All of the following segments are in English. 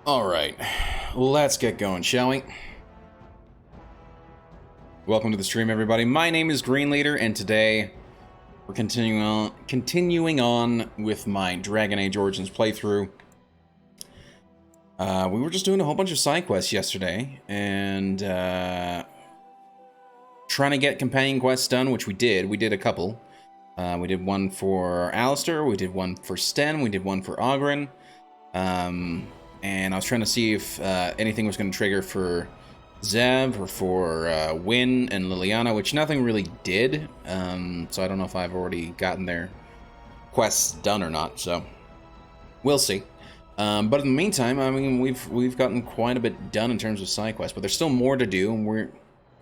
Alright, let's get going, shall we? Welcome to the stream, everybody. My name is Green Leader, and today we're continuing on with my Dragon Age Origins playthrough. We were just doing a whole bunch of side quests yesterday, and trying to get companion quests done, which we did. We did a couple. We did one for Alistair, we did one for Sten, we did one for Oghren. And I was trying to see if anything was going to trigger for Zev or for Wynn and Liliana, which nothing really did. So I don't know if I've already gotten their quests done or not. So we'll see. But in the meantime, I mean, we've gotten quite a bit done in terms of side quests, but there's still more to do, and we're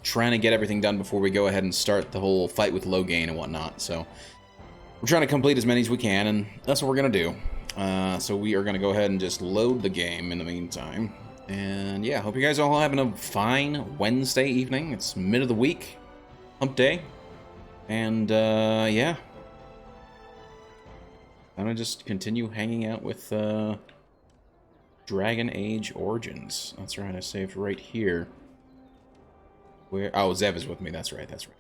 trying to get everything done before we go ahead and start the whole fight with Loghain and whatnot. So we're trying to complete as many as we can, and that's what we're gonna do. So we are going to go ahead and just load the game in the meantime. And yeah, hope you guys are all having a fine Wednesday evening. It's mid of the week, hump day. And yeah. I'm going to just continue hanging out with Dragon Age Origins. That's right, I saved right here. Where? Oh, Zev is with me. That's right, that's right.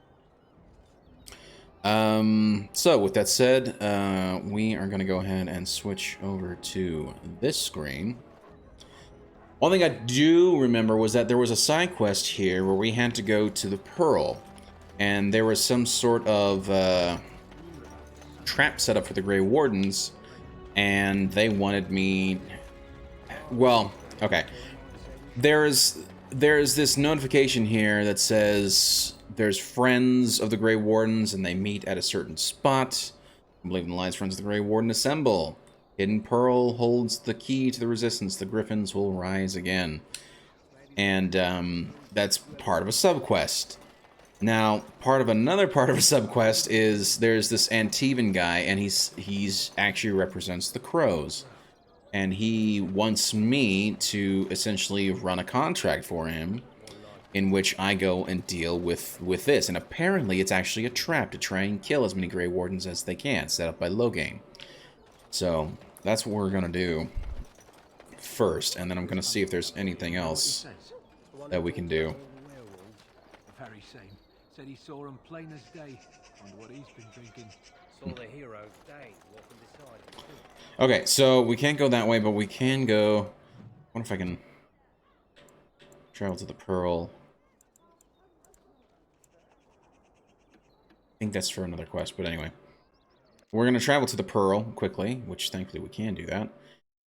So with that said, we are going to go ahead and switch over to this screen. One thing I do remember was that there was a side quest here where we had to go to the Pearl, and there was some sort of trap set up for the Grey Wardens, and they wanted me... Well, okay. There's this notification here that says there's friends of the Grey Wardens and they meet at a certain spot. I believe in the lines, friends of the Grey Warden assemble. Hidden Pearl holds the key to the resistance. The Griffins will rise again. And that's part of a subquest. Now, another part of a subquest is there's this Antivan guy, and he's actually represents the Crows. And he wants me to essentially run a contract for him in which I go and deal with this. And apparently it's actually a trap to try and kill as many Grey Wardens as they can, set up by Loghain. So that's what we're going to do first, and then I'm going to see if there's anything else that we can do. Said he saw him plain as day. Wonder what he's been drinking. Saw the hero day walking beside him. Okay, so we can't go that way, but we can go... I wonder if I can travel to the Pearl. I think that's for another quest, but anyway. We're going to travel to the Pearl quickly, which thankfully we can do that.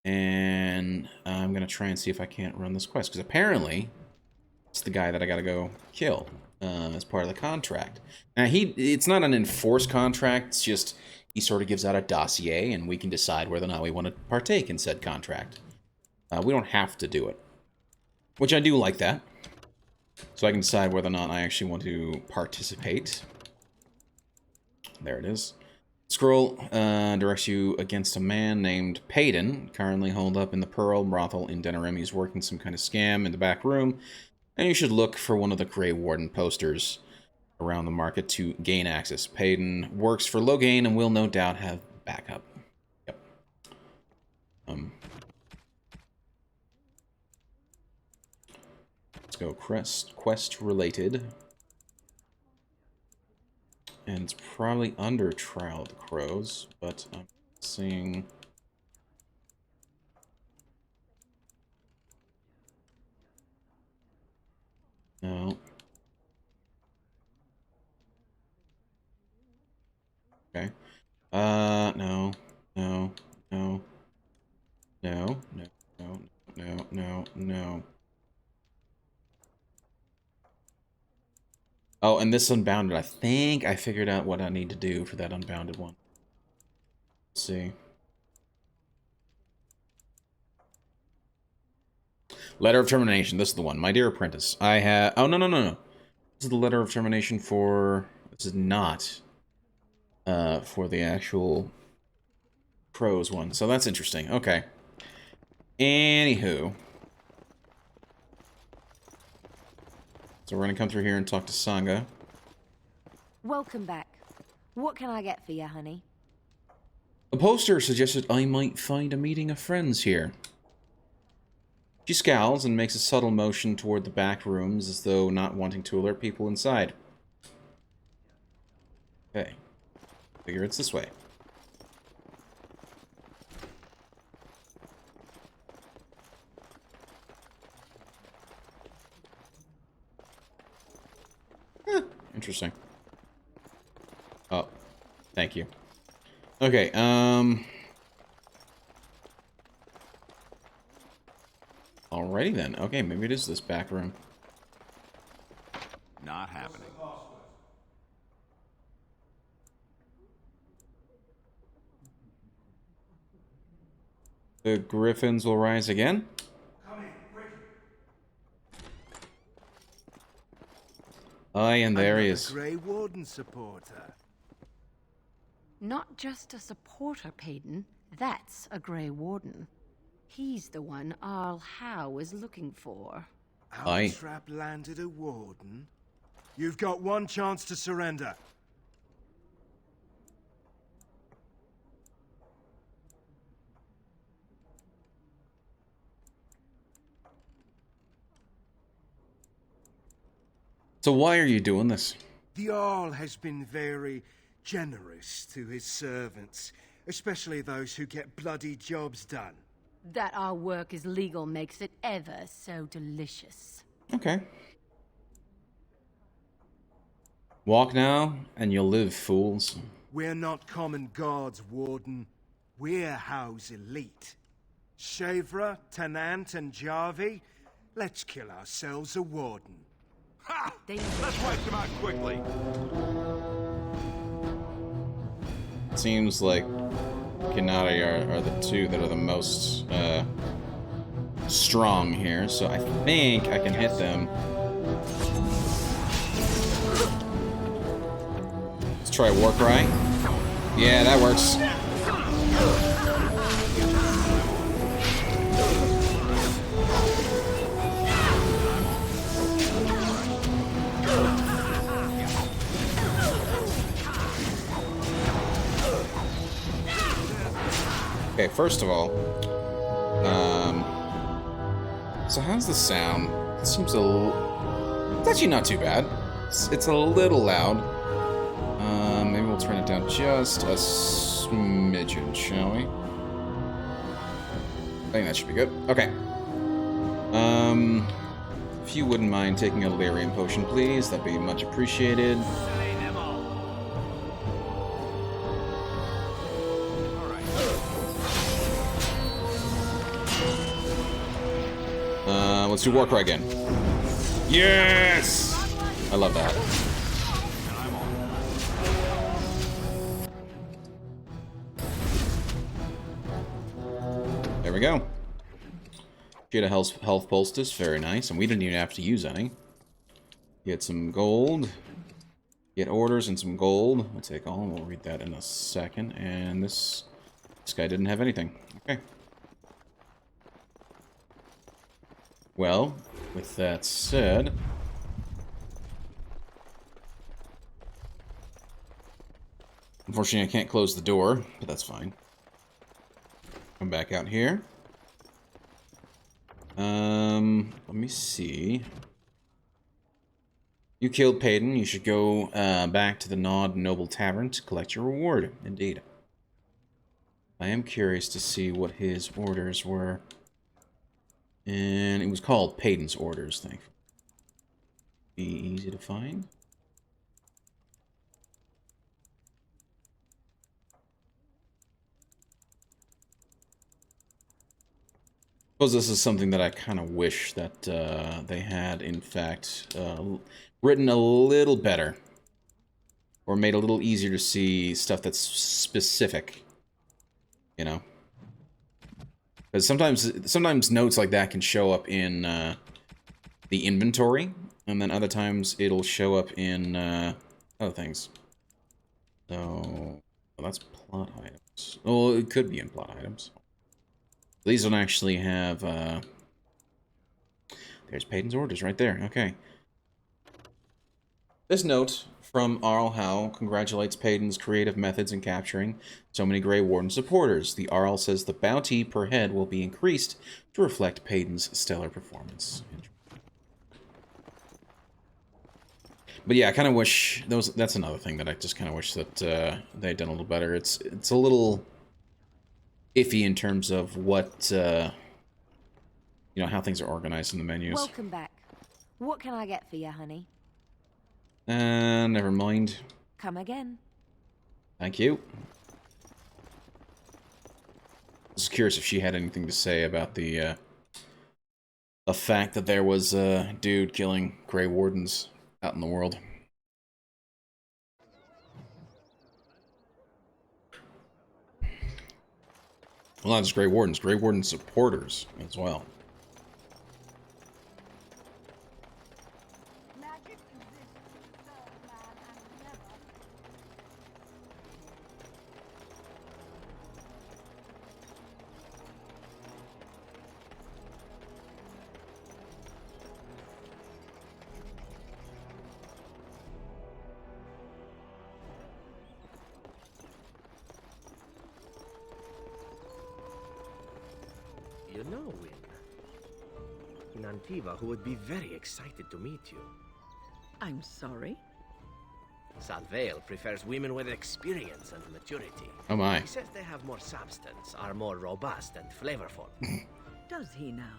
And I'm going to try and see if I can't run this quest, because apparently it's the guy that I got to go kill as part of the contract. Now, it's not an enforced contract, it's just he sort of gives out a dossier, and we can decide whether or not we want to partake in said contract. We don't have to do it, which I do like that. So I can decide whether or not I actually want to participate. There it is. Scroll directs you against a man named Paedan, currently holed up in the Pearl brothel in Denerim. He's working some kind of scam in the back room, and you should look for one of the Grey Warden posters around the market to gain access. Paedan works for Loghain and will no doubt have backup. Yep. Let's go quest related. And it's probably under Trial of the Crows, but I'm seeing... No. Okay. No. No. No. No. No. No. No. No. No. Oh, and this Unbounded, I think I figured out what I need to do for that Unbounded one. Let's see. Letter of Termination, this is the one. My dear apprentice, I have... Oh, no. This is the letter of termination for... This is not for the actual Crows one. So that's interesting. Okay. Anywho. So we're going to come through here and talk to Sangha. Welcome back. What can I get for you, honey? A poster suggested I might find a meeting of friends here. She scowls and makes a subtle motion toward the back rooms as though not wanting to alert people inside. Okay. Figure it's this way. Interesting. Oh, thank you. Okay, alrighty then. Okay, maybe it is this back room. Not happening. The griffins will rise again. Aye, and there he is. Grey Warden supporter. Not just a supporter, Paedan. That's a Grey Warden. He's the one Arl Howe is looking for. Our trap landed a Warden. You've got one chance to surrender. So why are you doing this? The Arl has been very generous to his servants, especially those who get bloody jobs done. That our work is legal makes it ever so delicious. Okay. Walk now, and you'll live, fools. We're not common guards, Warden. We're Howe's elite. Shavra, Tennant, and Jarvie, let's kill ourselves a Warden. Ha! Let's wipe them out quickly. Seems like Gennady are the two that are the most strong here, so I think I can hit them. Let's try Warcry. Yeah, that works. Okay, first of all, so how's the sound? It seems a little... It's actually not too bad. It's a little loud. Maybe we'll turn it down just a smidgen, shall we? I think that should be good. Okay. If you wouldn't mind taking a Lyrium potion, please, that'd be much appreciated. Let's do Warcry again. Yes! I love that. There we go. Get a health poultice, very nice, and we didn't even have to use any. Get some gold. Get orders and some gold. We'll take all, and we'll read that in a second. And this guy didn't have anything. Okay. Well, with that said, unfortunately I can't close the door, but that's fine. Come back out here. Let me see. You killed Paedan. You should go back to the Nod Noble Tavern to collect your reward. Indeed. I am curious to see what his orders were. And it was called Paedan's Orders, thankfully. Be easy to find. Suppose this is something that I kind of wish that they had, in fact, written a little better. Or made a little easier to see stuff that's specific. You know? Because sometimes notes like that can show up in the inventory, and then other times it'll show up in other things. So, well, that's plot items. Well, it could be in plot items. These don't actually have... There's Paedan's orders right there. Okay. This note from Arl Howe congratulates Paedan's creative methods in capturing so many Grey Warden supporters. The Arl says the bounty per head will be increased to reflect Paedan's stellar performance. But yeah, I kind of wish that's another thing that I just kind of wish that they'd done a little better. It's a little iffy in terms of what you know, how things are organized in the menus. Welcome back. What can I get for you, honey? Never mind. Come again. Thank you. I was curious if she had anything to say about the fact that there was a dude killing Grey Wardens out in the world. Well, not just Grey Wardens, Grey Warden supporters as well. You know Win. Nantiva, who would be very excited to meet you. I'm sorry? Salvail prefers women with experience and maturity. Oh my. He says they have more substance, are more robust and flavorful. Does he now?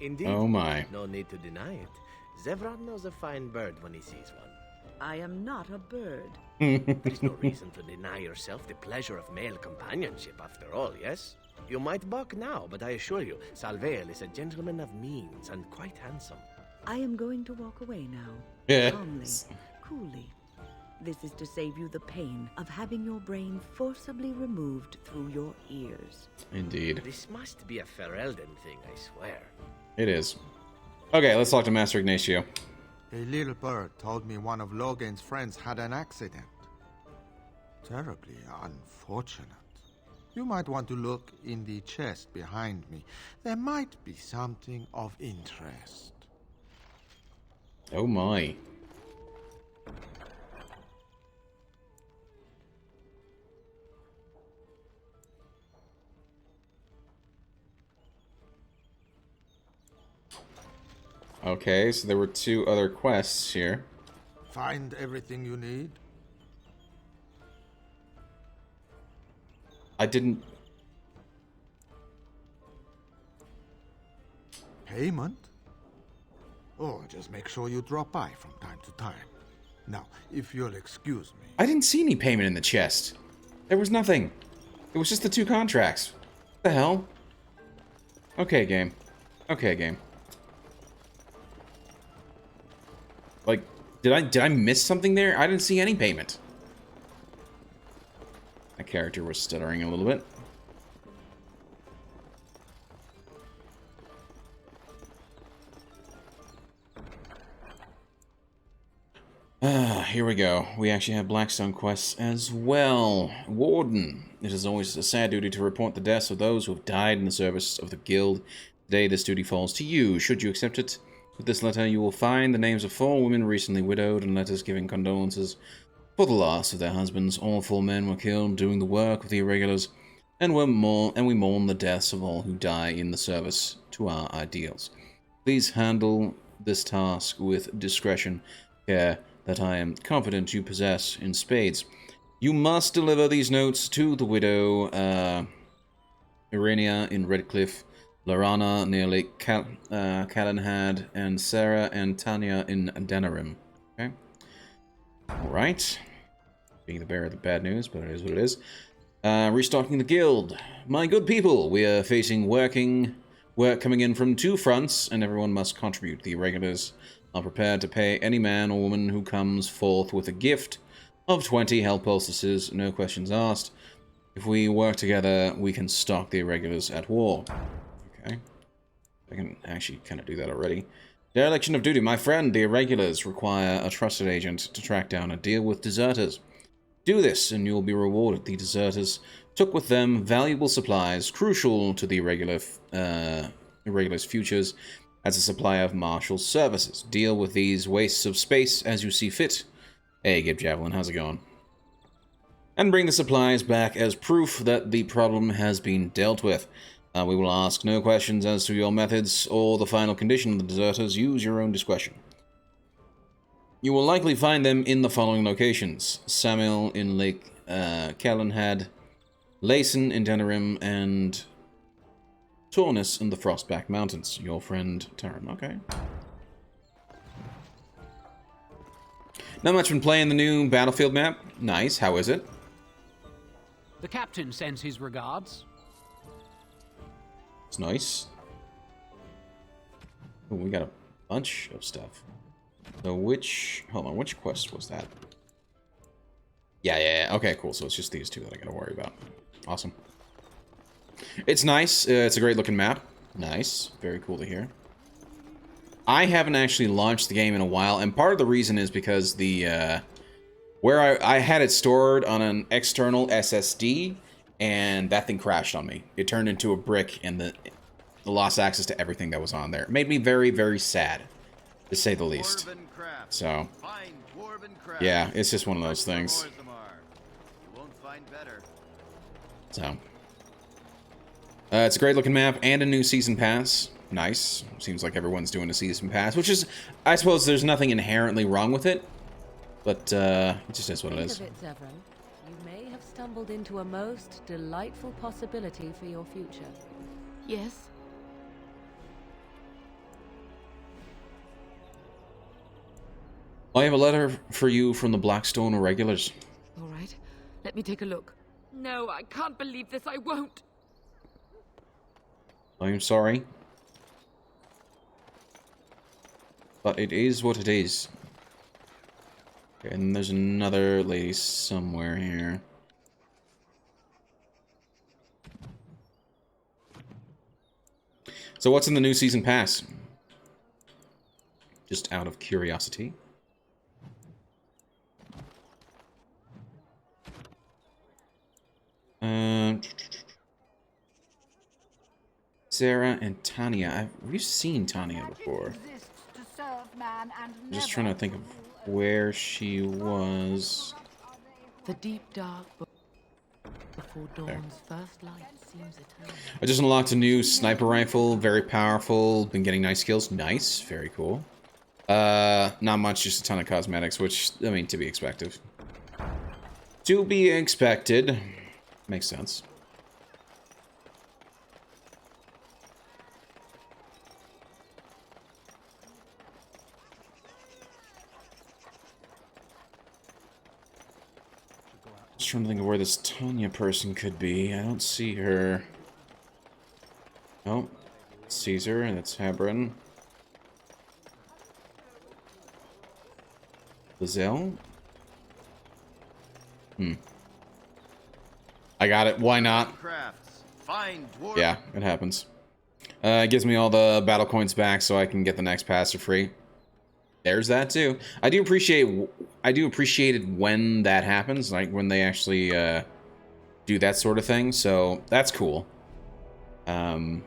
Indeed. Oh my. No need to deny it. Zevran knows a fine bird when he sees one. I am not a bird. There's no reason to deny yourself the pleasure of male companionship after all, yes? You might balk now, but I assure you, Salvail is a gentleman of means and quite handsome. I am going to walk away now. Yeah. Calmly, coolly. This is to save you the pain of having your brain forcibly removed through your ears. Indeed. This must be a Ferelden thing, I swear. It is. Okay, let's talk to Master Ignacio. A little bird told me one of Logan's friends had an accident. Terribly unfortunate. You might want to look in the chest behind me. There might be something of interest. Oh my. Okay, so there were 2 other quests here. Find everything you need? I didn't... Payment? Oh, just make sure you drop by from time to time. Now, if you'll excuse me... I didn't see any payment in the chest. There was nothing. It was just the 2 contracts. What the hell? Okay, game. Okay, game. Like, did I miss something there? I didn't see any payment. My character was stuttering a little bit. Here we go. We actually have Blackstone quests as well. Warden. It is always a sad duty to report the deaths of those who have died in the service of the guild. Today this duty falls to you. Should you accept it? With this letter you will find the names of 4 women recently widowed and letters giving condolences for the loss of their husbands. All 4 men were killed doing the work of the Irregulars, and we mourn the deaths of all who die in the service to our ideals. Please handle this task with discretion, care that I am confident you possess in spades. You must deliver these notes to the widow Irenia in Redcliffe, Lorana near Lake Calenhad, and Sarah and Tanya in Denerim. Okay. Alright. Being the bearer of the bad news, but it is what it is. Restocking the guild. My good people, we are facing work coming in from 2 fronts, and everyone must contribute. The Irregulars are prepared to pay any man or woman who comes forth with a gift of 20 hell poultices, no questions asked. If we work together, we can stop the Irregulars at war. Okay. I can actually kind of do that already. Dereliction of duty. My friend, the Irregulars require a trusted agent to track down and deal with deserters. Do this, and you'll be rewarded. The deserters took with them valuable supplies, crucial to the Irregulars' futures as a supplier of martial services. Deal with these wastes of space as you see fit. Hey, Gabe Javelin, how's it going? And bring the supplies back as proof that the problem has been dealt with. We will ask no questions as to your methods or the final condition of the deserters. Use your own discretion. You will likely find them in the following locations. Samuel in Lake Callanhead, Layson in Denerim, and Tornus in the Frostback Mountains. Your friend Taran. Okay. Not much been playing the new Battlefield map. Nice. How is it? The captain sends his regards. It's nice. Ooh, we got a bunch of stuff. So hold on, which quest was that? Yeah. Okay, cool. So it's just these two that I gotta worry about. Awesome. It's nice. It's a great looking map. Nice. Very cool to hear. I haven't actually launched the game in a while, and part of the reason is because the where I had it stored on an external SSD, and that thing crashed on me. It turned into a brick, and the lost access to everything that was on there. It made me very, very sad, to say the least. So, yeah, it's just one of those things. So, it's a great looking map and a new season pass. Nice. Seems like everyone's doing a season pass, which is, I suppose there's nothing inherently wrong with it, but it just is what it is. Think of it, Zevran. You may have stumbled into a most delightful possibility for your future. Yes? I have a letter for you from the Blackstone Irregulars. All right. Let me take a look. No, I can't believe this. I won't. I am sorry, but it is what it is. Okay, and there's another lady somewhere here. So what's in the new season pass? Just out of curiosity. Sarah and Tanya. We've seen Tanya before. I'm just trying to think of where she was. The deep dark before dawn's first light seems eternal. I just unlocked a new sniper rifle, very powerful, been getting nice skills. Nice, very cool. Not much, just a ton of cosmetics, which, I mean, to be expected. To be expected. Makes sense. Just trying to think of where this Tanya person could be. I don't see her. Oh, Caesar, and it's Habron. Lizelle? I got it. Why not? Yeah, it happens. It gives me all the battle coins back so I can get the next pass for free. There's that too. I do appreciate it when that happens, like when they actually do that sort of thing. So that's cool. Although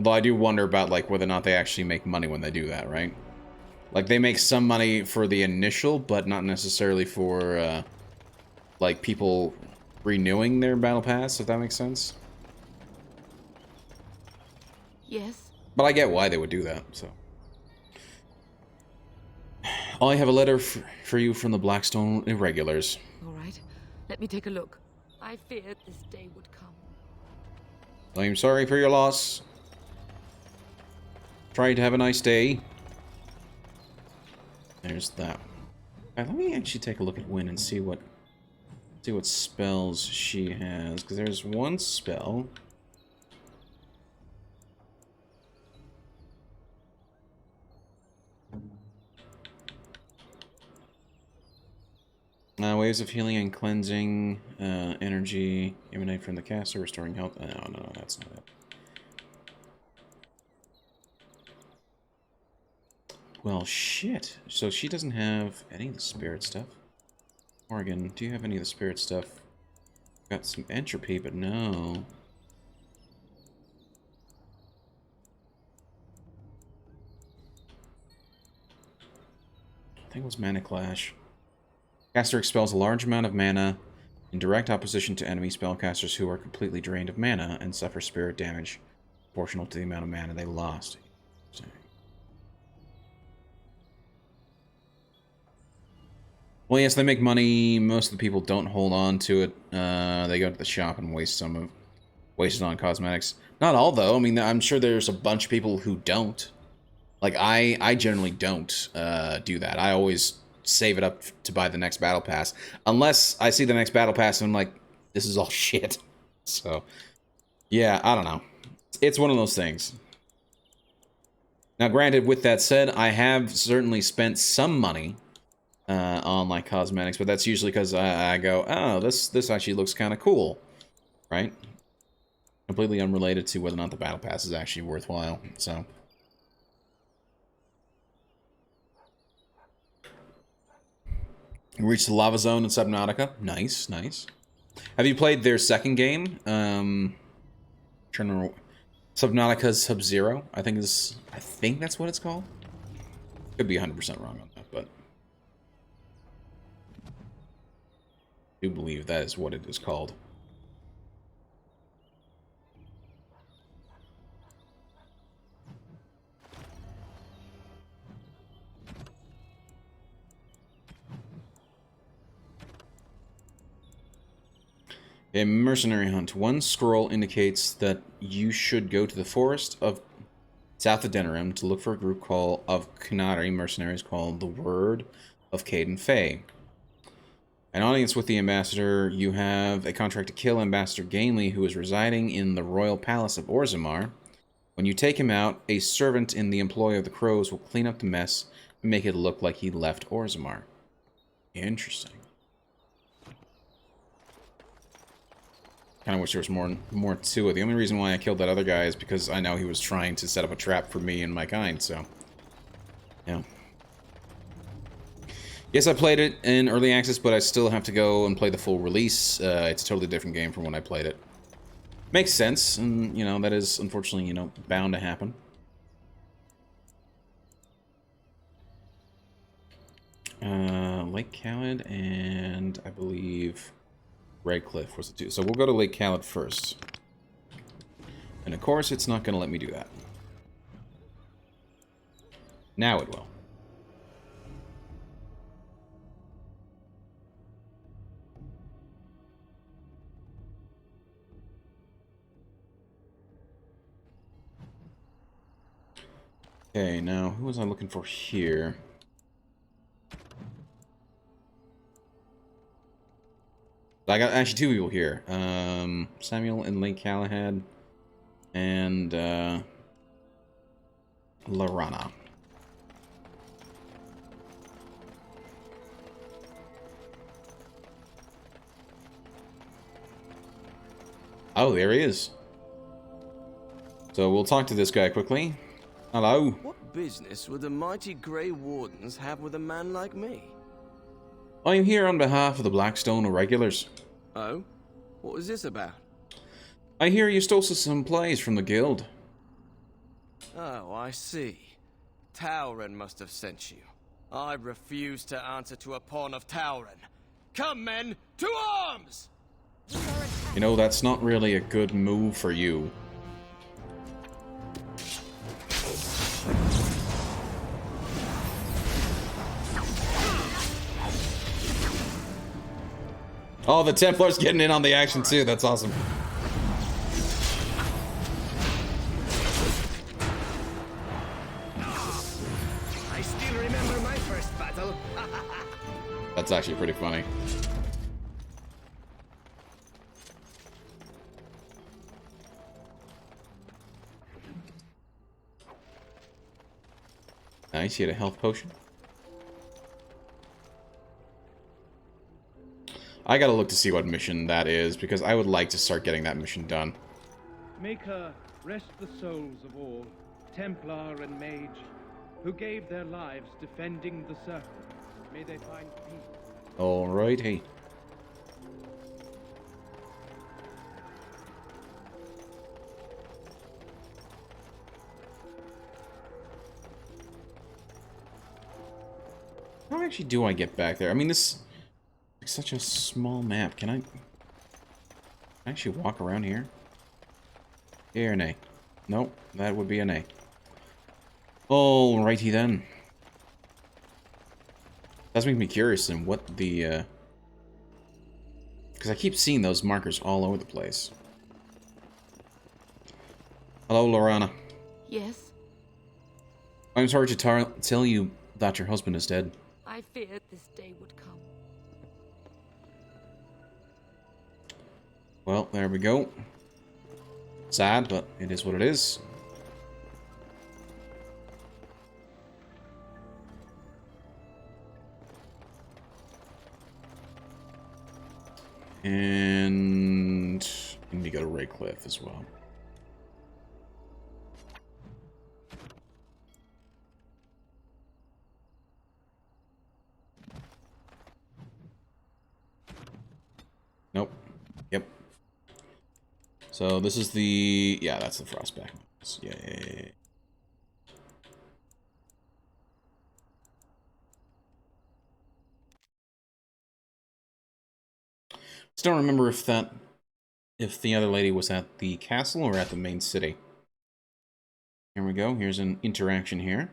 I do wonder about like whether or not they actually make money when they do that, right? Like they make some money for the initial, but not necessarily for like people renewing their battle pass, if that makes sense. Yes. But I get why they would do that, so. I have a letter for you from the Blackstone Irregulars. All right. Let me take a look. I feared this day would come. I am sorry for your loss. Try to have a nice day. There's that. Let me actually take a look at Wynn and see what spells she has, because there's one spell. Waves of healing and cleansing, energy emanate from the caster, restoring health. No, that's not it. Well, shit. So she doesn't have any of the spirit stuff. Morgan, do you have any of the spirit stuff? Got some entropy, but no. I think it was Mana Clash. Caster expels a large amount of mana in direct opposition to enemy spellcasters who are completely drained of mana and suffer spirit damage proportional to the amount of mana they lost. Well, yes, they make money. Most of the people don't hold on to it. They go to the shop and waste it on cosmetics. Not all, though. I mean, I'm sure there's a bunch of people who don't. Like, I generally don't do that. I always save it up to buy the next battle pass. Unless I see the next battle pass and I'm like, this is all shit. So, yeah, I don't know. It's one of those things. Now, granted, with that said, I have certainly spent some money on my cosmetics, but that's usually because I go, oh, this actually looks kind of cool, right? Completely unrelated to whether or not the battle pass is actually worthwhile. So, we reached the lava zone in Subnautica. Nice, nice. Have you played their second game? Trying to remember. Subnautica's Sub-Zero, I think that's what it's called. Could be 100% wrong on that, but I do believe that is what it is called. A mercenary hunt. One scroll indicates that you should go to the forest of south of Denerim to look for a group of Qunari mercenaries called the Word of Paedan Fae. An audience with the ambassador. You have a contract to kill Ambassador Gainley, who is residing in the royal palace of Orzammar. When you take him out, a servant in the employ of the Crows will clean up the mess and make it look like he left Orzammar. Interesting. Kind of wish there was more to it. The only reason why I killed that other guy is because I know he was trying to set up a trap for me and my kind, so yeah. Yes, I played it in early access, but I still have to go and play the full release. It's a totally different game from when I played it. Makes sense, and, you know, that is, unfortunately, you know, bound to happen. Lake Khaled, and I believe Redcliffe was the two. So we'll go to Lake Khaled first. And of course, it's not going to let me do that. Now it will. Okay, now, who was I looking for here? I got actually two people here. Samuel and Lake Galahad, and Lorana. Oh, there he is. So we'll talk to this guy quickly. Hello. What business would the mighty Grey Wardens have with a man like me? I'm here on behalf of the Blackstone Irregulars. Oh? What is this about? I hear you stole some supplies from the guild. Oh, I see. Tauren must have sent you. I refuse to answer to a pawn of Tauren. Come, men, to arms! You know, that's not really a good move for you. Oh, the Templar's getting in on the action too. That's awesome. I still remember my first battle. That's actually pretty funny. Nice, you had a health potion. I gotta look to see what mission that is, because I would like to start getting that mission done. Make her rest the souls of all, Templar and Mage, who gave their lives defending the Circle. May they find peace. Alright, hey. How actually do I get back there? I mean, this is such a small map. Can I actually walk around here? Here, nay. Nope, that would be a nay. Alrighty then. That's making me curious in what the, because I keep seeing those markers all over the place. Hello, Lorana. Yes? I'm sorry to tell you that your husband is dead. I feared this day would come. Well, there we go. Sad, but it is what it is. And I need to go to Raycliffe as well. Nope. Yep. So this is the... Yeah, that's the Frostback. Yay. Just don't remember if the other lady was at the castle or at the main city. Here we go. Here's an interaction here.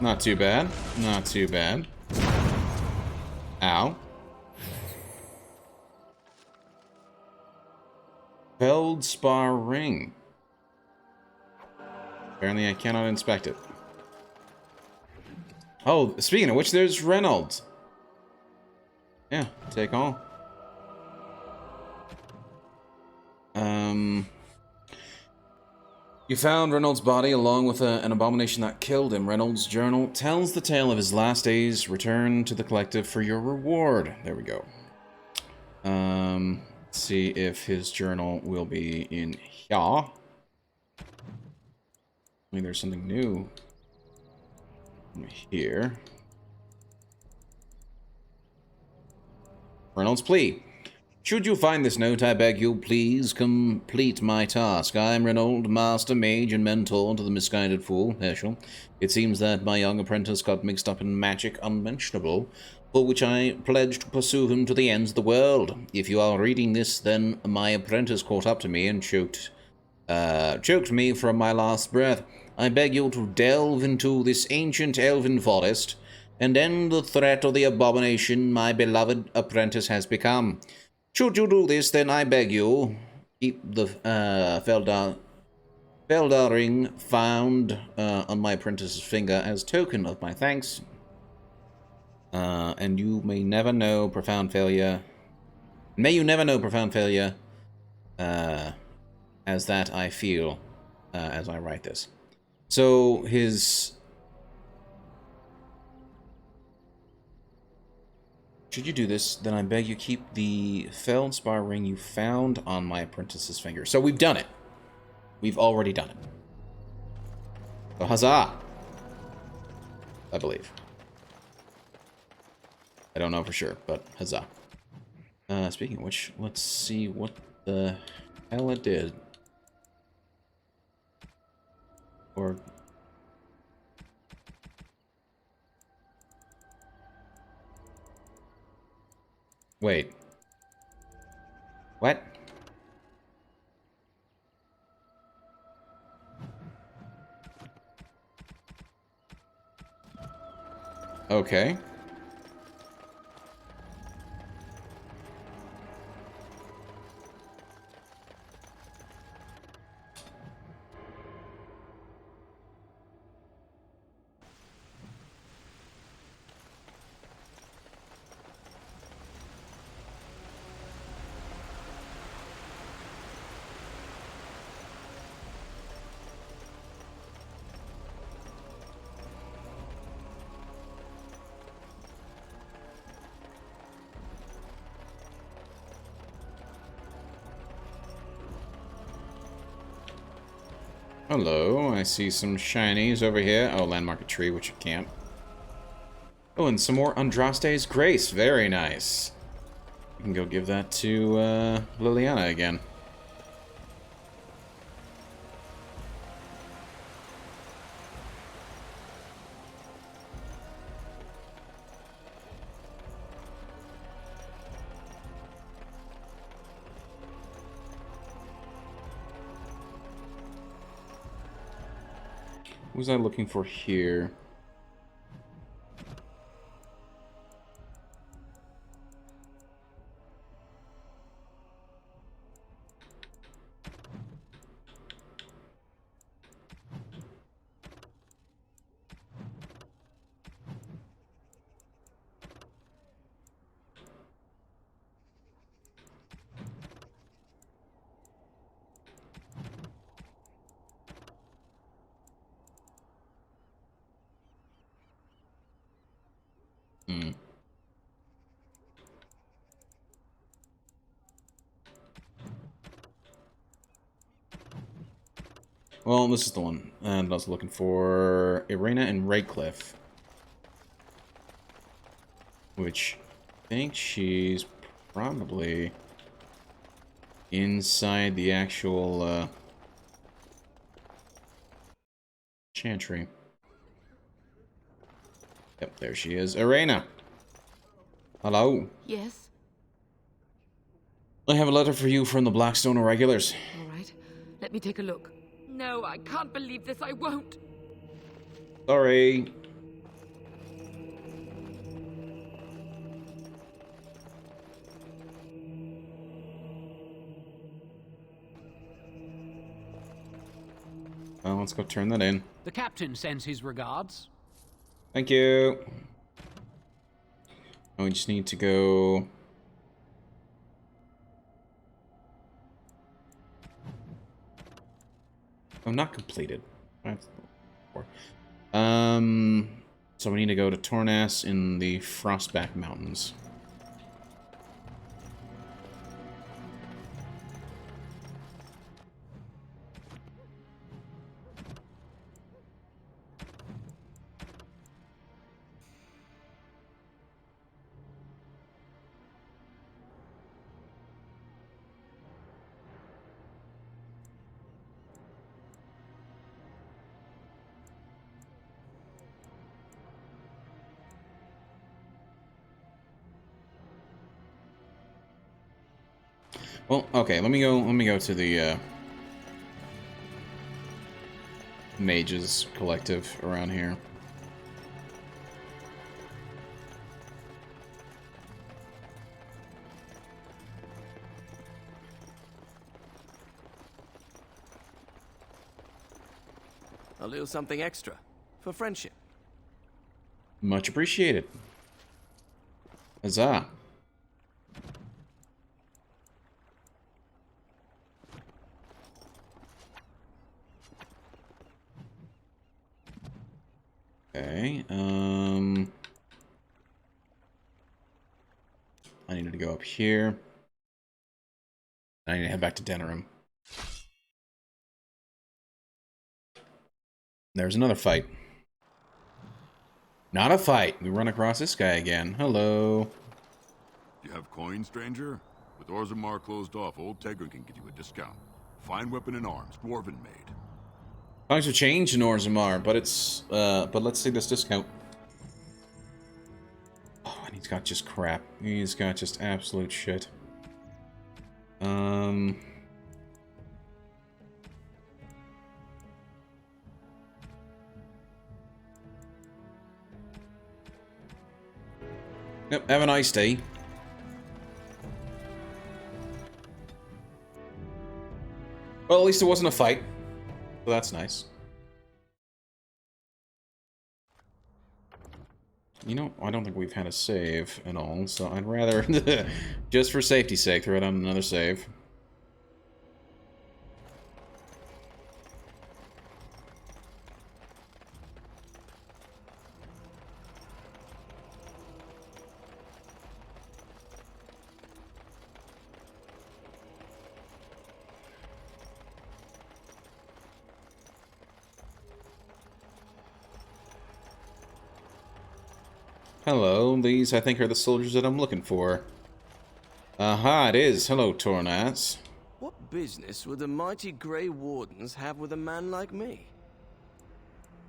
Not too bad. Not too bad. Ow. Feldspar ring. Apparently I cannot inspect it. Oh, speaking of which, there's Reynolds. Yeah, take all. You found Reynolds' body along with an abomination that killed him. Reynolds' journal tells the tale of his last days. Return to the collective for your reward. There we go. Let's see if his journal will be in here. I mean, there's something new here. Reynolds' plea. Should you find this note, I beg you, please complete my task. I am Reynolds, master mage and mentor to the misguided fool, Herschel. It seems that my young apprentice got mixed up in magic unmentionable, for which I pledged to pursue him to the ends of the world. If you are reading this, then my apprentice caught up to me and choked me from my last breath. I beg you to delve into this ancient elven forest and end the threat of the abomination my beloved apprentice has become. Should you do this, then I beg you, keep the Feldar ring found on my apprentice's finger as token of my thanks. And you may never know profound failure. May you never know profound failure, as that I feel as I write this. So his... Should you do this, then I beg you keep the Feldspar ring you found on my apprentice's finger. So we've done it. We've already done it. So huzzah! I believe. I don't know for sure, but huzzah. Speaking of which, let's see what the hell it did. Or... Wait. What? Okay. Hello, I see some shinies over here. Oh, landmark a tree, which you can't. Oh, and some more Andraste's Grace. Very nice. We can go give that to Liliana again. What was I looking for here? Well, this is the one. And I was looking for Irena and Raycliffe. Which I think she's probably inside the actual chantry. Yep, there she is. Irena! Hello. Yes? I have a letter for you from the Blackstone Irregulars. All right. Let me take a look. No, I can't believe this. I won't. Sorry. Well, let's go turn that in. The captain sends his regards. Thank you. And we just need to go... Oh, not completed. So we need to go to Tornas in the Frostback Mountains. Well, okay, let me go to the Mages Collective around here. A little something extra for friendship. Much appreciated. Huzzah. Okay, I needed to go up here. I need to head back to Denerim. There's another fight. Not a fight. We run across this guy again. Hello. Do you have coin, stranger? With Orzammar closed off, old Tegrin can give you a discount. Fine weapon and arms, dwarven made. Times have changed in Orzammar, but it's but let's see this discount. Oh, and he's got just crap. He's got just absolute shit. Yep, have a nice day. Well, at least it wasn't a fight. So that's nice. You know, I don't think we've had a save at all, so I'd rather, just for safety's sake, throw it on another save. Hello, these I think are the soldiers that I'm looking for. Aha, it is. Hello, Tornaz. What business would the mighty Grey Wardens have with a man like me?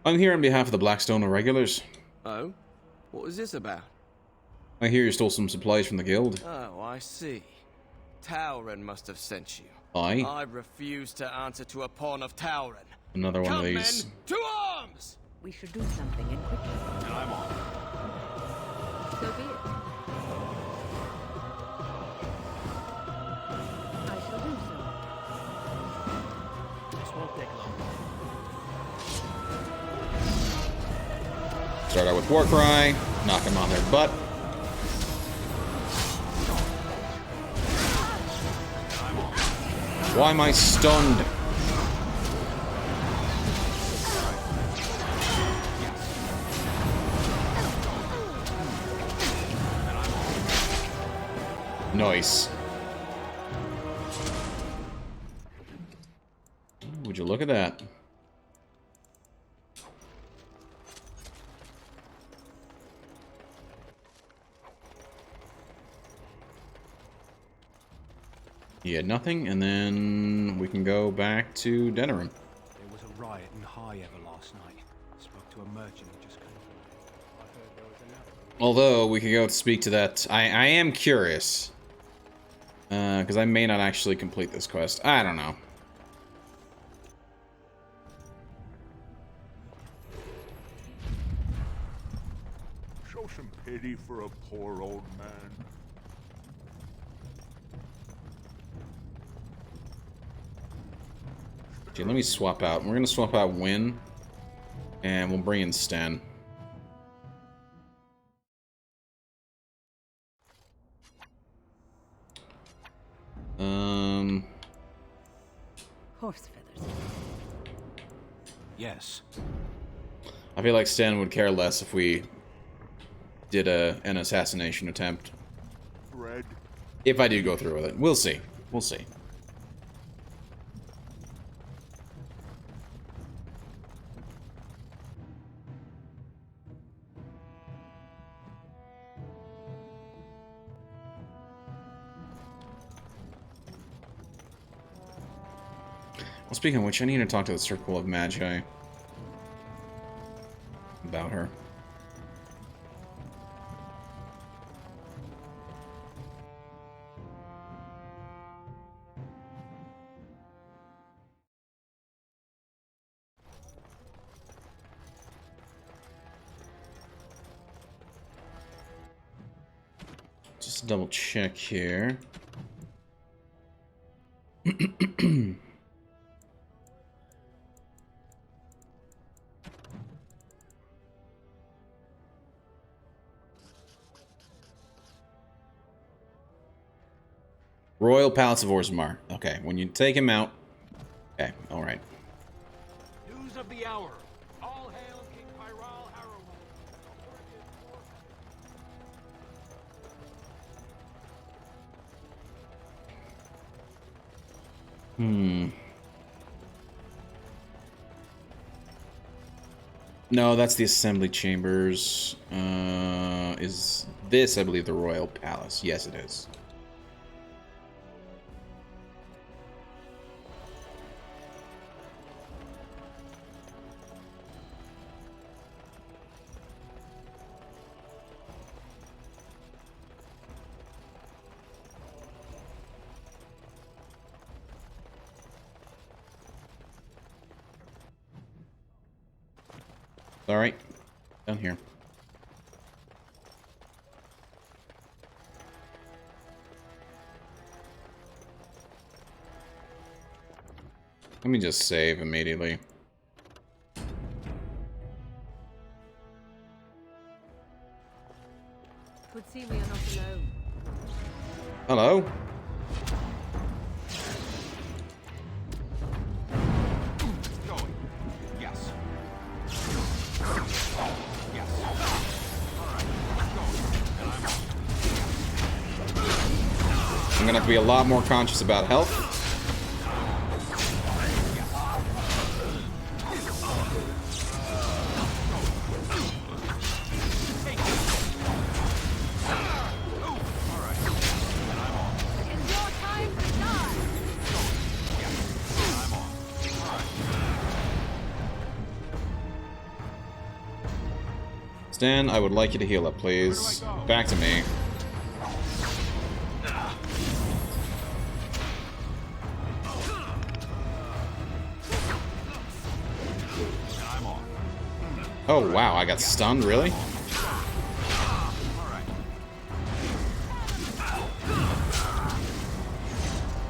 I'm here on behalf of the Blackstone Irregulars. Oh? What is this about? I hear you stole some supplies from the guild. Oh, I see. Tauren must have sent you. Aye. I refuse to answer to a pawn of Tauren. Another one Come, of these. Men, to arms! We should do something, and quickly. And I'm on. So be it. I shall do so. This won't take long. Start out with Warcry, knock them on their butt. Why am I stunned? Nice. Would you look at that? He had nothing, and then we can go back to Denerim. There was a riot in High Ever last night. Spoke to a merchant who just came from there. I heard there was another. Although, we could go speak to that. I am curious. Because I may not actually complete this quest. I don't know. Show some pity for a poor old man. Okay, let me swap out. We're going to swap out Win. And we'll bring in Sten. Horse feathers. Yes. I feel like Sten would care less if we did an assassination attempt. Bread. If I do go through with it. We'll see. We'll see. Well, speaking of which, I need to talk to the Circle of Magi about her. Just double check here. Royal Palace of Orzammar. Okay, when you take him out. Okay, alright. News of the hour. All hail King Pyral Harrowell. No, that's the Assembly Chambers. Is this, I believe, the Royal Palace? Yes, it is. Alright, down here. Let me just save immediately. Would seem we are not alone. Hello? Yes. I'm gonna have to be a lot more conscious about health. Sten, I would like you to heal up, please. Back to me. Oh wow, I got stunned, really?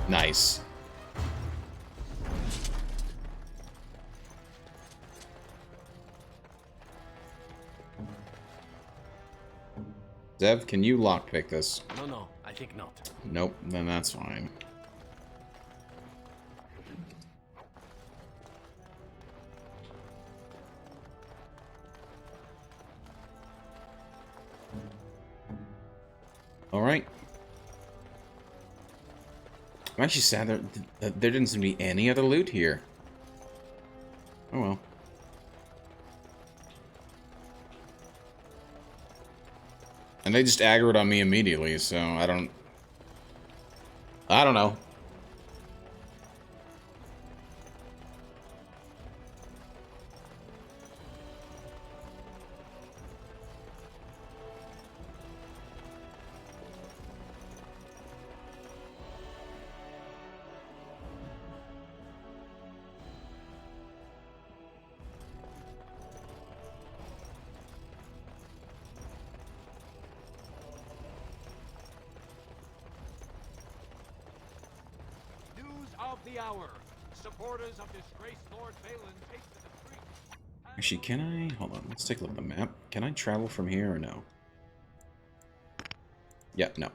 Nice. Zev, can you lockpick this? No, I think not. Nope, then that's fine. Alright. I'm actually sad that there didn't seem to be any other loot here. Oh well. And they just aggroed on me immediately, so I don't know. The hour. Supporters of disgraced Lord Balin take to the streets. Actually, can I? Hold on, let's take a look at the map. Can I travel from here or no? Yeah, no.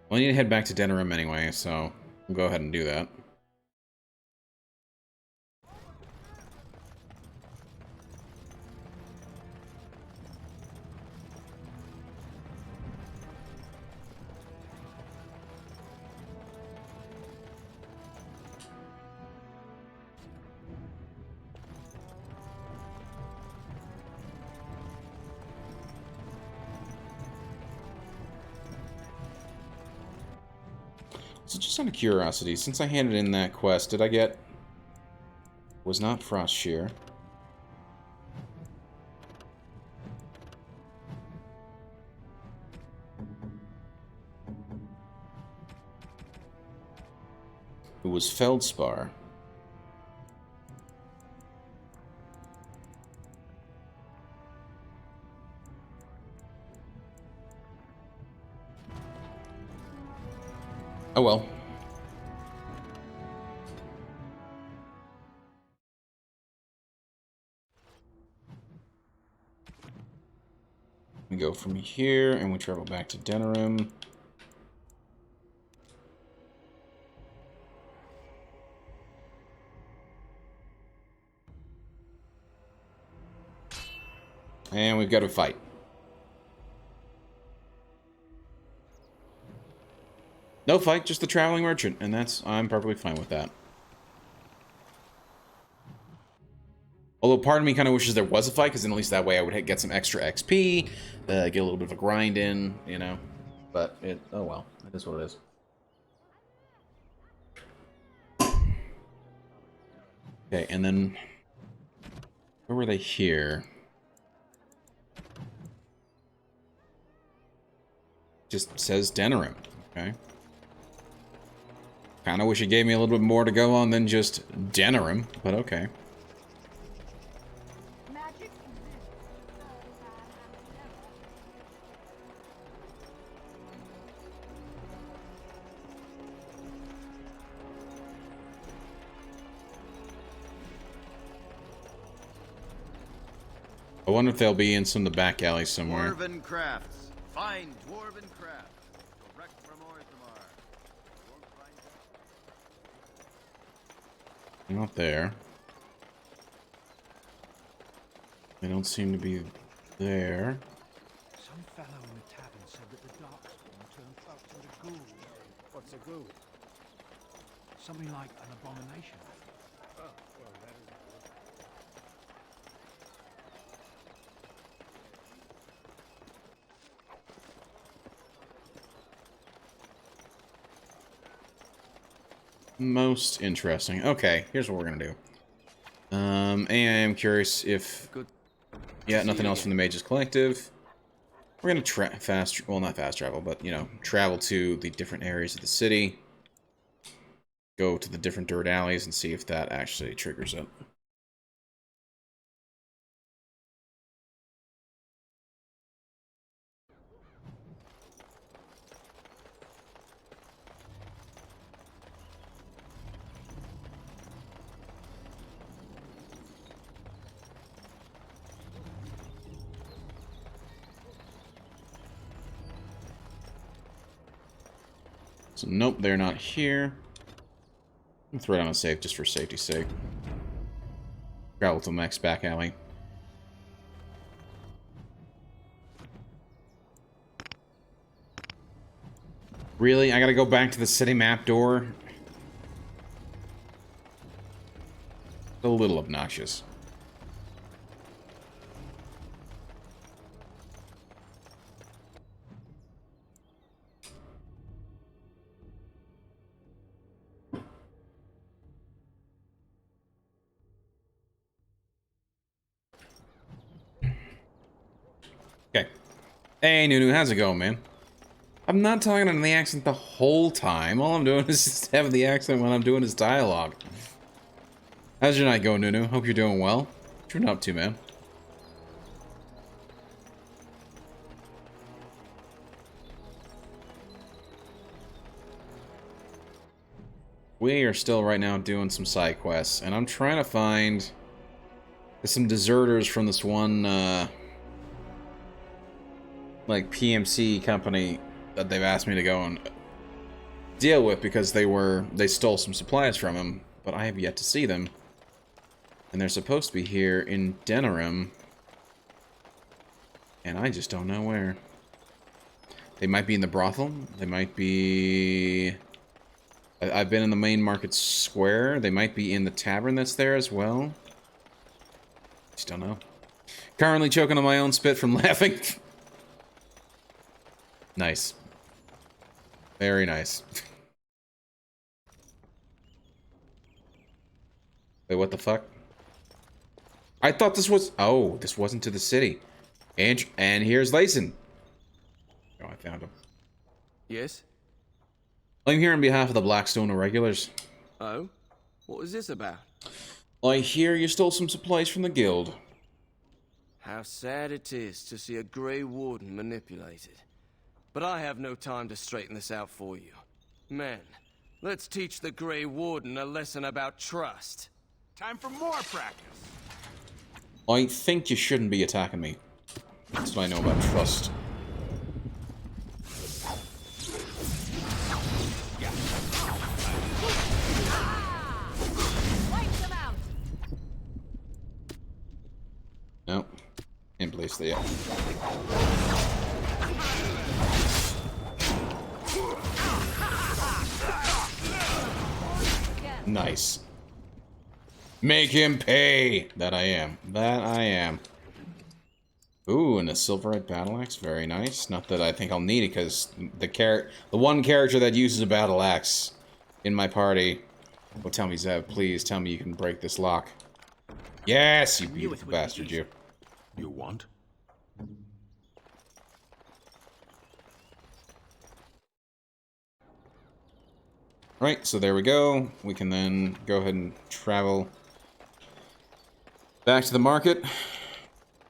Well, I need to head back to Denerim anyway, so we'll go ahead and do that. So just out of curiosity, since I handed in that quest, did I get... Was not Frost Shear. It was Feldspar. Oh well. We go from here and we travel back to Denerim. And we've got to fight. No fight, just the traveling merchant, and I'm perfectly fine with that. Although part of me kind of wishes there was a fight, because then at least that way I would get some extra XP, get a little bit of a grind in, you know. But oh well, it is what it is. Okay, and then where were they here? Just says Denerim, okay. Kind of wish it gave me a little bit more to go on than just Denerim, but okay. I wonder if they'll be in some of the back alleys somewhere. Dwarven crafts. Find dwarven crafts. Direct from Orthamar. Not there. They don't seem to be there. Some fellow in the tavern said that the Darkspawn turned folks into ghouls. What's a ghoul? Something like an abomination. Oh, well, that is good. most interesting. Okay, here's what we're gonna do. I am curious if... Yeah, nothing else from the Mages Collective. We're gonna not fast travel, but, you know, travel to the different areas of the city. Go to the different dirt alleys and see if that actually triggers it. So, nope, they're not here. I'll throw it on a save just for safety's sake. Travel to Max back alley. Really? I gotta go back to the city map door? A little obnoxious. Okay. Hey, Nunu, how's it going, man? I'm not talking in the accent the whole time. All I'm doing is just having the accent when I'm doing this dialogue. How's your night going, Nunu? Hope you're doing well. What you been up to, man? We are still right now doing some side quests, and I'm trying to find some deserters from this one, like, PMC company that they've asked me to go and deal with because they stole some supplies from him, but I have yet to see them. And they're supposed to be here in Denerim, and I just don't know where. They might be in the brothel. They might be... I've been in the main market square. They might be in the tavern that's there as well. Just don't know. Currently choking on my own spit from laughing. Nice. Very nice. Wait, what the fuck? I thought this was... Oh, this wasn't to the city. And here's Layson. Oh, I found him. Yes? I'm here on behalf of the Blackstone Irregulars. Oh? What was this about? I hear you stole some supplies from the guild. How sad it is to see a Grey Warden manipulated. But I have no time to straighten this out for you. Men, let's teach the Grey Warden a lesson about trust. Time for more practice. I think you shouldn't be attacking me. That's what I know about trust. Nope. In place there. Nice. Make him pay! That I am. That I am. Ooh, and a silverite battle axe. Very nice. Not that I think I'll need it, because the one character that uses a battle axe in my party will tell me, Zev, please tell me you can break this lock. Yes, you beautiful bastard, you. You want? Right, so there we go. We can then go ahead and travel back to the market.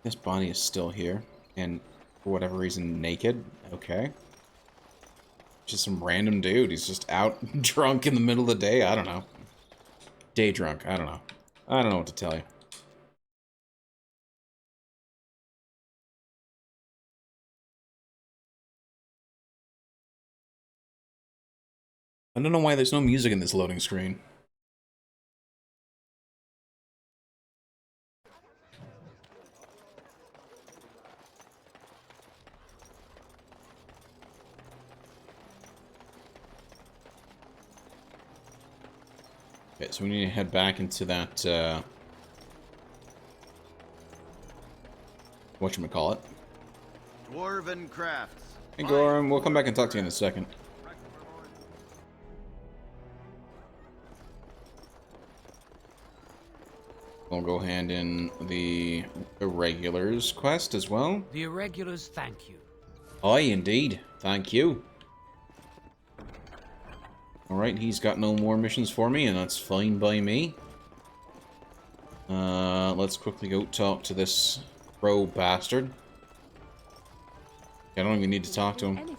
This Bonnie is still here, and for whatever reason, naked. Okay. Just some random dude. He's just out drunk in the middle of the day. I don't know. Day drunk. I don't know. I don't know what to tell you. I don't know why there's no music in this loading screen. Okay, so we need to head back into that, whatchamacallit. Dwarven crafts. Hey, Gorham, we'll come back and talk to you in a second. We'll go hand in the Irregulars quest as well. The Irregulars thank you. Aye, indeed. Thank you. Alright, he's got no more missions for me, and that's fine by me. Let's quickly go talk to this crow bastard. I don't even need to talk to him.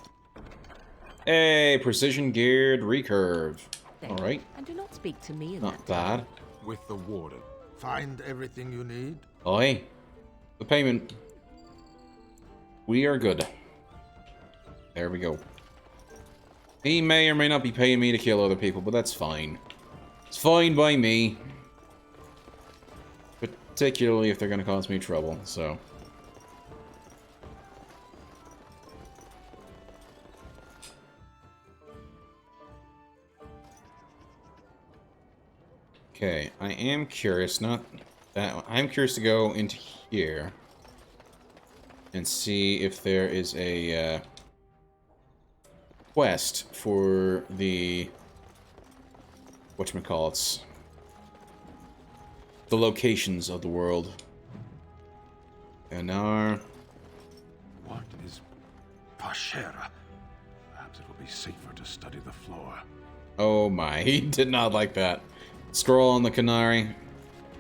Hey, precision geared recurve. Alright. And do not speak to me in Not that bad. With the warden. Find everything you need? Aye. The payment. We are good. There we go. He may or may not be paying me to kill other people, but that's fine. It's fine by me. Particularly if they're going to cause me trouble, so... Okay, I am curious, not that... I'm curious to go into here and see if there is a quest for the... whatchamacallits? The locations of the world. Anar. What is Pashera? Perhaps it will be safer to study the floor. Oh my, he did not like that. Scroll on the Canary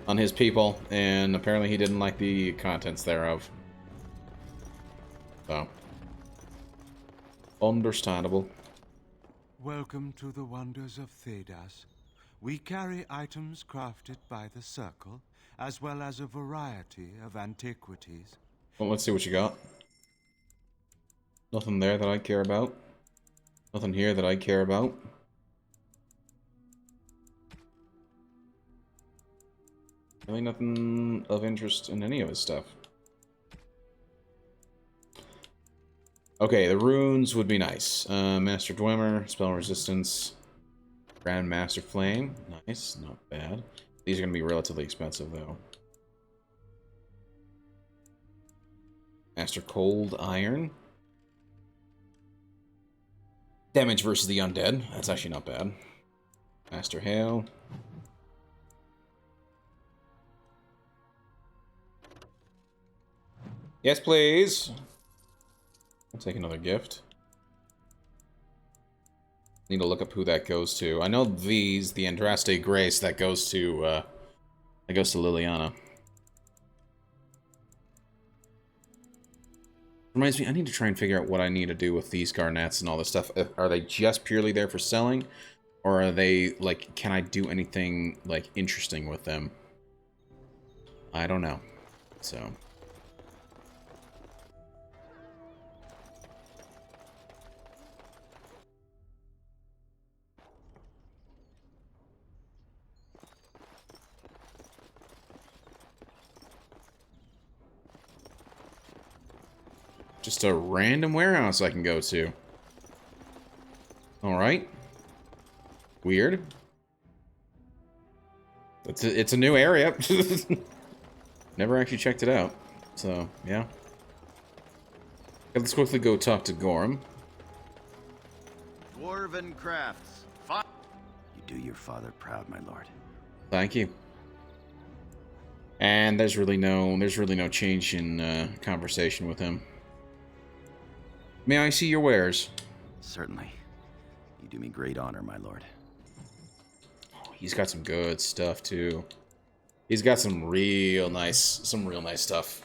on his people, and apparently he didn't like the contents thereof. So. Understandable. Welcome to the wonders of Thedas. We carry items crafted by the Circle, as well as a variety of antiquities. Well, let's see what you got. Nothing there that I care about. Nothing here that I care about. Really nothing of interest in any of his stuff. Okay, the runes would be nice. Master Dwemer, spell resistance, Grand Master Flame. Nice, not bad. These are going to be relatively expensive, though. Master Cold Iron. Damage versus the undead. That's actually not bad. Master Hail. Yes, please. I'll take another gift. Need to look up who that goes to. I know these, the Andraste Grace, that goes to Liliana. Reminds me, I need to try and figure out what I need to do with these garnets and all this stuff. Are they just purely there for selling? Or are they, like, can I do anything, like, interesting with them? I don't know. So... just a random warehouse I can go to. Alright. Weird. It's a new area. Never actually checked it out. So, yeah. Let's quickly go talk to Gorham. Dwarven crafts. You do your father proud, my lord. Thank you. And there's really no change in conversation with him. May I see your wares? Certainly. You do me great honor, my lord. Oh, he's got some good stuff too. He's got some real nice stuff.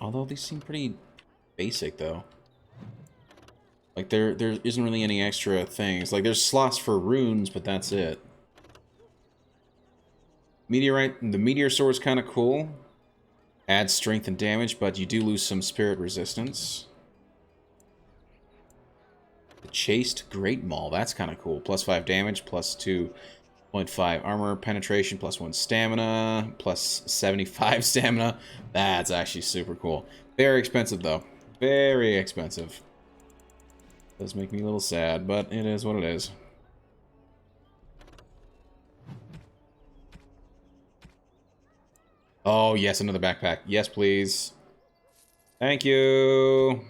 Although these seem pretty basic though. Like there isn't really any extra things. Like there's slots for runes, but that's it. Meteorite, the meteor sword is kind of cool. Adds strength and damage, but you do lose some spirit resistance. The Chaste Great Maul, that's kind of cool. Plus 5 damage, plus 2.5 armor penetration, plus 1 stamina, plus 75 stamina. That's actually super cool. Very expensive though. Very expensive. Does make me a little sad, but it is what it is. Oh, yes, another backpack. Yes, please. Thank you.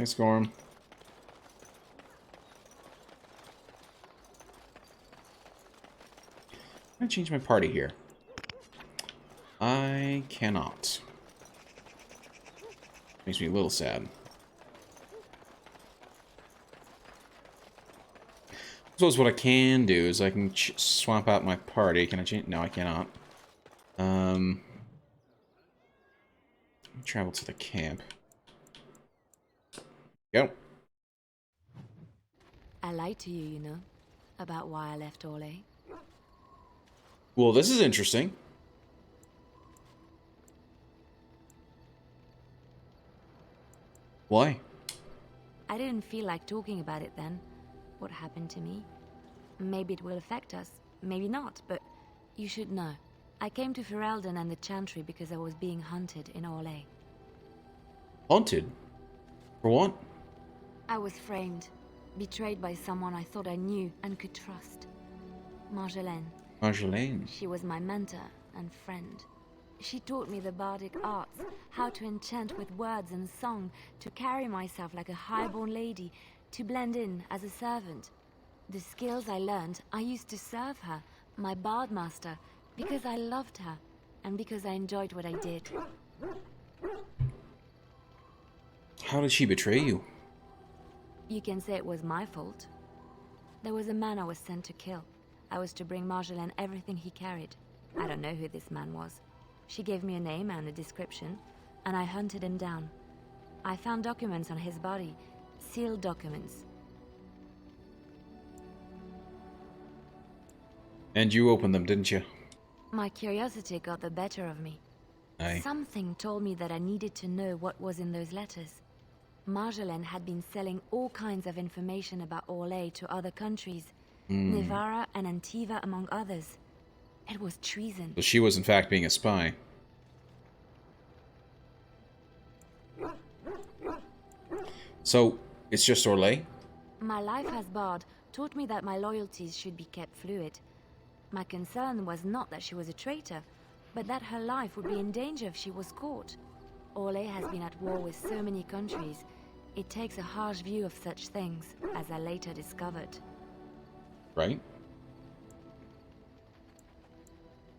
Thanks, Gorm. Can I change my party here? I cannot. Makes me a little sad. I suppose what I can do is I can swap out my party. Can I change? No, I cannot. Travel to the camp. Go. I lied to you, you know, about why I left Orlais. Well, this is interesting. Why? I didn't feel like talking about it then. What happened to me? Maybe it will affect us, maybe not, but you should know. I came to Ferelden and the Chantry because I was being hunted in Orlais. Haunted? For what? I was framed, betrayed by someone I thought I knew and could trust. Marjolaine. Marjolaine? She was my mentor and friend. She taught me the bardic arts, how to enchant with words and song, to carry myself like a highborn lady, to blend in as a servant. The skills I learned, I used to serve her, my bard master, because I loved her, and because I enjoyed what I did. How did she betray you? You can say it was my fault. There was a man I was sent to kill. I was to bring Marjolaine everything he carried. I don't know who this man was. She gave me a name and a description, and I hunted him down. I found documents on his body, sealed documents. And you opened them, didn't you? My curiosity got the better of me. Aye. Something told me that I needed to know what was in those letters. Marjolaine had been selling all kinds of information about Orlais to other countries, Nevara and Antiva among others. It was treason. So she was in fact being a spy. So, it's just Orlais? My life as bard taught me that my loyalties should be kept fluid. My concern was not that she was a traitor, but that her life would be in danger if she was caught. Orlais has been at war with so many countries. It takes a harsh view of such things, as I later discovered. Right?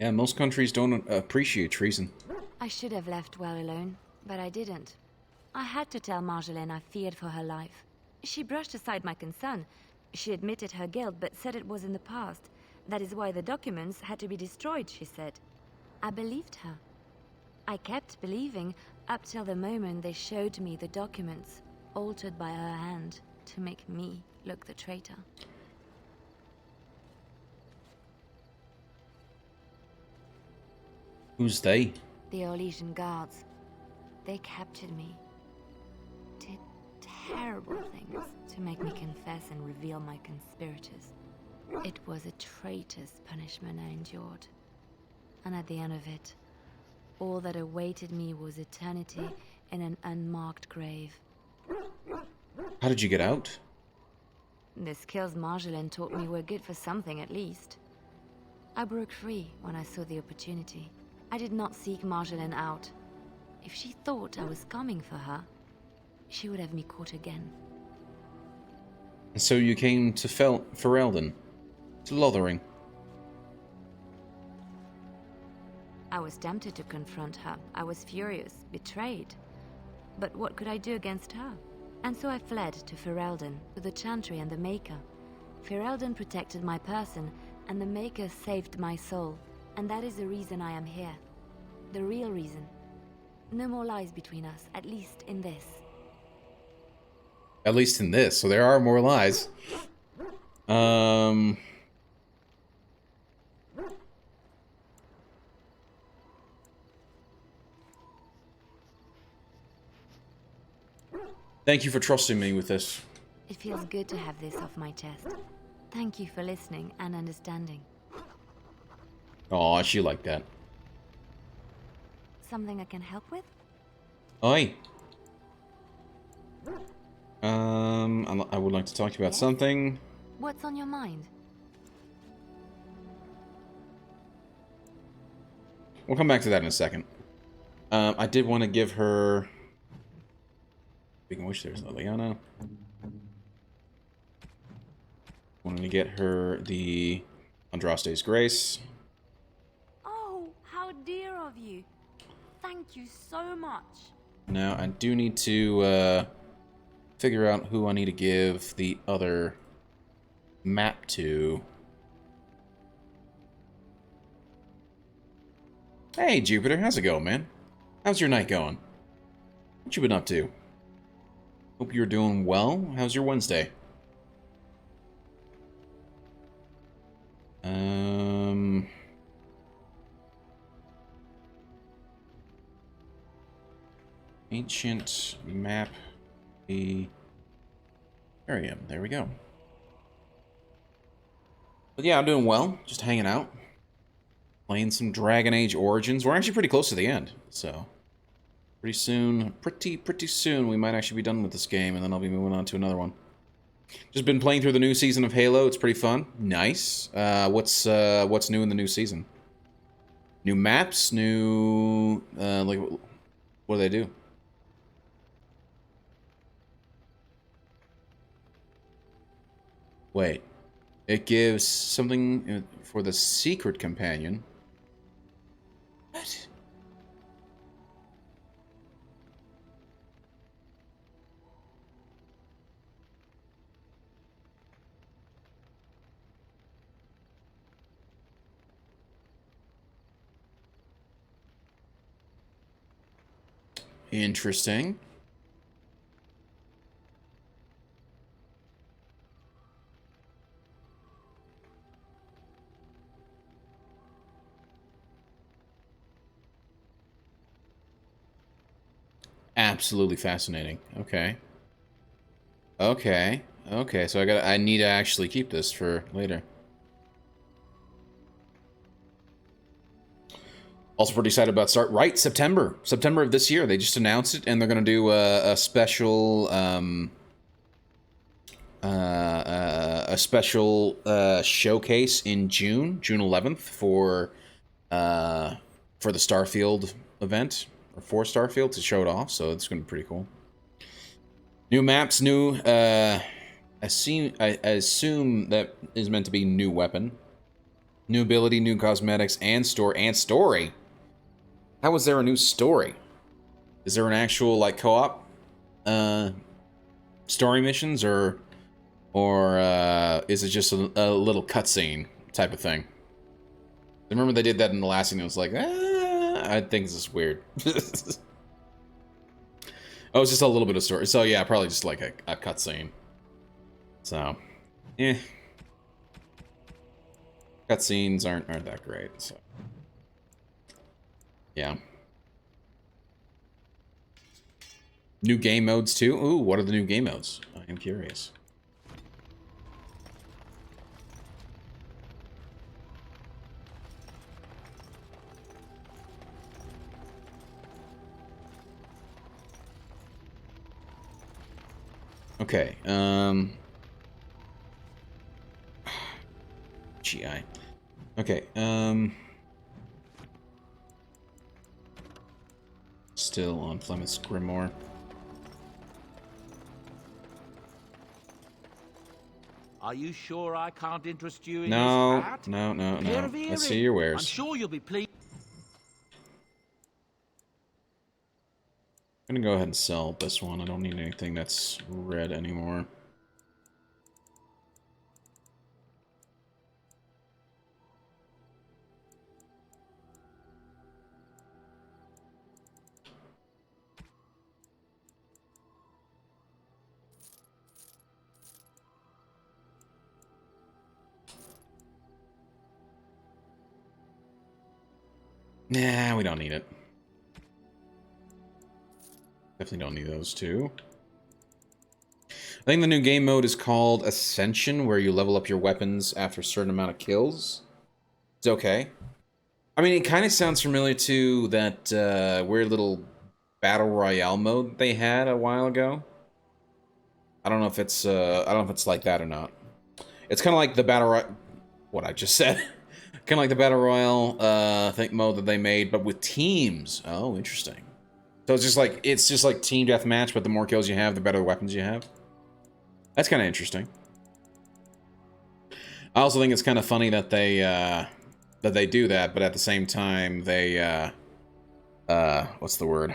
Yeah, most countries don't appreciate treason. I should have left well alone, but I didn't. I had to tell Marjolaine I feared for her life. She brushed aside my concern. She admitted her guilt, but said it was in the past. That is why the documents had to be destroyed, she said. I believed her. I kept believing up till the moment they showed me the documents, altered by her hand, to make me look the traitor. Who's they? The Orlesian guards. They captured me. Did terrible things to make me confess and reveal my conspirators. It was a traitor's punishment I endured. And at the end of it, all that awaited me was eternity in an unmarked grave. How did you get out? The skills Marjolaine taught me were good for something at least. I broke free when I saw the opportunity. I did not seek Marjolaine out. If she thought I was coming for her, she would have me caught again. And so you came to Ferelden, to Lothering. I was tempted to confront her. I was furious, betrayed. But what could I do against her? And so I fled to Ferelden, to the Chantry and the Maker. Ferelden protected my person, and the Maker saved my soul. And that is the reason I am here. The real reason. No more lies between us, at least in this. At least in this, so there are more lies. Thank you for trusting me with this. It feels good to have this off my chest. Thank you for listening and understanding. Aw, she liked that. Something I can help with? Oi. I would like to talk to you about something. What's on your mind? We'll come back to that in a second. I did want to give her Speaking of which, there's Liliana. Wanting to get her the Andraste's Grace. Oh, how dear of you. Thank you so much. Now, I do need to figure out who I need to give the other map to. Hey, Jupiter, how's it going, man? How's your night going? What you been up to? Hope you're doing well. How's your Wednesday? Ancient map. The area. There we go. But yeah, I'm doing well. Just hanging out. Playing some Dragon Age Origins. We're actually pretty close to the end, so pretty soon, pretty soon, we might actually be done with this game, and then I'll be moving on to another one. Just been playing through the new season of Halo. It's pretty fun. Nice. What's new in the new season? New maps? New like what do they do? Wait. It gives something for the secret companion. What? Interesting. Absolutely fascinating. Okay. Okay. Okay, so I need to actually keep this for later. Also pretty excited about September of this year. They just announced it, and they're gonna do a special showcase in June 11th for the Starfield event, or for Starfield, to show it off. So it's gonna be pretty cool. New maps, new I assume that is meant to be new weapon, new ability, new cosmetics, and story. How is there a new story? Is there an actual, like, co-op story missions, or is it just a little cutscene type of thing? I remember they did that in the last thing. It was like, I think this is weird. Oh, it's just a little bit of story. So yeah, probably just like a cutscene. So, eh. Cutscenes aren't that great, so. Yeah. New game modes too? Ooh, what are the new game modes? I am curious. Okay, GI. Okay, still on Flemeth's Grimoire. Are you sure I can't interest you in No, this hat? no. Pair of Let's see earrings. your wares. I'm sure you'll be pleased. I'm gonna go ahead and sell this one. I don't need anything that's red anymore. Nah, we don't need it. Definitely don't need those two. I think the new game mode is called Ascension, where you level up your weapons after a certain amount of kills. It's okay. I mean, it kind of sounds familiar to that weird little Battle Royale mode they had a while ago. I don't know if it's like that or not. It's kind of like the Battle Royale... What I just said. Kind of like the Battle Royale mode that they made, but with teams. Oh, interesting. So it's just like team deathmatch, but the more kills you have, the better the weapons you have. That's kind of interesting. I also think it's kind of funny that they do that, but at the same time they what's the word?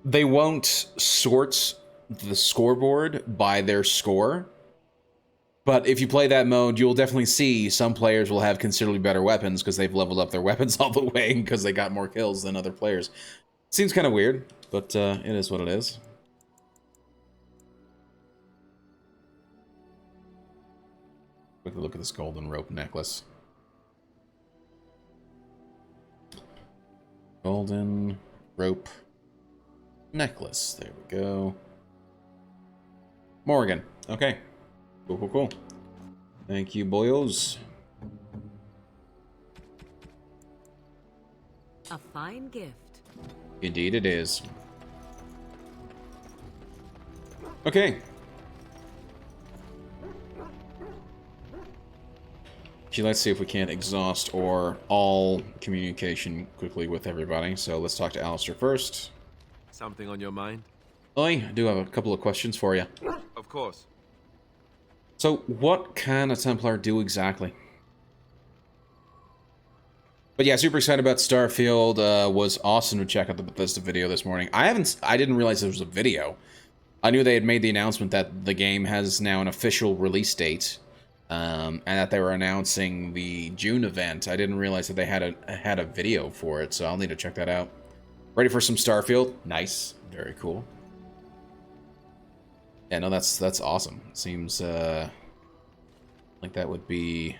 They won't sort the scoreboard by their score. But if you play that mode, you'll definitely see some players will have considerably better weapons because they've leveled up their weapons all the way because they got more kills than other players. Seems kind of weird, but it is what it is. Quick look at this golden rope necklace. Golden rope necklace. There we go. Morgan. Okay. Cool, cool, cool. Thank you, boyos. A fine gift. Indeed it is. Okay. Okay, let's see if we can't exhaust or all communication quickly with everybody. So let's talk to Alistair first. Something on your mind? I do have a couple of questions for you. Of course. So, what can a Templar do exactly? But yeah, super excited about Starfield. Was awesome to check out the Bethesda video this morning. I didn't realize there was a video. I knew they had made the announcement that the game has now an official release date, and that they were announcing the June event. I didn't realize that they had a video for it, so I'll need to check that out. Ready for some Starfield? Nice, very cool. Yeah, no, that's awesome. Seems like that would be...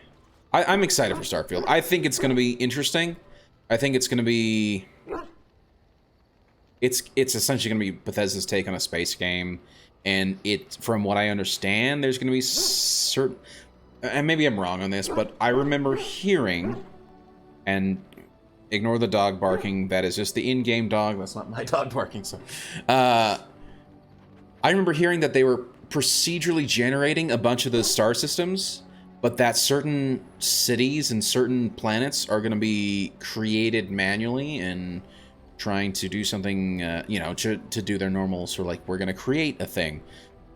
I'm excited for Starfield. I think it's going to be interesting. I think it's going to be... It's essentially going to be Bethesda's take on a space game. And from what I understand, there's going to be certain... And maybe I'm wrong on this, but I remember hearing... And ignore the dog barking. That is just the in-game dog. That's not my dog barking, so... I remember hearing that they were procedurally generating a bunch of the star systems, but that certain cities and certain planets are going to be created manually and trying to do something, you know, to do their normal sort of like, we're going to create a thing.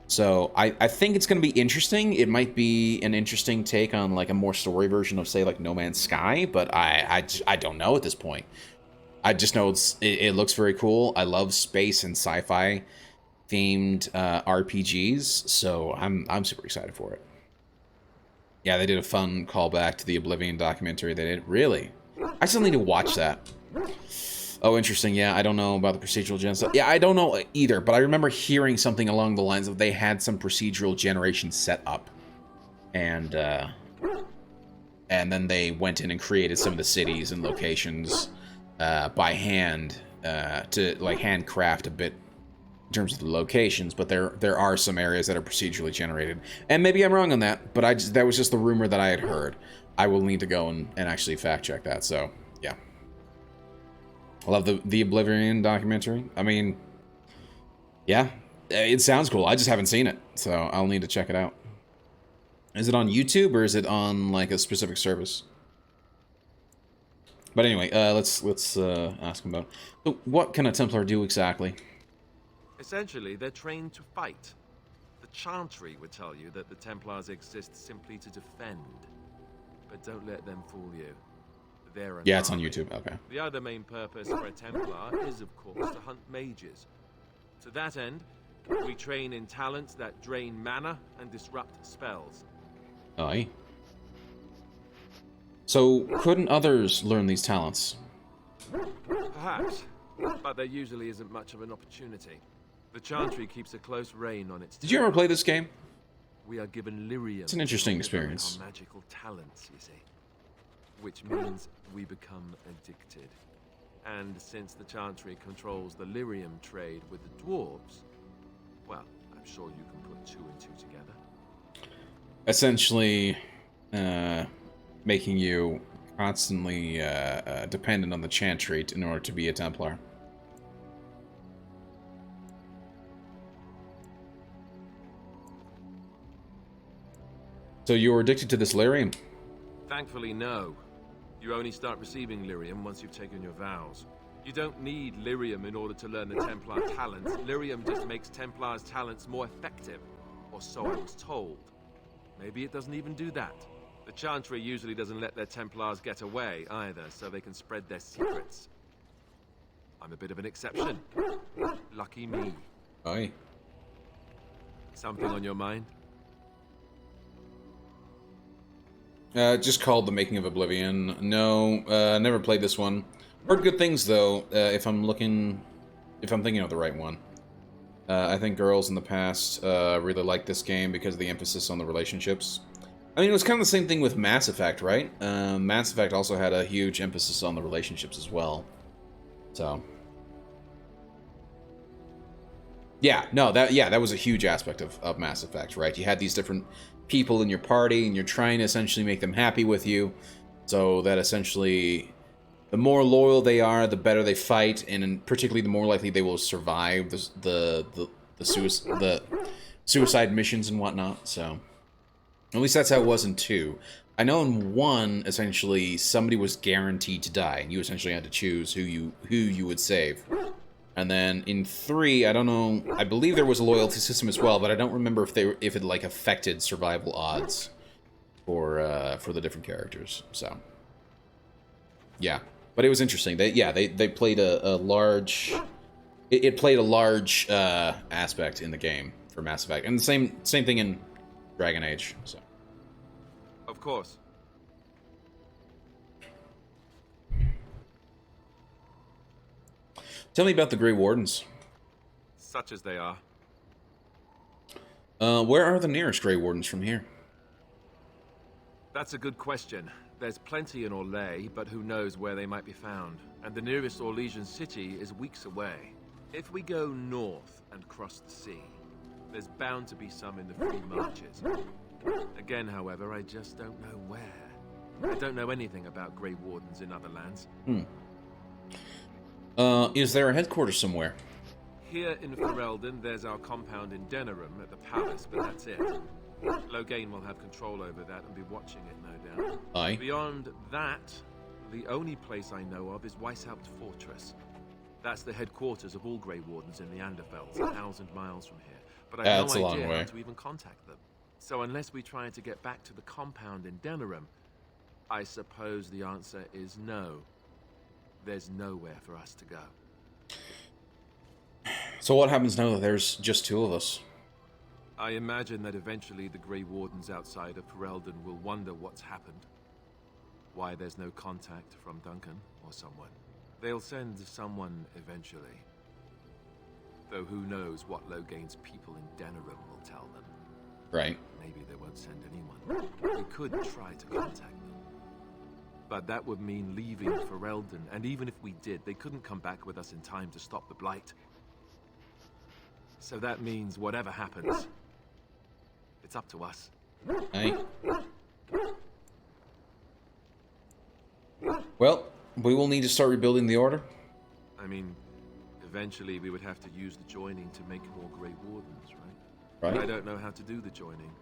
So I think it's going to be interesting. It might be an interesting take on like a more story version of, say, like No Man's Sky, but I don't know at this point. I just know it looks very cool. I love space and sci-fi themed RPGs, so I'm super excited for it. Yeah, they did a fun callback to the Oblivion documentary. They did. Really? I still need to watch that. Oh, interesting. Yeah, I don't know about the procedural gen stuff. Yeah, I don't know either, but I remember hearing something along the lines of they had some procedural generation set up, and then they went in and created some of the cities and locations by hand to like handcraft a bit in terms of the locations, but there are some areas that are procedurally generated. And maybe I'm wrong on that, but that was just the rumor that I had heard. I will need to go and actually fact check that, so yeah. I love the Oblivion documentary. I mean, yeah, it sounds cool. I just haven't seen it, so I'll need to check it out. Is it on YouTube or is it on like a specific service? But anyway, let's ask him about. So what can a Templar do exactly? Essentially, they're trained to fight. The Chantry would tell you that the Templars exist simply to defend. But don't let them fool you. They're an it's on army. YouTube, okay. The other main purpose for a Templar is, of course, to hunt mages. To that end, we train in talents that drain mana and disrupt spells. Aye. So, couldn't others learn these talents? Perhaps, but there usually isn't much of an opportunity. The Chantry keeps a close rein on its... Did you ever play this game? We are given lyrium. It's an interesting experience. Our magical talents, you see. Which means we become addicted. And since the Chantry controls the lyrium trade with the dwarves, well, I'm sure you can put two and two together. Essentially, making you constantly dependent on the Chantry in order to be a Templar. So you were addicted to this lyrium? Thankfully, no. You only start receiving lyrium once you've taken your vows. You don't need lyrium in order to learn the Templar talents. Lyrium just makes Templars' talents more effective. Or so I was told. Maybe it doesn't even do that. The Chantry usually doesn't let their Templars get away either, so they can spread their secrets. I'm a bit of an exception. Lucky me. Aye. Something on your mind? Just called The Making of Oblivion. No, never played this one. Heard good things though. If I'm thinking of the right one. I think girls in the past really liked this game because of the emphasis on the relationships. I mean, it was kind of the same thing with Mass Effect, right? Mass Effect also had a huge emphasis on the relationships as well. So, yeah, no, that was a huge aspect of Mass Effect, right? You had these different people in your party, and you're trying to essentially make them happy with you, so that essentially, the more loyal they are, the better they fight, and particularly the more likely they will survive the suicide missions and whatnot. So, at least that's how it was in 2. I know in 1, essentially, somebody was guaranteed to die, and you essentially had to choose who you would save. And then in 3, I don't know, I believe there was a loyalty system as well, but I don't remember if it like affected survival odds for the different characters. So, yeah, but it was interesting. They played a large, it played a large aspect in the game for Mass Effect, and the same thing in Dragon Age. So, of course. Tell me about the Grey Wardens. Such as they are. Where are the nearest Grey Wardens from here? That's a good question. There's plenty in Orlais, but who knows where they might be found. And the nearest Orlesian city is weeks away. If we go north and cross the sea, there's bound to be some in the Free Marches. Again, however, I just don't know where. I don't know anything about Grey Wardens in other lands. Is there a headquarters somewhere? Here in Ferelden, there's our compound in Denerim at the palace, but that's it. Loghain will have control over that and be watching it, no doubt. Aye. Beyond that, the only place I know of is Weishaupt Fortress. That's the headquarters of all Grey Wardens in the Anderfelds, 1,000 miles from here. But I have no idea how to even contact them. So unless we try to get back to the compound in Denerim, I suppose the answer is no. There's nowhere for us to go. So what happens now that there's just 2 of us? I imagine that eventually the Grey Wardens outside of Ferelden will wonder what's happened. Why there's no contact from Duncan or someone. They'll send someone eventually. Though who knows what Loghain's people in Denerim will tell them. Right. Maybe they won't send anyone. We could try to contact them. But that would mean leaving Ferelden, and even if we did, they couldn't come back with us in time to stop the Blight. So that means whatever happens, it's up to us. Aye. Well, we will need to start rebuilding the Order. I mean, eventually we would have to use the joining to make more Grey Wardens, right? Right. I don't know how to do the joining,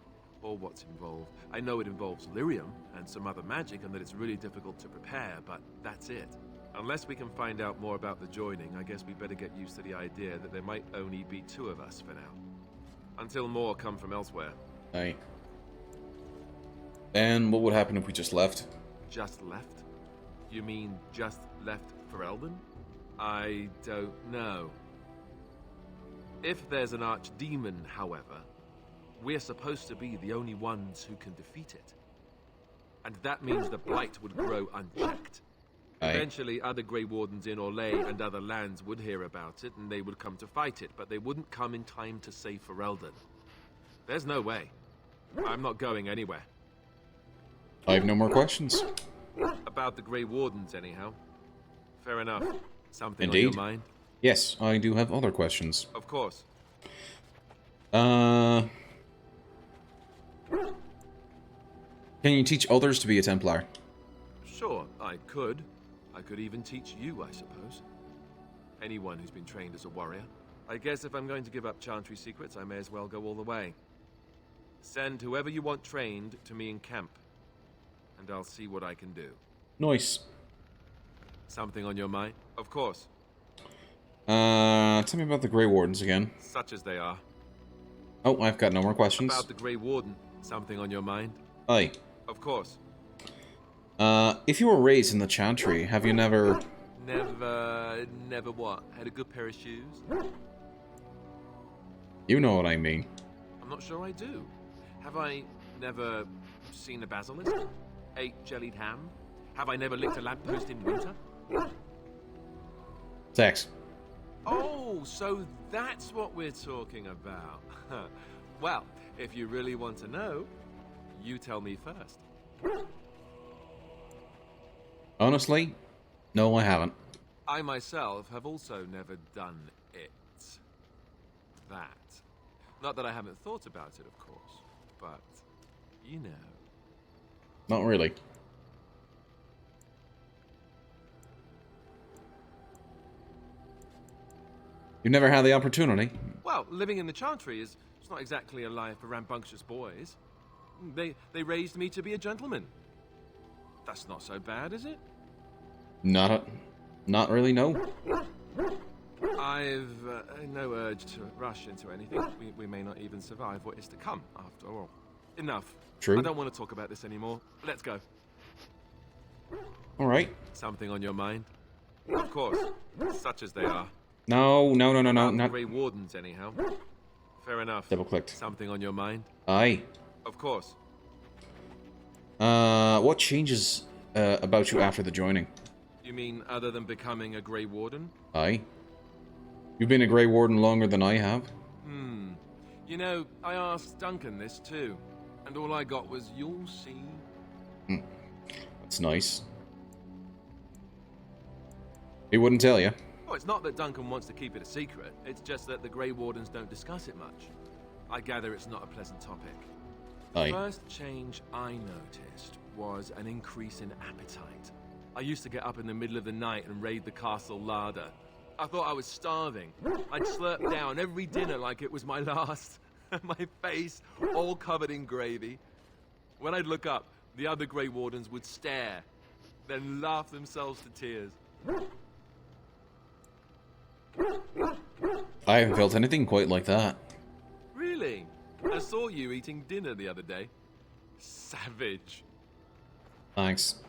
or what's involved. I know it involves lyrium and some other magic, and that it's really difficult to prepare, but that's it. Unless we can find out more about the joining, I guess we better get used to the idea that there might only be 2 of us for now. Until more come from elsewhere. Aye. And what would happen if we just left? Just left? You mean just left Ferelden? I don't know. If there's an archdemon, however, we're supposed to be the only ones who can defeat it. And that means the Blight would grow unchecked. Aye. Eventually, other Grey Wardens in Orlais and other lands would hear about it, and they would come to fight it, but they wouldn't come in time to save Ferelden. There's no way. I'm not going anywhere. I have no more questions. About the Grey Wardens, anyhow. Fair enough. Something Indeed. on your mind? Yes, I do have other questions. Of course. Can you teach others to be a Templar? Sure, I could. I could even teach you, I suppose. Anyone who's been trained as a warrior. I guess if I'm going to give up Chantry secrets, I may as well go all the way. Send whoever you want trained to me in camp, and I'll see what I can do. Nice. Something on your mind? Of course. Tell me about the Grey Wardens again. Such as they are. Oh, I've got no more questions. About the Grey Warden. Something on your mind? Aye. Of course. If you were raised in the Chantry, have you never... Never what? Had a good pair of shoes? You know what I mean. I'm not sure I do. Have I never seen a basilisk? Ate jellied ham? Have I never licked a lamppost in winter? Sex. Oh, so that's what we're talking about. Well, if you really want to know, you tell me first. Honestly, no, I haven't. I myself have also never done it. That. Not that I haven't thought about it, of course, but you know. Not really. You never had the opportunity. Well, living in the Chantry is it's not exactly a life for rambunctious boys. They raised me to be a gentleman. That's not so bad, is it? Not really, no. I've no urge to rush into anything. We may not even survive what is to come, after all. Enough. True. I don't want to talk about this anymore. Let's go. All right. Something on your mind? Of course. Such as they are. No, not... Grey Wardens, anyhow. Fair enough. Double-clicked. Something on your mind? Aye. Of course. What changes about you after the joining? You mean other than becoming a Grey Warden? Aye. You've been a Grey Warden longer than I have. You know, I asked Duncan this too, and all I got was, "You'll see." That's nice. He wouldn't tell you. Oh, it's not that Duncan wants to keep it a secret. It's just that the Grey Wardens don't discuss it much. I gather it's not a pleasant topic. Aye. The first change I noticed was an increase in appetite. I used to get up in the middle of the night and raid the castle larder. I thought I was starving. I'd slurp down every dinner like it was my last. My face all covered in gravy. When I'd look up, the other Grey Wardens would stare, then laugh themselves to tears. I haven't felt anything quite like that. Really? I saw you eating dinner the other day. Savage. Thanks.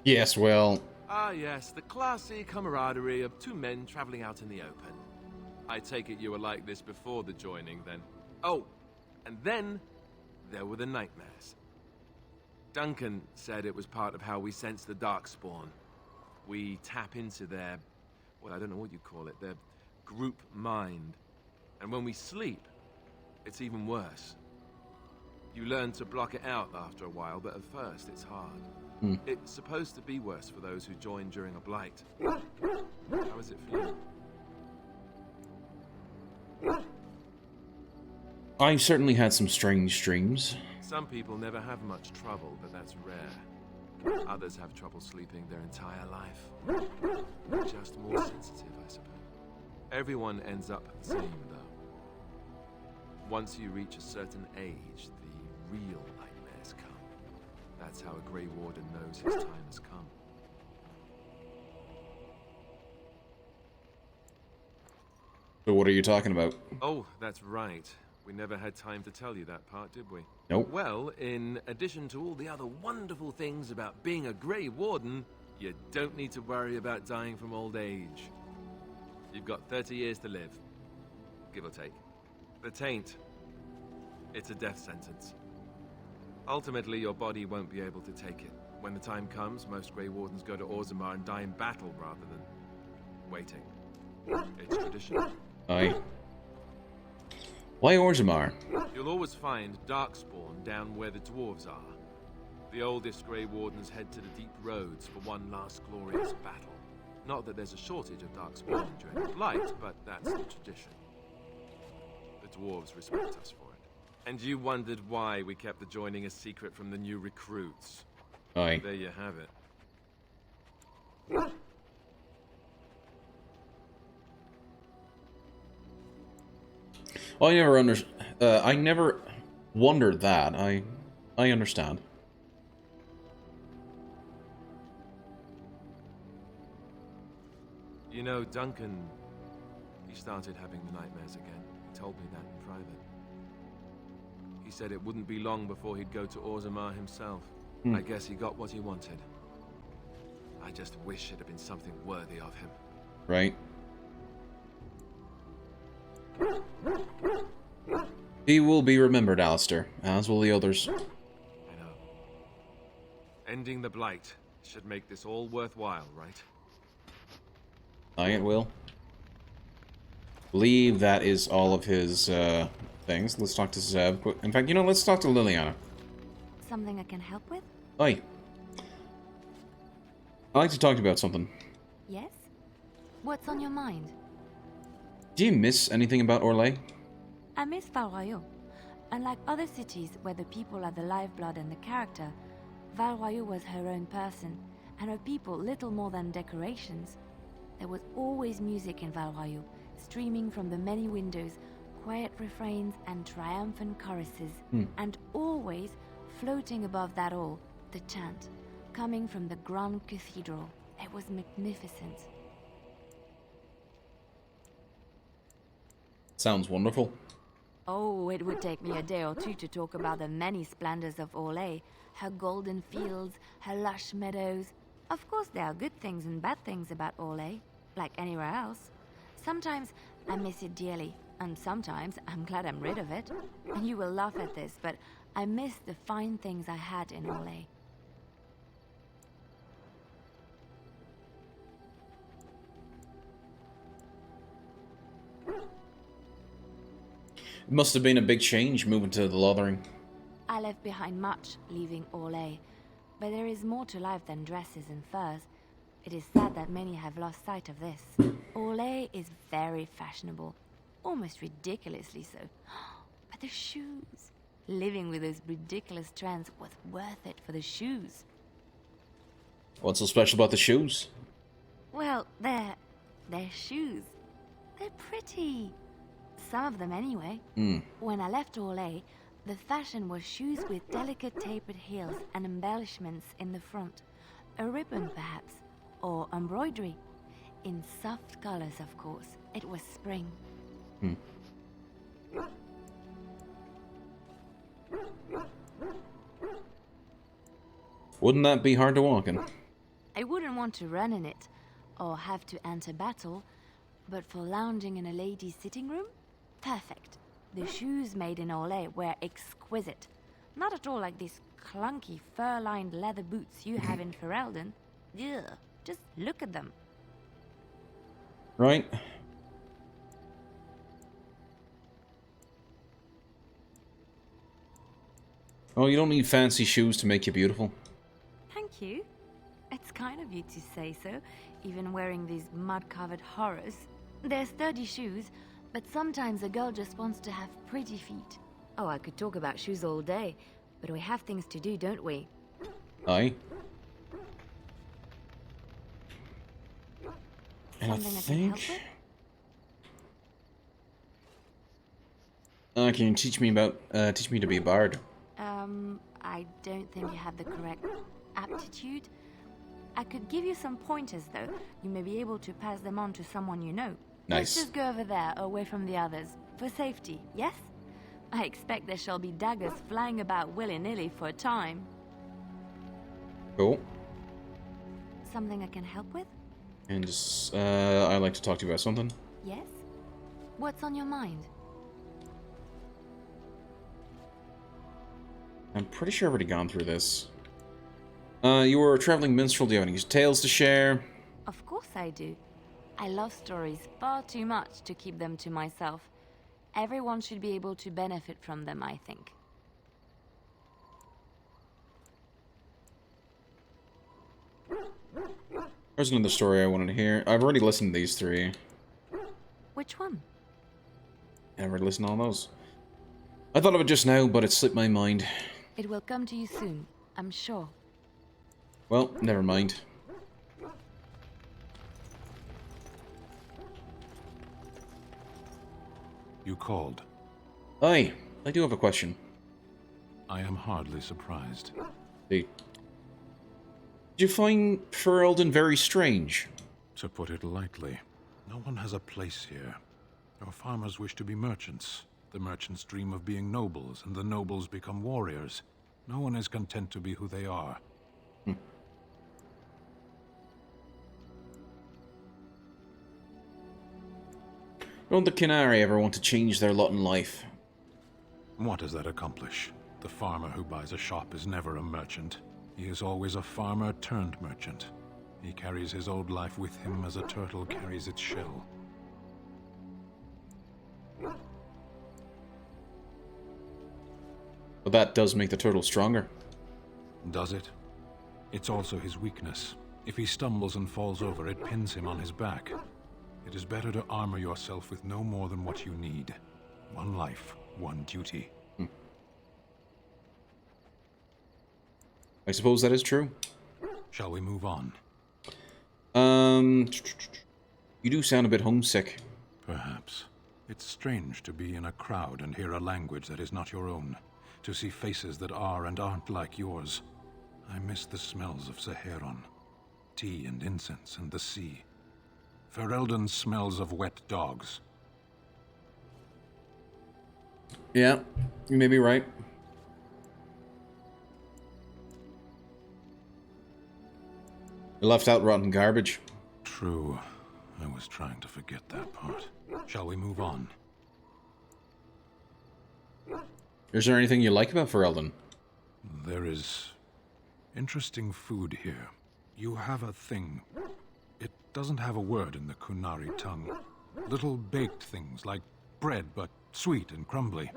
Yes, well... Ah, yes, the classy camaraderie of two men traveling out in the open. I take it you were like this before the joining, then. Oh, and then there were the nightmares. Duncan said it was part of how we sense the Darkspawn. We tap into their, well, I don't know what you call it, their group mind. And when we sleep, it's even worse. You learn to block it out after a while, but at first it's hard. It's supposed to be worse for those who join during a blight. How is it for you? I've certainly had some strange dreams. Some people never have much trouble, but that's rare. Others have trouble sleeping their entire life. They're just more sensitive, I suppose. Everyone ends up the same, though. Once you reach a certain age, the real nightmares come. That's how a Grey Warden knows his time has come. So what are you talking about? Oh, that's right. We never had time to tell you that part, did we? Nope. Well, in addition to all the other wonderful things about being a Grey Warden, you don't need to worry about dying from old age. You've got 30 years to live, give or take. The Taint, it's a death sentence. Ultimately, your body won't be able to take it. When the time comes, most Grey Wardens go to Ostagar and die in battle rather than waiting. It's tradition. Aye. Why Ostagar? You'll always find Darkspawn down where the dwarves are. The oldest Grey Wardens head to the deep roads for one last glorious battle. Not that there's a shortage of Darkspawn during the Blight, but that's the tradition. The dwarves respect us for it. And you wondered why we kept the joining a secret from the new recruits. Aye. There you have it. Well, I never wondered that. I understand. You know, Duncan, he started having the nightmares again. He told me that in private. He said it wouldn't be long before he'd go to Orzammar himself. I guess he got what he wanted. I just wish it had been something worthy of him. Right. He will be remembered, Alistair, as will the others. I know. Ending the Blight should make this all worthwhile, right? It will. Believe that is all of his things. Let's talk to Zeb. In fact, let's talk to Liliana. Something I can help with? Hi. I'd like to talk to you about something. Yes? What's on your mind? Do you miss anything about Orlais? I miss Val Royeaux. Unlike other cities where the people are the lifeblood and the character, Val Royeaux was her own person, and her people little more than decorations. There was always music in Val Royeaux, streaming from the many windows, quiet refrains and triumphant choruses, and always, floating above that all, the chant, coming from the Grand Cathedral. It was magnificent. Sounds wonderful. Oh, it would take me a day or two to talk about the many splendors of Orlais, her golden fields, her lush meadows. Of course, there are good things and bad things about Orlais, like anywhere else. Sometimes I miss it dearly, and sometimes I'm glad I'm rid of it. And you will laugh at this, but I miss the fine things I had in Orlais. It must have been a big change moving to the Lothering. I left behind much, leaving Orlais. But there is more to life than dresses and furs. It is sad that many have lost sight of this. Orlais is very fashionable, almost ridiculously so. But the shoes! Living with those ridiculous trends was worth it for the shoes. What's so special about the shoes? Well, they're shoes. They're pretty. Some of them anyway. When I left Orlais, the fashion was shoes with delicate tapered heels and embellishments in the front. A ribbon, perhaps, or embroidery. In soft colors, of course. It was spring. Wouldn't that be hard to walk in? I wouldn't want to run in it, or have to enter battle, but for lounging in a lady's sitting room? Perfect. The shoes made in Orlais were exquisite. Not at all like these clunky fur-lined leather boots you have in Ferelden. Ugh, just look at them. Right. Oh, you don't need fancy shoes to make you beautiful. Thank you. It's kind of you to say so, even wearing these mud-covered horrors. They're sturdy shoes, but sometimes a girl just wants to have pretty feet. Oh, I could talk about shoes all day, but we have things to do, don't we? Aye. And Something I I can help think... with? Can you teach me to be a bard? I don't think you have the correct aptitude. I could give you some pointers, though. You may be able to pass them on to someone you know. Nice. Let's just go over there, away from the others, for safety, yes? I expect there shall be daggers flying about willy-nilly for a time. Cool. Something I can help with? And just, I'd like to talk to you about something. Yes? What's on your mind? I'm pretty sure I've already gone through this. You were a traveling minstrel. Do you have any tales to share? Of course I do. I love stories far too much to keep them to myself. Everyone should be able to benefit from them, I think. There's another story I wanted to hear. I've already listened to these three. Which one? I've already listened to all those. I thought of it just now, but it slipped my mind. It will come to you soon, I'm sure. Well, never mind. You called. Hi, I do have a question. I am hardly surprised. Did you find Ferelden very strange? To put it lightly, no one has a place here. Your farmers wish to be merchants. The merchants dream of being nobles, and the nobles become warriors. No one is content to be who they are. Don't the Canary ever want to change their lot in life? What does that accomplish? The farmer who buys a shop is never a merchant. He is always a farmer turned merchant. He carries his old life with him as a turtle carries its shell. But that does make the turtle stronger. Does it? It's also his weakness. If he stumbles and falls over, it pins him on his back. It is better to armor yourself with no more than what you need. One life, one duty. I suppose that is true. Shall we move on? You do sound a bit homesick. Perhaps. It's strange to be in a crowd and hear a language that is not your own. To see faces that are and aren't like yours. I miss the smells of Saharon. Tea and incense and the sea. Ferelden smells of wet dogs. Yeah, you may be right. You left out rotten garbage. True. I was trying to forget that part. Shall we move on? Is there anything you like about Ferelden? There is interesting food here. You have a thing. It doesn't have a word in the Kunari tongue. Little baked things like bread, but sweet and crumbly.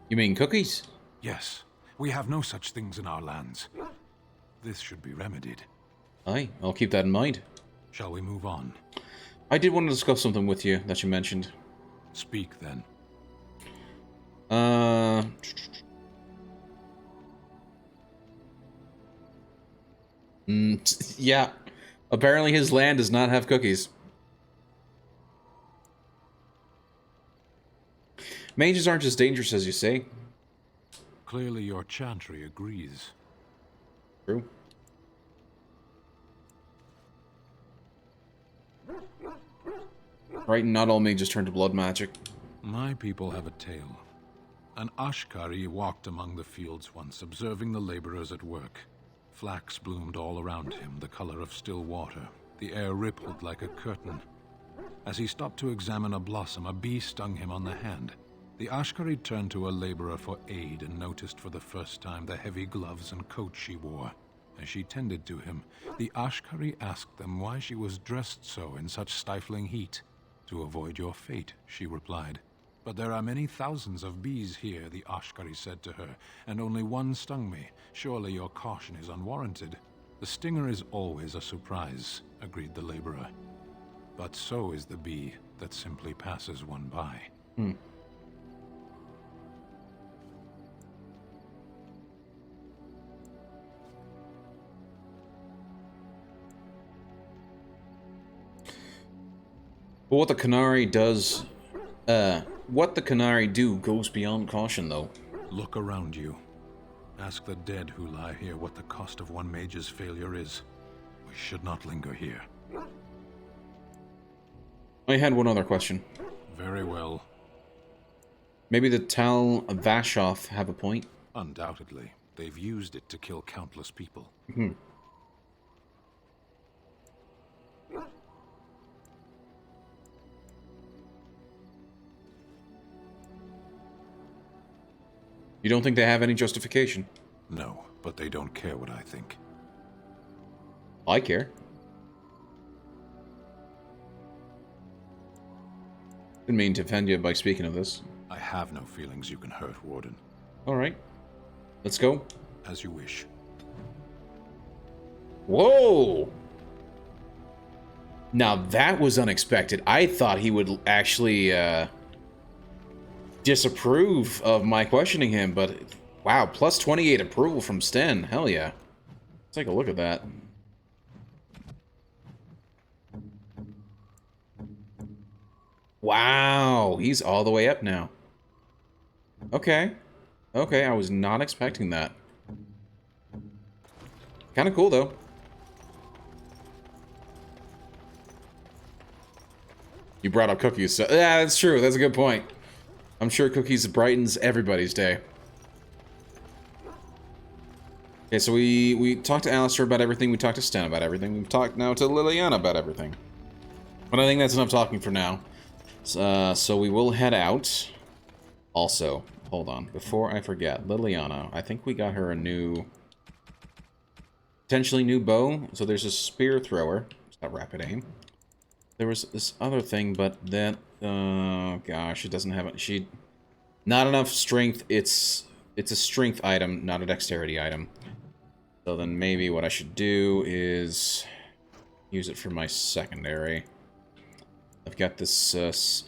You mean cookies? Yes. We have no such things in our lands. This should be remedied. Aye, I'll keep that in mind. Shall we move on? I did want to discuss something with you that you mentioned. Speak then. Yeah. Apparently his land does not have cookies. Mages aren't as dangerous as you say. Clearly your chantry agrees. True. Right, not all mages turn to blood magic. My people have a tale. An Ashkari walked among the fields once, observing the laborers at work. Flax bloomed all around him, the color of still water. The air rippled like a curtain. As he stopped to examine a blossom, a bee stung him on the hand. The Ashkari turned to a laborer for aid and noticed for the first time the heavy gloves and coat she wore. As she tended to him, the Ashkari asked them why she was dressed so in such stifling heat. "To avoid your fate," she replied. "But there are many thousands of bees here," the Ashkari said to her, "and only one stung me. Surely your caution is unwarranted." "The stinger is always a surprise," agreed the laborer. "But so is the bee that simply passes one by." But what the Canary does, what the Canary do goes beyond caution, though. Look around you. Ask the dead who lie here what the cost of one mage's failure is. We should not linger here. I had one other question. Very well. Maybe the Tal Vashoth have a point? Undoubtedly. They've used it to kill countless people. You don't think they have any justification? No, but they don't care what I think. I care. Didn't mean to offend you by speaking of this. I have no feelings you can hurt, Warden. Alright. Let's go. As you wish. Whoa! Now that was unexpected. I thought he would actually, disapprove of my questioning him, but wow, plus 28 approval from Sten. Hell yeah. Let's take a look at that. Wow, he's all the way up now. Okay. Okay, I was not expecting that. Kind of cool, though. You brought up cookies, so... Yeah, that's true. That's a good point. I'm sure cookies brightens everybody's day. Okay, so we talked to Alistair about everything. We talked to Sten about everything. We've talked now to Liliana about everything. But I think that's enough talking for now. So we will head out. Also, hold on. Before I forget, Liliana, I think we got her a new... potentially new bow. So there's a spear thrower. It's not rapid aim. There was this other thing, but that... gosh, it doesn't have... not enough strength. It's a strength item, not a dexterity item. So then maybe what I should do is... use it for my secondary. I've got this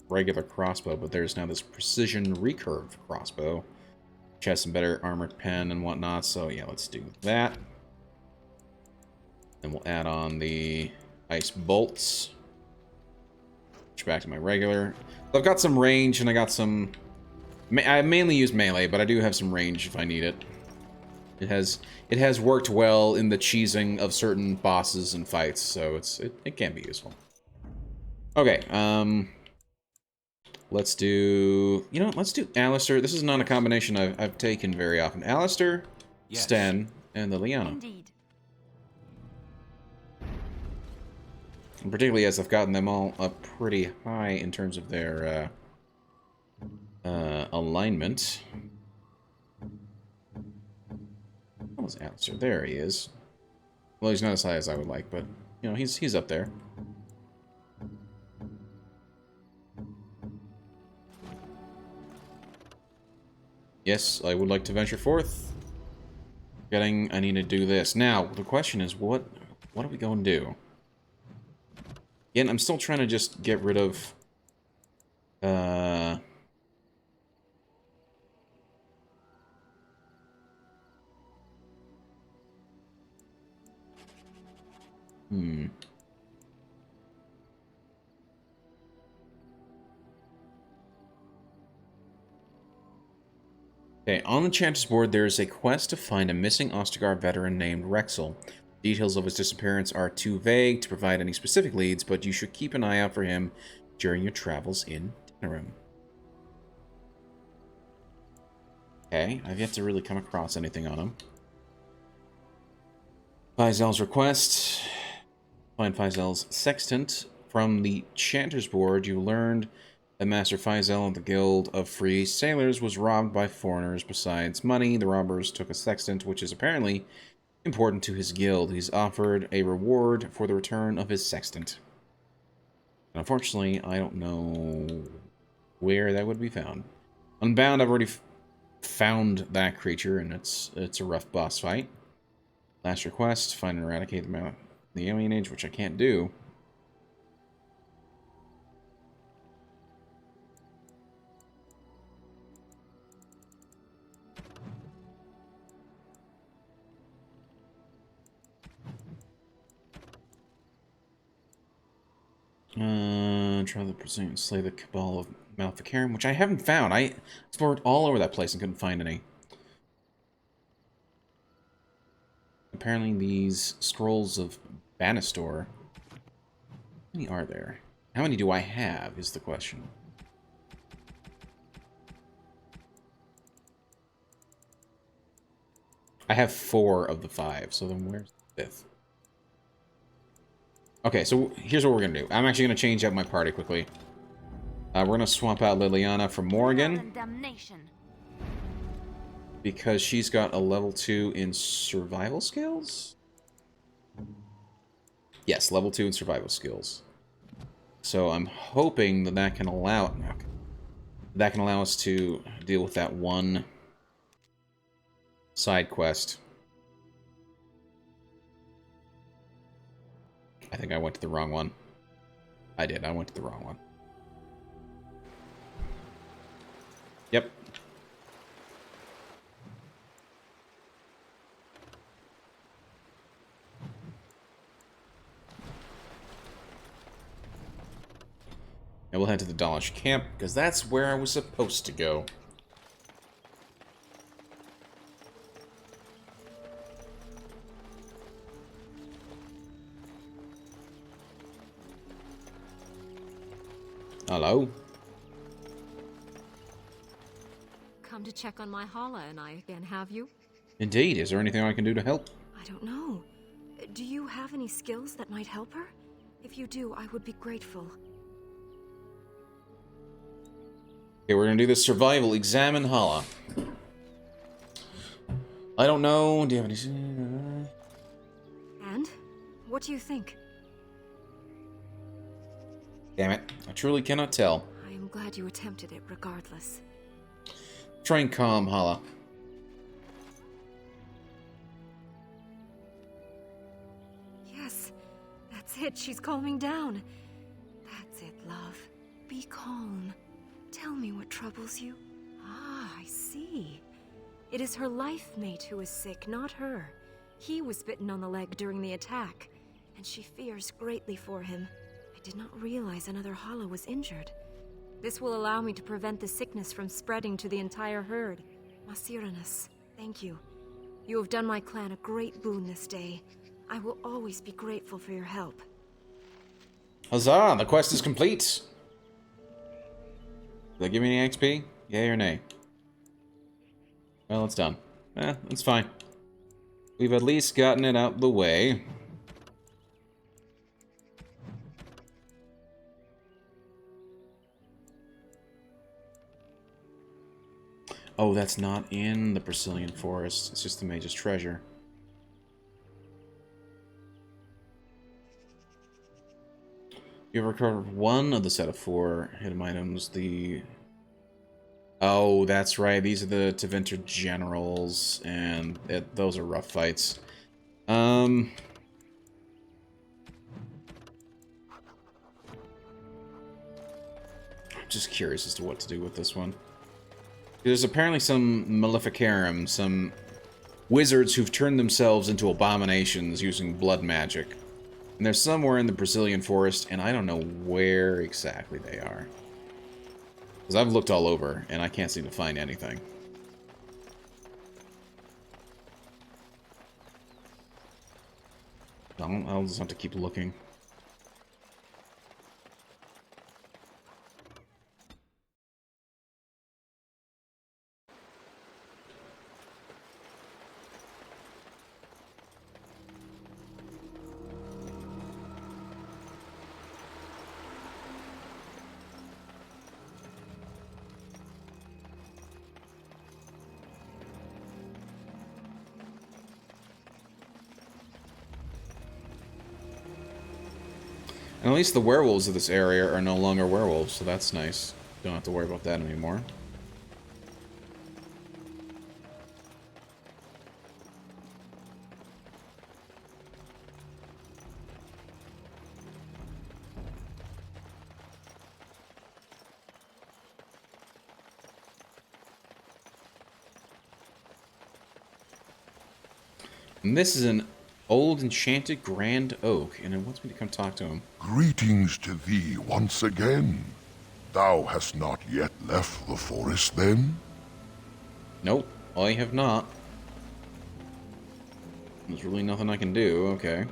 regular crossbow, but there's now this precision recurve crossbow, which has some better armored pen and whatnot, so yeah, let's do that. Then we'll add on the ice bolts. Switch back to my regular. So I've got some range, and I got some... I mainly use melee, but I do have some range if I need it. It has worked well in the cheesing of certain bosses and fights, so it can be useful. Okay, let's do... you know, let's do Alistair. This is not a combination I've taken very often. Alistair, yes. Sten, and Liliana. Indeed. And particularly as I've gotten them all up pretty high in terms of their alignment. What was Alistair? There he is. Well, he's not as high as I would like, but, you know, he's up there. Yes, I would like to venture forth. I need to do this. Now, the question is, what are we going to do? Again, I'm still trying to just get rid of... Okay, on the Chanter's board, there is a quest to find a missing Ostagar veteran named Rexel. Details of his disappearance are too vague to provide any specific leads, but you should keep an eye out for him during your travels in Denerim. Okay, I've yet to really come across anything on him. Faizel's request. Find Faizel's sextant. From the Chanter's board, you learned that Master Faizel of the Guild of Free Sailors was robbed by foreigners. Besides money, the robbers took a sextant, which is apparently important to his guild. He's offered a reward for the return of his sextant. Unfortunately, I don't know where that would be found. Unbound, I've already found that creature, and it's a rough boss fight. Last request, find and eradicate the alien age, which I can't do. Try the pursuit, slay the cabal of Malficarum, which I haven't found. I explored all over that place and couldn't find any. Apparently these scrolls of Banastor... how many are there? How many do I have, is the question. I have 4 of the 5, so then where's the 5th? Okay, so here's what we're going to do. I'm actually going to change out my party quickly. We're going to swap out Liliana for Morgan. Because she's got a level 2 in survival skills? Yes, level 2 in survival skills. So I'm hoping that that can allow us to deal with that one side quest. I think I went to the wrong one. I did. I went to the wrong one. Yep. And we'll head to the Dalish camp, because that's where I was supposed to go. Hello? Come to check on my Hala and I again, have you? Indeed. Is there anything I can do to help? I don't know. Do you have any skills that might help her? If you do, I would be grateful. Okay, we're gonna do this survival. Examine Hala. I don't know. Do you have any... And? What do you think? Damn it. I truly cannot tell. I am glad you attempted it regardless. Try and calm Hala. Yes, that's it. She's calming down. That's it, love. Be calm. Tell me what troubles you. Ah, I see. It is her life mate who is sick, not her. He was bitten on the leg during the attack, and she fears greatly for him. I did not realize another Hala was injured. This will allow me to prevent the sickness from spreading to the entire herd. Masiranus, thank you. You have done my clan a great boon this day. I will always be grateful for your help. Huzzah! The quest is complete! Did they give me any XP? Yay or nay? Well, it's done. It's fine. We've at least gotten it out the way. Oh, that's not in the Brecilian Forest. It's just the Mage's Treasure. You have recovered one of the set of 4 hidden items. Oh, that's right. These are the Tevinter generals, and those are rough fights. I'm just curious as to what to do with this one. There's apparently some Maleficarum, some wizards who've turned themselves into abominations using blood magic. And they're somewhere in the Brecilian Forest, and I don't know where exactly they are. Because I've looked all over, and I can't seem to find anything. I'll just have to keep looking. And at least the werewolves of this area are no longer werewolves, so that's nice. Don't have to worry about that anymore. And this is an old enchanted grand oak, and it wants me to come talk to him. Greetings to thee once again. Thou hast not yet left the forest, then? Nope, I have not. There's really nothing I can do, okay.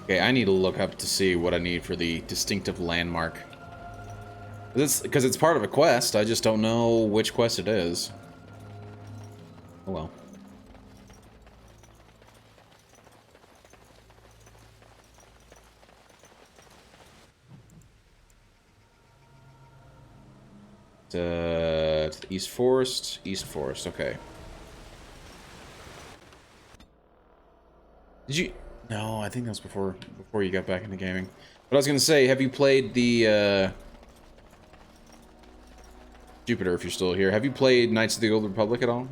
Okay, I need to look up to see what I need for the distinctive landmark. Because it's part of a quest, I just don't know which quest it is. Oh well. To the East Forest? East Forest, okay. Did you... No, I think that was before you got back into gaming. But I was gonna say, have you played the, Jupiter, if you're still here. Have you played Knights of the Old Republic at all?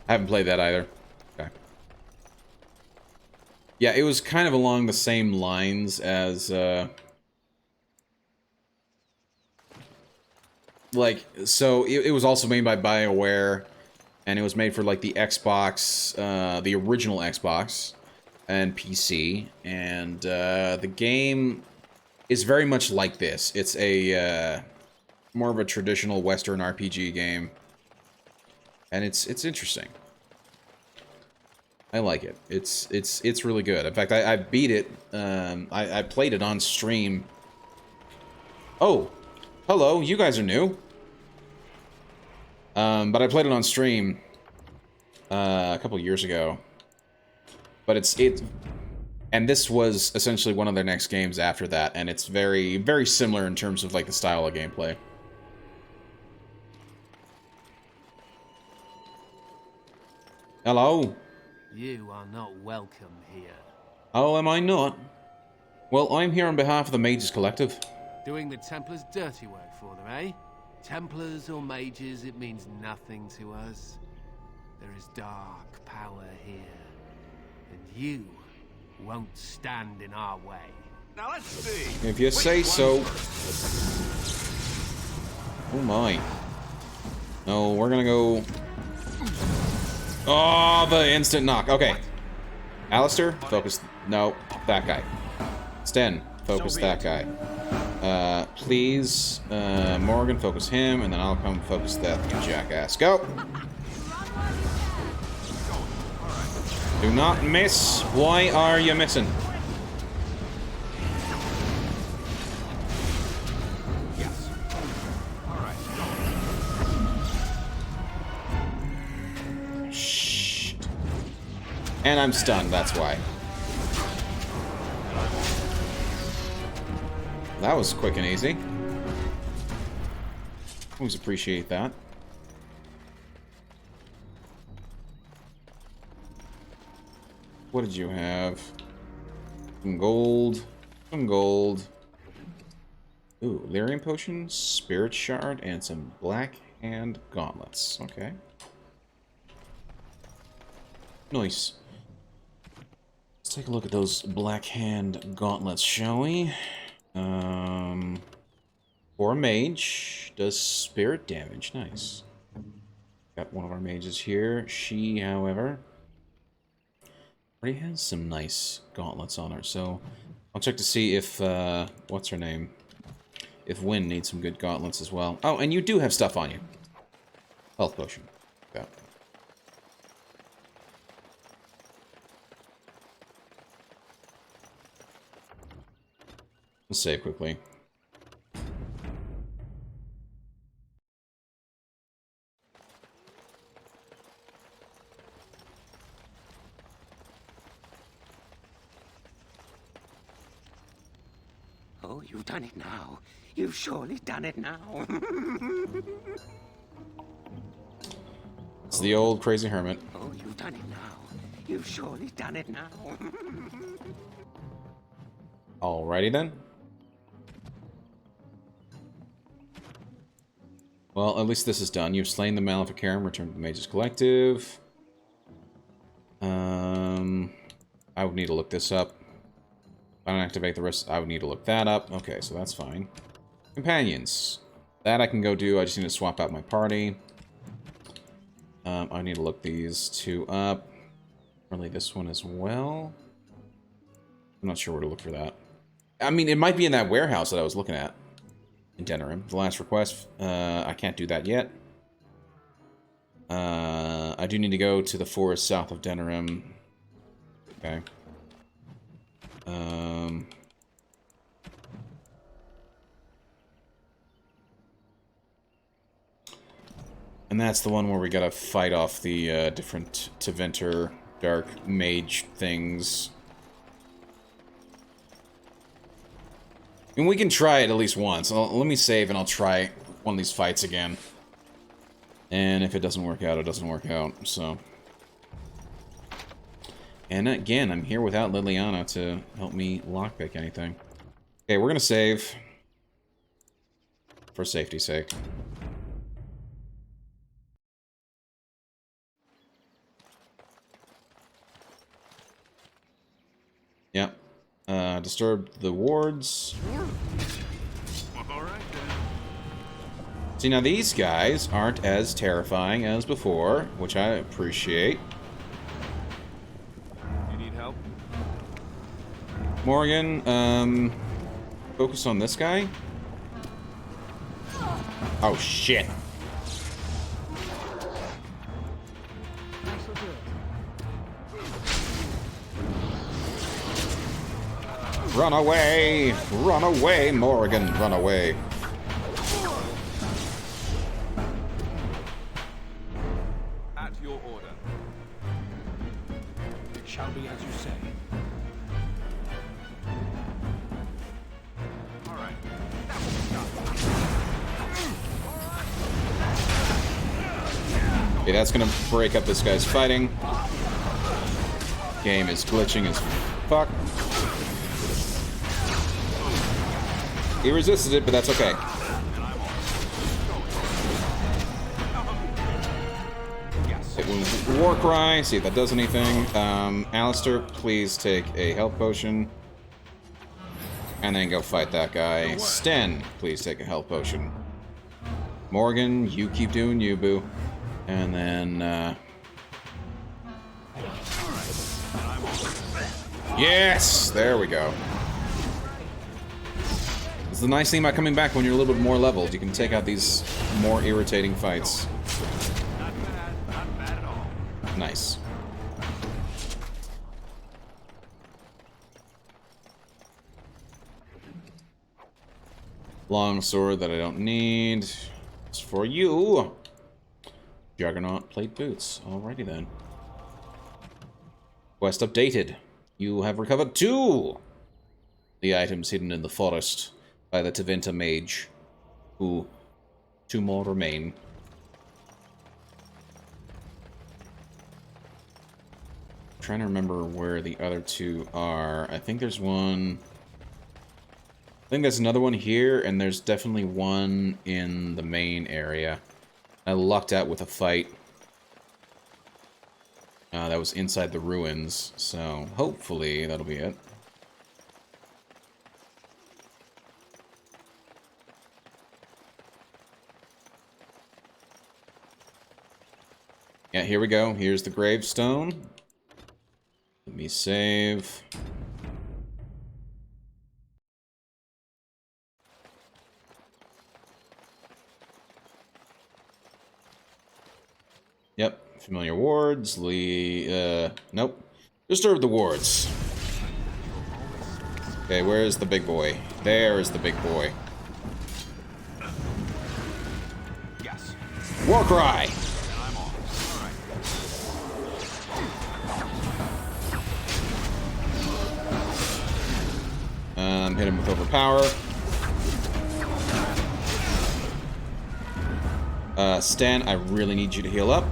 I haven't played that either. Okay. Yeah, it was kind of along the same lines as, like, so it was also made by BioWare, and it was made for, like, the Xbox, the original Xbox, and PC, and, the game is very much like this. It's a, more of a traditional Western RPG game, and it's interesting. I like it. It's really good. In fact, I beat it, I played it on stream. Oh! Hello, you guys are new. But I played it on stream a couple years ago. But and this was essentially one of their next games after that, and it's very, very similar in terms of like the style of gameplay. Hello. You are not welcome here. Oh, am I not? Well, I'm here on behalf of the Mages Collective. Doing the Templars' dirty work for them, eh? Templars or mages, it means nothing to us. There is dark power here, and you won't stand in our way. Now let's see. If you say so. Oh my. No, we're gonna go... Oh, the instant knock. Okay. Alistair, focus... No, that guy. Sten, focus that guy. Please, Morgan, focus him, and then I'll come focus that, you jackass. Go! Do not miss. Why are you missing? Yes. All right. Shh. And I'm stunned, that's why. That was quick and easy. Always appreciate that. What did you have? Some gold. Some gold. Ooh, lyrium potion, spirit shard, and some black hand gauntlets. Okay. Nice. Let's take a look at those black hand gauntlets, shall we? For a mage, does spirit damage. Nice. Got one of our mages here. She, however, already has some nice gauntlets on her, so I'll check to see if, what's her name? If Wynn needs some good gauntlets as well. Oh, and you do have stuff on you. Health potion. Yeah. Let's save quickly. Oh, you've done it now. You've surely done it now. It's the old crazy hermit. Oh, you've done it now. You've surely done it now. Alrighty then. Well, at least this is done. You've slain the Maleficarum, returned to the Mages Collective. I would need to look this up. If I don't activate the rest, I would need to look that up. Okay, so that's fine. Companions. That I can go do. I just need to swap out my party. I need to look these two up. Really, this one as well. I'm not sure where to look for that. I mean, it might be in that warehouse that I was looking at. In Denerim. The last request. I can't do that yet. I do need to go to the forest south of Denerim. Okay. And that's the one where we gotta fight off the different Tevinter dark mage things. And we can try it at least once. Let me save and I'll try one of these fights again. And if it doesn't work out, it doesn't work out, so. And again, I'm here without Liliana to help me lockpick anything. Okay, we're gonna save. For safety's sake. Disturbed the wards. All right, then. See, now these guys aren't as terrifying as before, which I appreciate. You need help? Morgan, focus on this guy. Oh, shit. Run away! Run away, Morgan! Run away! At your order. It shall be as you say. All right. Okay, that's gonna break up this guy's fighting. Game is glitching as fuck. He resisted it, but that's okay. It was War Cry, see if that does anything. Alistair, please take a health potion. And then go fight that guy. Sten, please take a health potion. Morgan, you keep doing you, boo. And then, yes! There we go. It's the nice thing about coming back when you're a little bit more leveled. You can take out these more irritating fights. Not bad at all. Nice. Long sword that I don't need. It's for you. Juggernaut plate boots. Alrighty then. Quest updated. You have recovered 2 the items hidden in the forest by the Teventa mage. 2 more remain. I'm trying to remember where the other 2 are. I think there's one. I think there's another one here, and there's definitely one in the main area. I lucked out with a fight that was inside the ruins, so hopefully that'll be it. Yeah, here we go. Here's the gravestone. Let me save. Yep. Familiar wards. Nope. Disturb the wards. Okay, where's the big boy? There's the big boy. Yes. War Cry! I'm on. All right. Hit him with overpower. Stan, I really need you to heal up.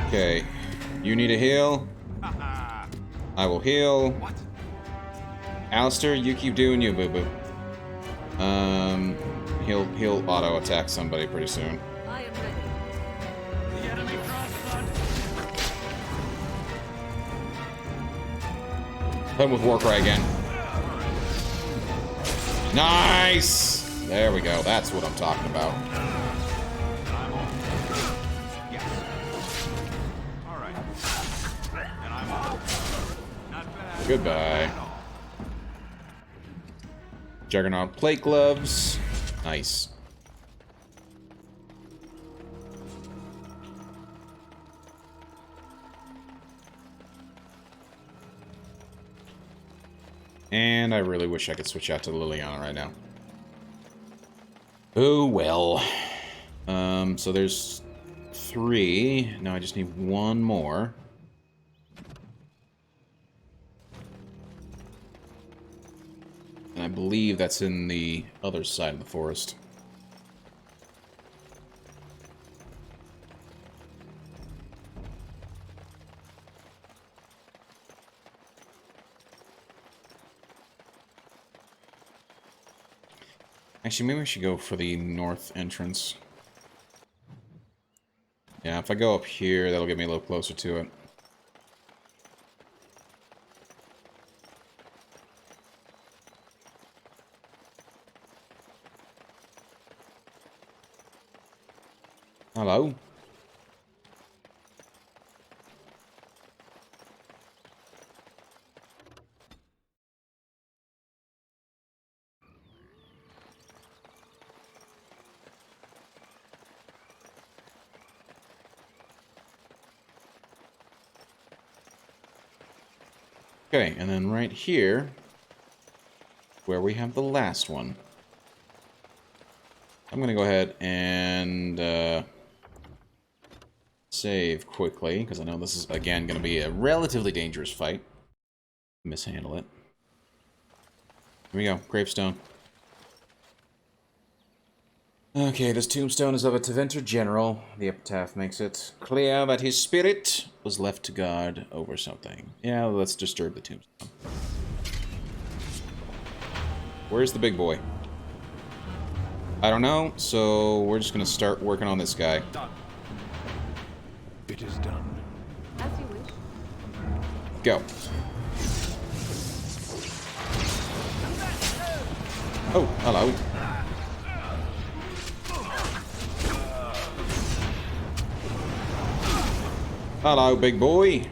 Okay, you need a heal. I will heal. What? Alistair, you keep doing you, boo-boo. He'll auto attack somebody pretty soon. I am ready. The enemy crossblood. Hit him with Warcry again. Nice! There we go. That's what I'm talking about. Yes. All right. And I'm on. Not bad. Goodbye. Juggernaut plate gloves. Nice. And I really wish I could switch out to Liliana right now. Oh well. So there's 3. Now I just need 1 more. And I believe that's in the other side of the forest. Actually, maybe we should go for the north entrance. Yeah, if I go up here, that'll get me a little closer to it. Hello? Okay, and then right here, where we have the last one. I'm gonna go ahead and save quickly, because I know this is, again, gonna be a relatively dangerous fight. Mishandle it. Here we go, gravestone. Okay, this tombstone is of a Teventer general. The epitaph makes it clear that his spirit was left to guard over something. Yeah, let's disturb the tombstone. Where's the big boy? I don't know, so we're just gonna start working on this guy. It is done. As you wish. Go. Oh, hello. Hello, big boy.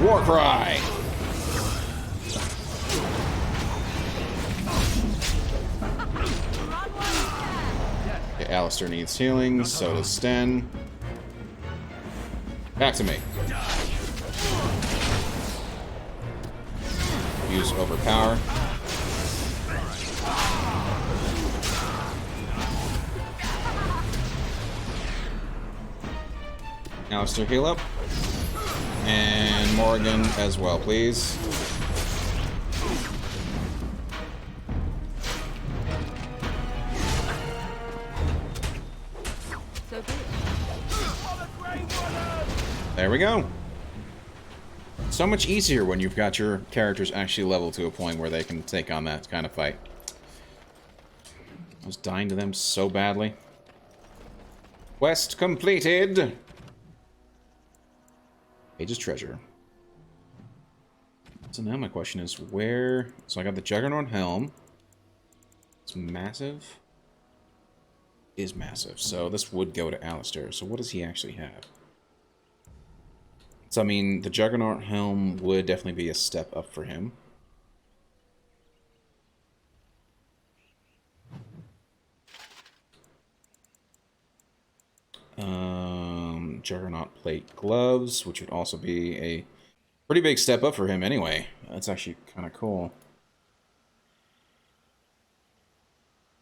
War cry. Okay, Alistair needs healing, so does Sten. Back to me. Use overpower. Alistair, heal up. And Morgan as well, please. There we go. So much easier when you've got your characters actually leveled to a point where they can take on that kind of fight. I was dying to them so badly. Quest completed. Page's treasure. So now my question is where... So I got the Juggernaut helm. It's massive. It is massive. So this would go to Alistair. So what does he actually have? So I mean, the Juggernaut helm would definitely be a step up for him. Juggernaut plate gloves, which would also be a pretty big step up for him anyway. That's actually kind of cool.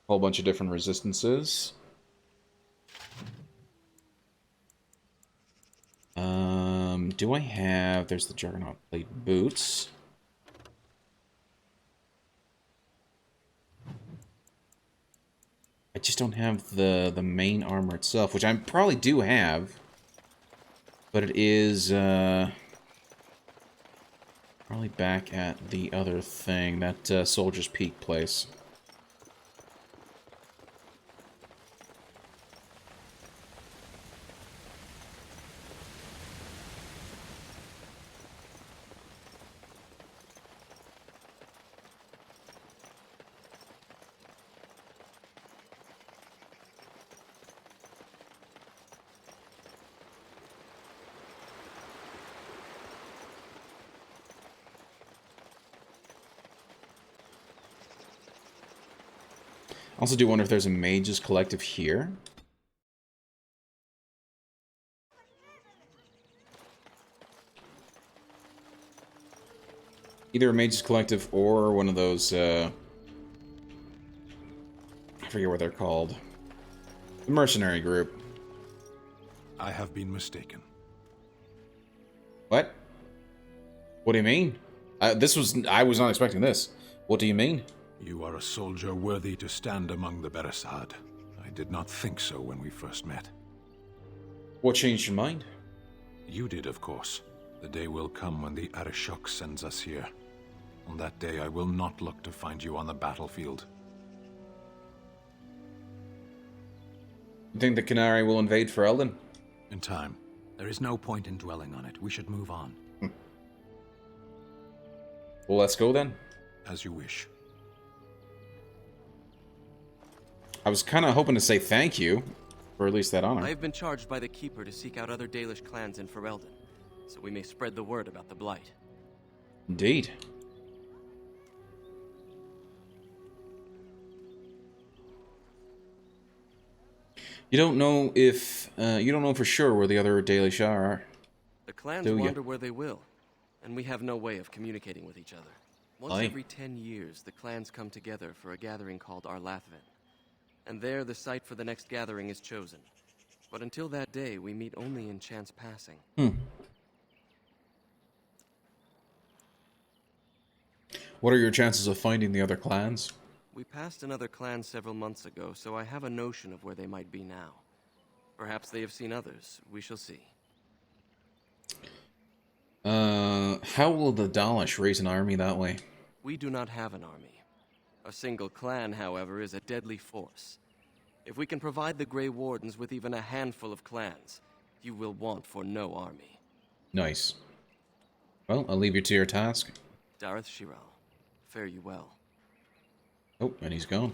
Whole bunch of different resistances. Do I have... There's the Juggernaut plate boots. I just don't have the main armor itself, which I probably do have. But it is probably back at the other thing, that Soldier's Peak place. I also do wonder if there's a mages collective here. Either a mages collective or one of those, I forget what they're called. The mercenary group. I have been mistaken. What? What do you mean? I was not expecting this. What do you mean? You are a soldier worthy to stand among the Beresad. I did not think so when we first met. What changed your mind? You did, of course. The day will come when the Arishok sends us here. On that day, I will not look to find you on the battlefield. You think the Canary will invade Ferelden? In time. There is no point in dwelling on it. We should move on. Well, let's go then. As you wish. I was kind of hoping to say thank you, for at least that honor. I have been charged by the Keeper to seek out other Dalish clans in Ferelden, so we may spread the word about the Blight. Indeed. You don't know if you don't know for sure where the other Dalish are. The clans wander where they will, and we have no way of communicating with each other. Once every 10 years, the clans come together for a gathering called Arlathven, and there the site for the next gathering is chosen. But until that day, we meet only in chance passing. What are your chances of finding the other clans? We passed another clan several months ago, so I have a notion of where they might be now. Perhaps they have seen others. We shall see. How will the Dalish raise an army that way? We do not have an army. A single clan, however, is a deadly force. If we can provide the Grey Wardens with even a handful of clans, you will want for no army. Nice. Well, I'll leave you to your task. Dareth Shiral, fare you well. Oh, and he's gone.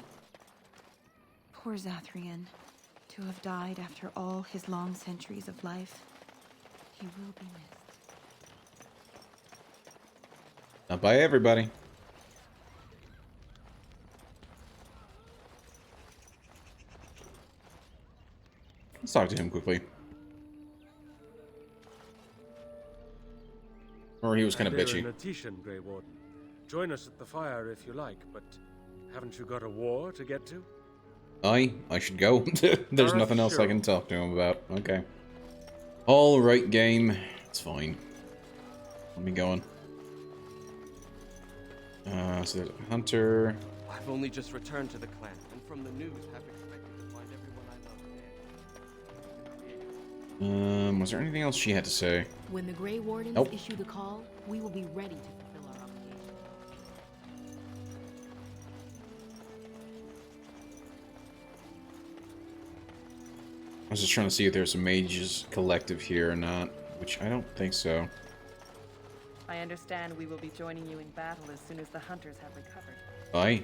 Poor Zathrian. To have died after all his long centuries of life. He will be missed. Not by everybody. Let's talk to him quickly. Or he was kind of bitchy. Natitian, Grey Warden. Join us at the fire if you like, but haven't you got a war to get to? I should go. There's nothing else I can talk to him about. Okay. Alright, game. It's fine. Let me go on. So there's a hunter. I've only just returned to the clan, and from the news have expected to find everyone I love dead. Was there anything else she had to say? When the Grey Wardens issue the call, we will be ready to fulfill our obligation. I was just trying to see if there's a mages collective here or not, which I don't think so. I understand we will be joining you in battle as soon as the hunters have recovered. Aye.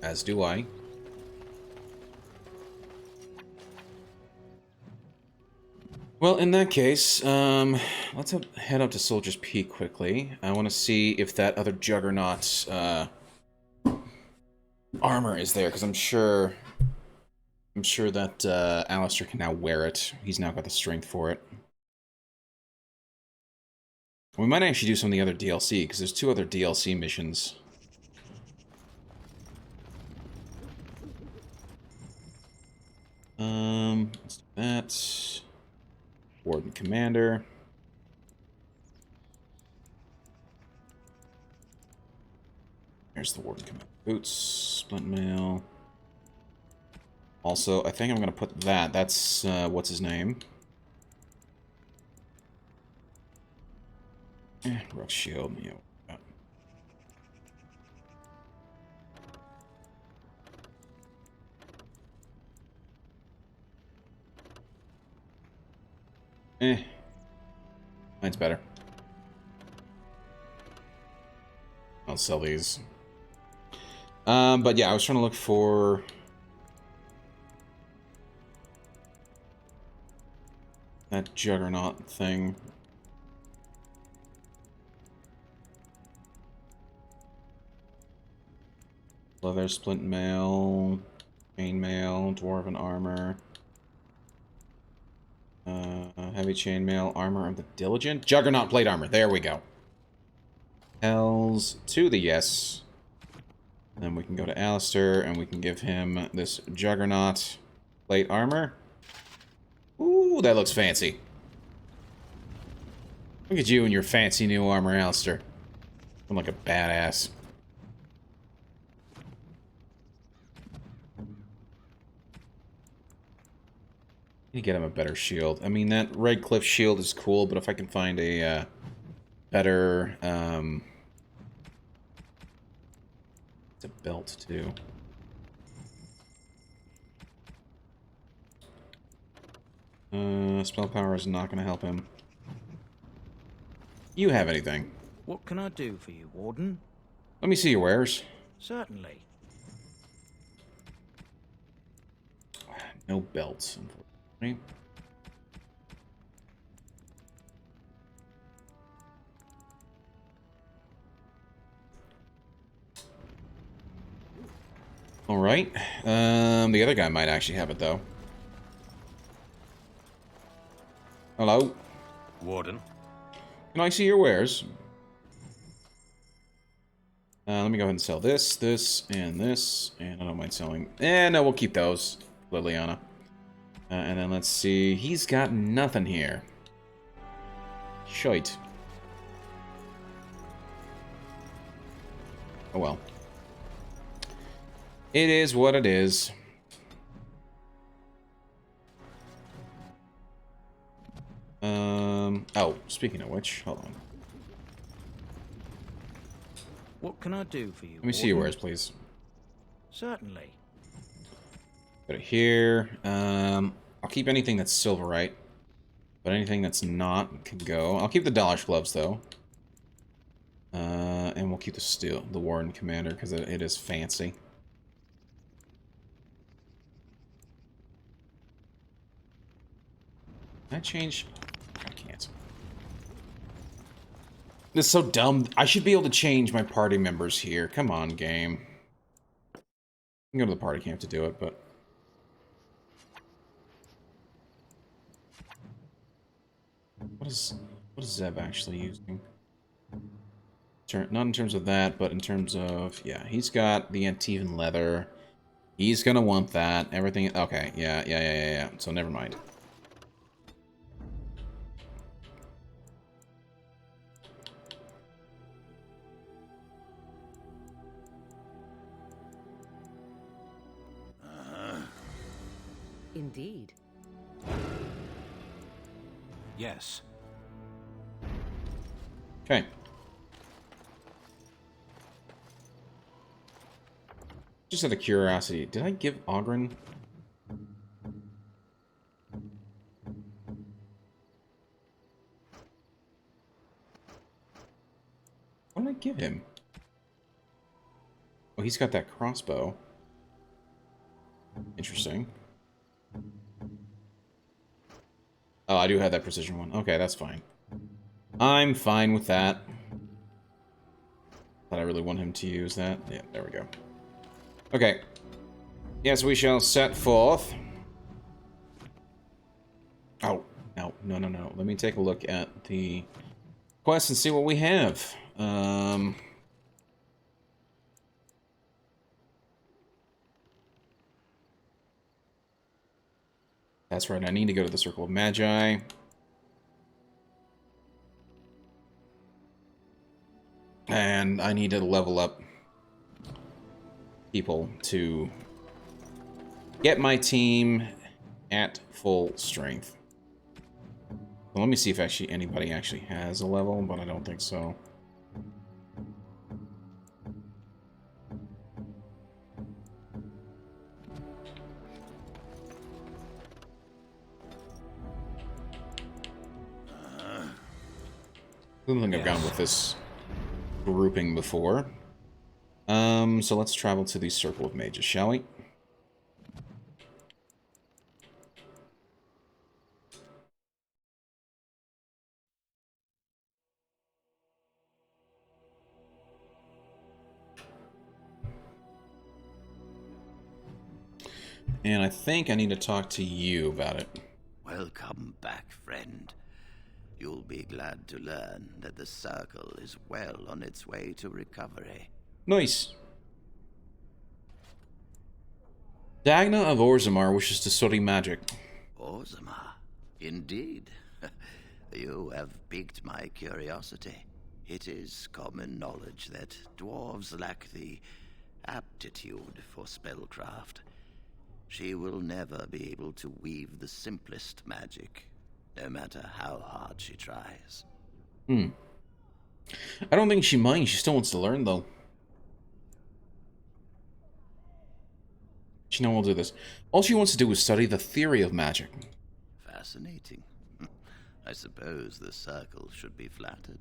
As do I. Well, in that case, let's head up to Soldier's Peak quickly. I want to see if that other Juggernaut armor is there, because I'm sure that Alistair can now wear it. He's now got the strength for it. We might actually do some of the other DLC, because there's 2 other DLC missions. Let's do that. Warden Commander. There's the Warden Commander. Boots, Splint Mail. Also, I think I'm going to put that. That's, what's his name? Rock Shield, yeah. Mine's better. I'll sell these. But yeah, I was trying to look for that Juggernaut thing. Leather, Splint Mail, Chainmail, Dwarven Armor. Heavy chainmail, armor of the diligent, Juggernaut plate armor. There we go. Hells to the yes. And then we can go to Alistair and we can give him this Juggernaut plate armor. Ooh, that looks fancy. Look at you and your fancy new armor, Alistair. I'm like a badass. You get him a better shield. I mean, that Redcliffe shield is cool, but if I can find a better, it's a belt too. Spell power is not going to help him. You have anything? What can I do for you, Warden? Let me see your wares. Certainly. No belts, unfortunately. Alright. The other guy might actually have it, though. Hello? Warden? Can I see your wares? Let me go ahead and sell this, and I don't mind selling... no, we'll keep those, Liliana. And then let's see... He's got nothing here. Shite. Oh well. It is what it is. Oh, speaking of which, hold on. What can I do for you, Let me see your wares, please. Certainly. Put it here. I'll keep anything that's silverite. But anything that's not can go. I'll keep the Dodge gloves, though. And we'll keep the Warden Commander, because it is fancy. Can I change? I can't. This is so dumb. I should be able to change my party members here. Come on, game. I can go to the party camp to do it, but... What is Zeb actually using? Not in terms of that, but in terms of... Yeah, he's got the Antivan leather. He's gonna want that. Everything... Okay, yeah. So never mind. Indeed. Yes. Okay. Just out of curiosity, did I give Ogren? What did I give him? Oh, he's got that crossbow. Interesting. Oh, I do have that precision one. Okay, that's fine. I'm fine with that. But I really want him to use that. Yeah, there we go. Okay. Yes, we shall set forth. Oh, no. Let me take a look at the quest and see what we have. That's right, I need to go to the Circle of Magi. And I need to level up people to get my team at full strength. Well, let me see if actually anybody actually has a level, but I don't think so. I don't think I've gone with this grouping before. So let's travel to the Circle of Mages, shall we? And I think I need to talk to you about it. Welcome back, friend. You'll be glad to learn that the Circle is well on its way to recovery. Nice. Dagna of Orzammar wishes to study magic. Orzammar? Indeed. You have piqued my curiosity. It is common knowledge that dwarves lack the aptitude for spellcraft. She will never be able to weave the simplest magic, no matter how hard she tries. I don't think she minds. She still wants to learn, though. She knows we'll do this. All she wants to do is study the theory of magic. fascinating. I suppose the circle should be flattered.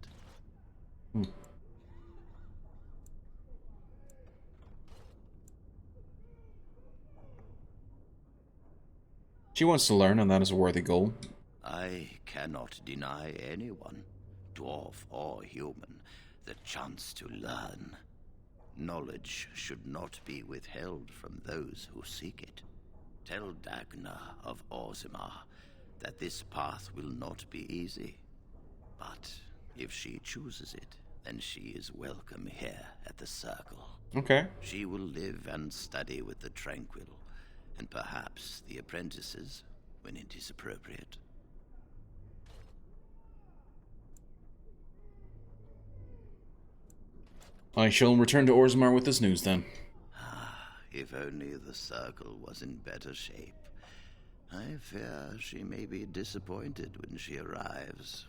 She wants to learn, and that is a worthy goal. I cannot deny anyone, dwarf or human, the chance to learn. Knowledge should not be withheld from those who seek it. Tell Dagna of Orzammar that this path will not be easy. But if she chooses it, then she is welcome here at the Circle. Okay. She will live and study with the Tranquil, and perhaps the apprentices, when it is appropriate. I shall return to Orzammar with this news, then. If only the Circle was in better shape. I fear she may be disappointed when she arrives.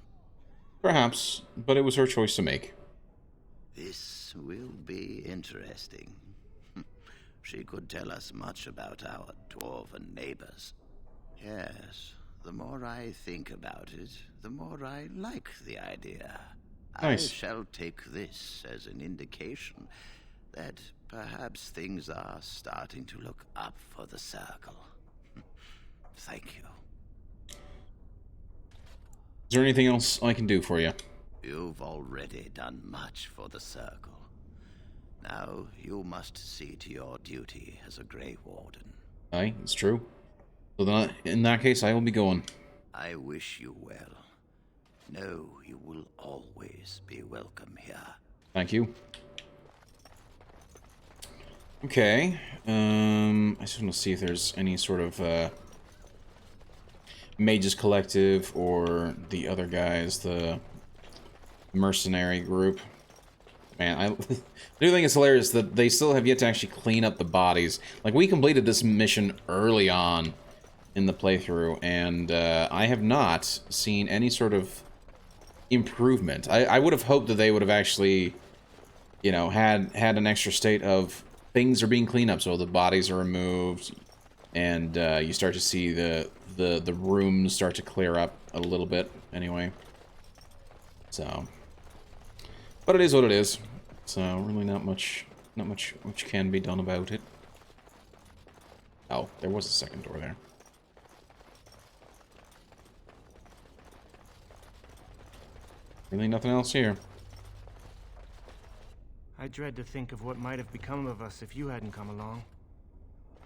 Perhaps, but it was her choice to make. This will be interesting. She could tell us much about our dwarven neighbors. Yes, the more I think about it, the more I like the idea. Nice. I shall take this as an indication that perhaps things are starting to look up for the Circle. Thank you. Is there anything else I can do for you? You've already done much for the Circle. Now you must see to your duty as a Grey Warden. Aye, it's true. So then, in that case, I will be going. I wish you well. Know you will always be welcome here. Thank you. Okay. I just want to see if there's any sort of Mages Collective or the other guys, the mercenary group. Man, I do think it's hilarious that they still have yet to actually clean up the bodies. Like, we completed this mission early on in the playthrough, and I have not seen any sort of improvement. I would have hoped that they would have actually, you know, had an extra state of things are being cleaned up, so the bodies are removed, and you start to see the rooms start to clear up a little bit, anyway. So, but it is what it is. So really not much which can be done about it. Oh, there was a second door there. Really nothing else here. I dread to think of what might have become of us if you hadn't come along.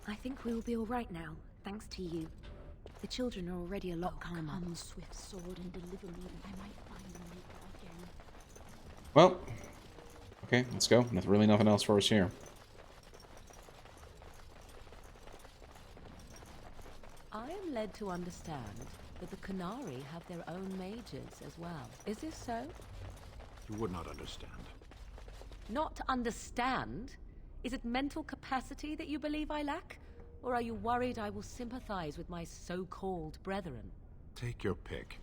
I think we'll be all right now, thanks to you. The children are already a lot calmer. Come, swift sword, and deliver me. I might find the Maker again. Well, okay, let's go. Really nothing else for us here. I am led to understand that the Qunari have their own mages as well. Is this so? You would not understand. Not understand? Is it mental capacity that you believe I lack? Or are you worried I will sympathize with my so-called brethren? Take your pick.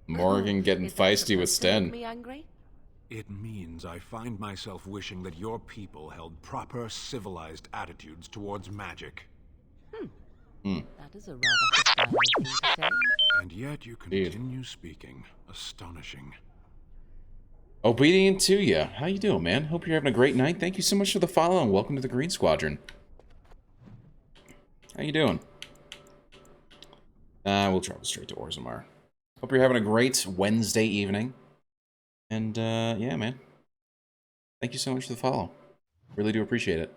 Morgan getting feisty with Sten. Me angry? It means I find myself wishing that your people held proper, civilized attitudes towards magic. That is a rather hostile thing to say. And yet you continue speaking. Astonishing. Obedient to ya. How you doing, man? Hope you're having a great night. Thank you so much for the follow, and welcome to the Green Squadron. How you doing? We'll travel straight to Orzammar. Hope you're having a great Wednesday evening. And, yeah, man. Thank you so much for the follow. Really do appreciate it.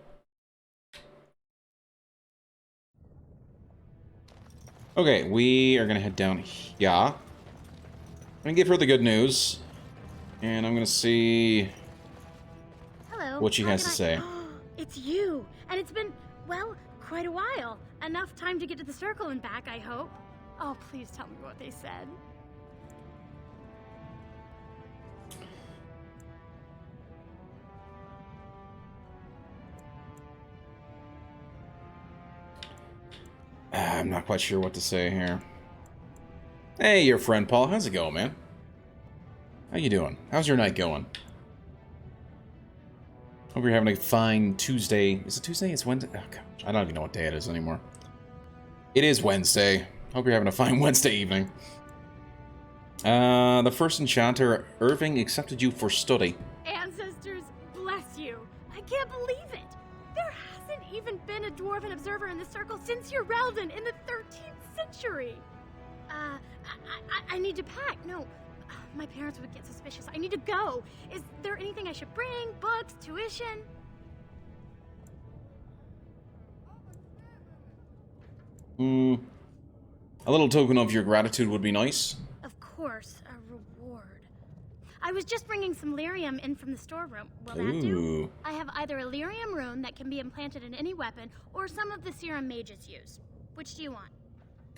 Okay, we are gonna head down here. I'm gonna give her the good news. And I'm gonna see Hello. what she has to say. It's you! And it's been, well, quite a while. Enough time to get to the circle and back, I hope. Oh, please tell me what they said. I'm not quite sure what to say here. Hey, your friend Paul. How's it going, man? How you doing? How's your night going? Hope you're having a fine Tuesday. Is it Tuesday? It's Wednesday? Oh, gosh. I don't even know what day it is anymore. It is Wednesday. Hope you're having a fine Wednesday evening. The first enchanter, Irving, accepted you for study. Ancestors, bless you. I can't believe it. There hasn't even been a dwarven observer in the circle since Urelden in the 13th century. I need to pack. No, my parents would get suspicious. I need to go. Is there anything I should bring? Books, tuition? A little token of your gratitude would be nice. Of course, a reward. I was just bringing some lyrium in from the storeroom. Will that do? I have either a lyrium rune that can be implanted in any weapon, or some of the serum mages use. Which do you want?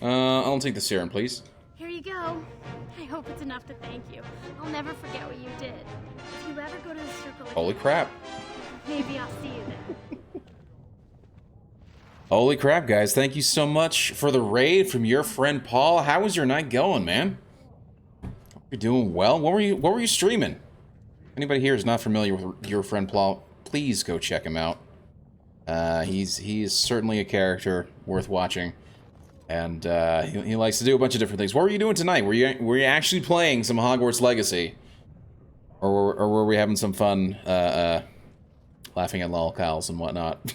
I'll take the serum, please. Here you go. I hope it's enough to thank you. I'll never forget what you did. If you ever go to the circle again, Holy crap. maybe I'll see you there. Holy crap, guys. Thank you so much for the raid from your friend Paul. How was your night going, man? Hope you're doing well. What were you streaming? Anybody here is not familiar with your friend Paul, please go check him out. He is certainly a character worth watching. And he likes to do a bunch of different things. What were you doing tonight? Were you actually playing some Hogwarts Legacy? Or were we having some fun laughing at lolcows and whatnot?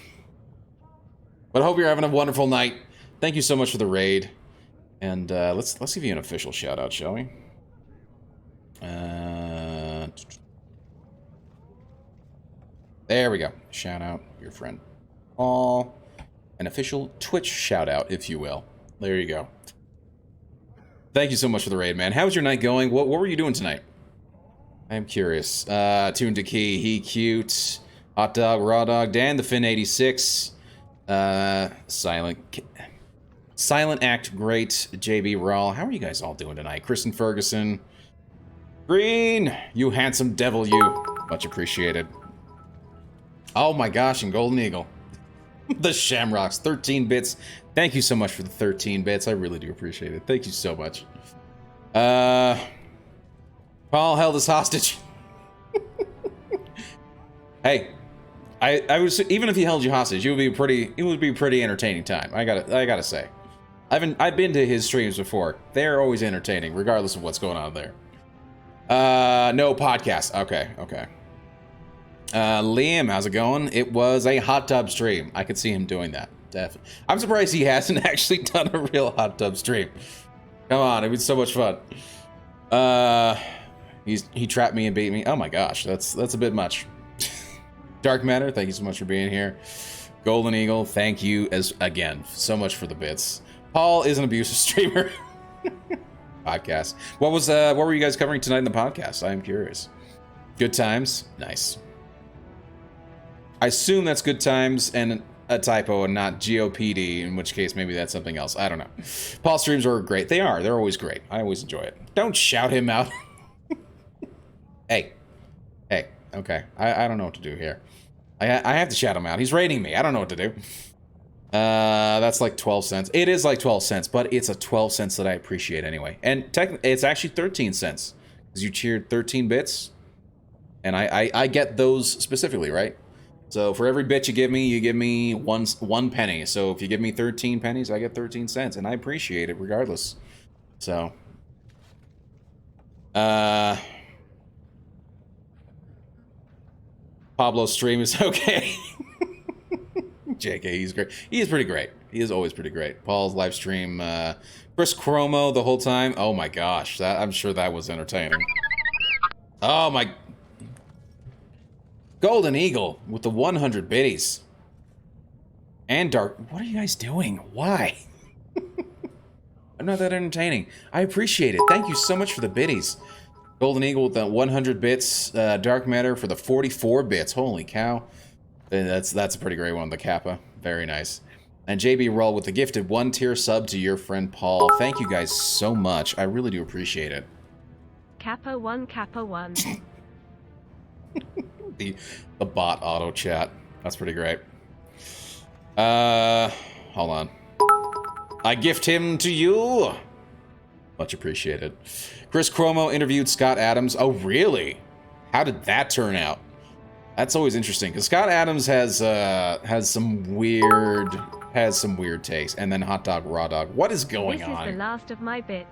But I hope you're having a wonderful night. Thank you so much for the raid. And let's give you an official shout out, shall we? There we go. Shout out your friend Paul. An official Twitch shout out, if you will. There you go. Thank you so much for the raid, man. How's your night going? What were you doing tonight? I am curious. Tune to Key, he cute. Hot Dog, Raw Dog, Dan the Finn 86. Silent Act Great, JB Rawl. How are you guys all doing tonight? Kristen Ferguson. Green, you handsome devil, you. Much appreciated. Oh my gosh, and Golden Eagle. The Shamrocks, 13 bits. Thank you so much for the 13 bits. I really do appreciate it. Thank you so much. Paul held us hostage. Hey, I was, even if he held you hostage, it would be pretty entertaining time. I gotta say. I've been to his streams before. They're always entertaining, regardless of what's going on there. No podcast. Okay. Liam, how's it going? It was a hot tub stream. I could see him doing that. Definitely. I'm surprised he hasn't actually done a real hot tub stream. Come on, it was so much fun. He trapped me and beat me. Oh my gosh, that's a bit much. Dark Matter, thank you so much for being here. Golden Eagle, thank you again so much for the bits. Paul is an abusive streamer. Podcast. What were you guys covering tonight in the podcast? I am curious. Good times? Nice. I assume that's good times and a typo and not GOPD, in which case maybe that's something else. I don't know. Paul streams are great. They are. They're always great. I always enjoy it. Don't shout him out. Hey. Okay. I don't know what to do here. I have to shout him out. He's raiding me. I don't know what to do. That's like 12 cents. It is like 12 cents, but it's a 12 cents that I appreciate anyway. And technically, it's actually 13 cents. Because you cheered 13 bits. And I get those specifically, right? So for every bit you give me one penny. So if you give me 13 pennies, I get 13 cents. And I appreciate it regardless. So. Pablo's stream is okay. JK, he's great. He is pretty great. He is always pretty great. Paul's live stream, Chris Chromo the whole time. Oh my gosh, I'm sure that was entertaining. Oh my. Golden Eagle with the 100 biddies. And Dark. What are you guys doing? Why? I'm not that entertaining. I appreciate it. Thank you so much for the biddies. Golden Eagle with the 100 bits. Dark Matter for the 44 bits. Holy cow. That's a pretty great one. The Kappa. Very nice. And JB Roll with the gifted 1-tier sub to your friend Paul. Thank you guys so much. I really do appreciate it. Kappa 1, Kappa 1. The bot auto chat. That's pretty great. Hold on. I gift him to you. Much appreciated. Chris Chromo interviewed Scott Adams. Oh, really? How did that turn out? That's always interesting because Scott Adams has some weird has some weird taste. And then hot dog, raw dog. What is going on? This is the last of my bits.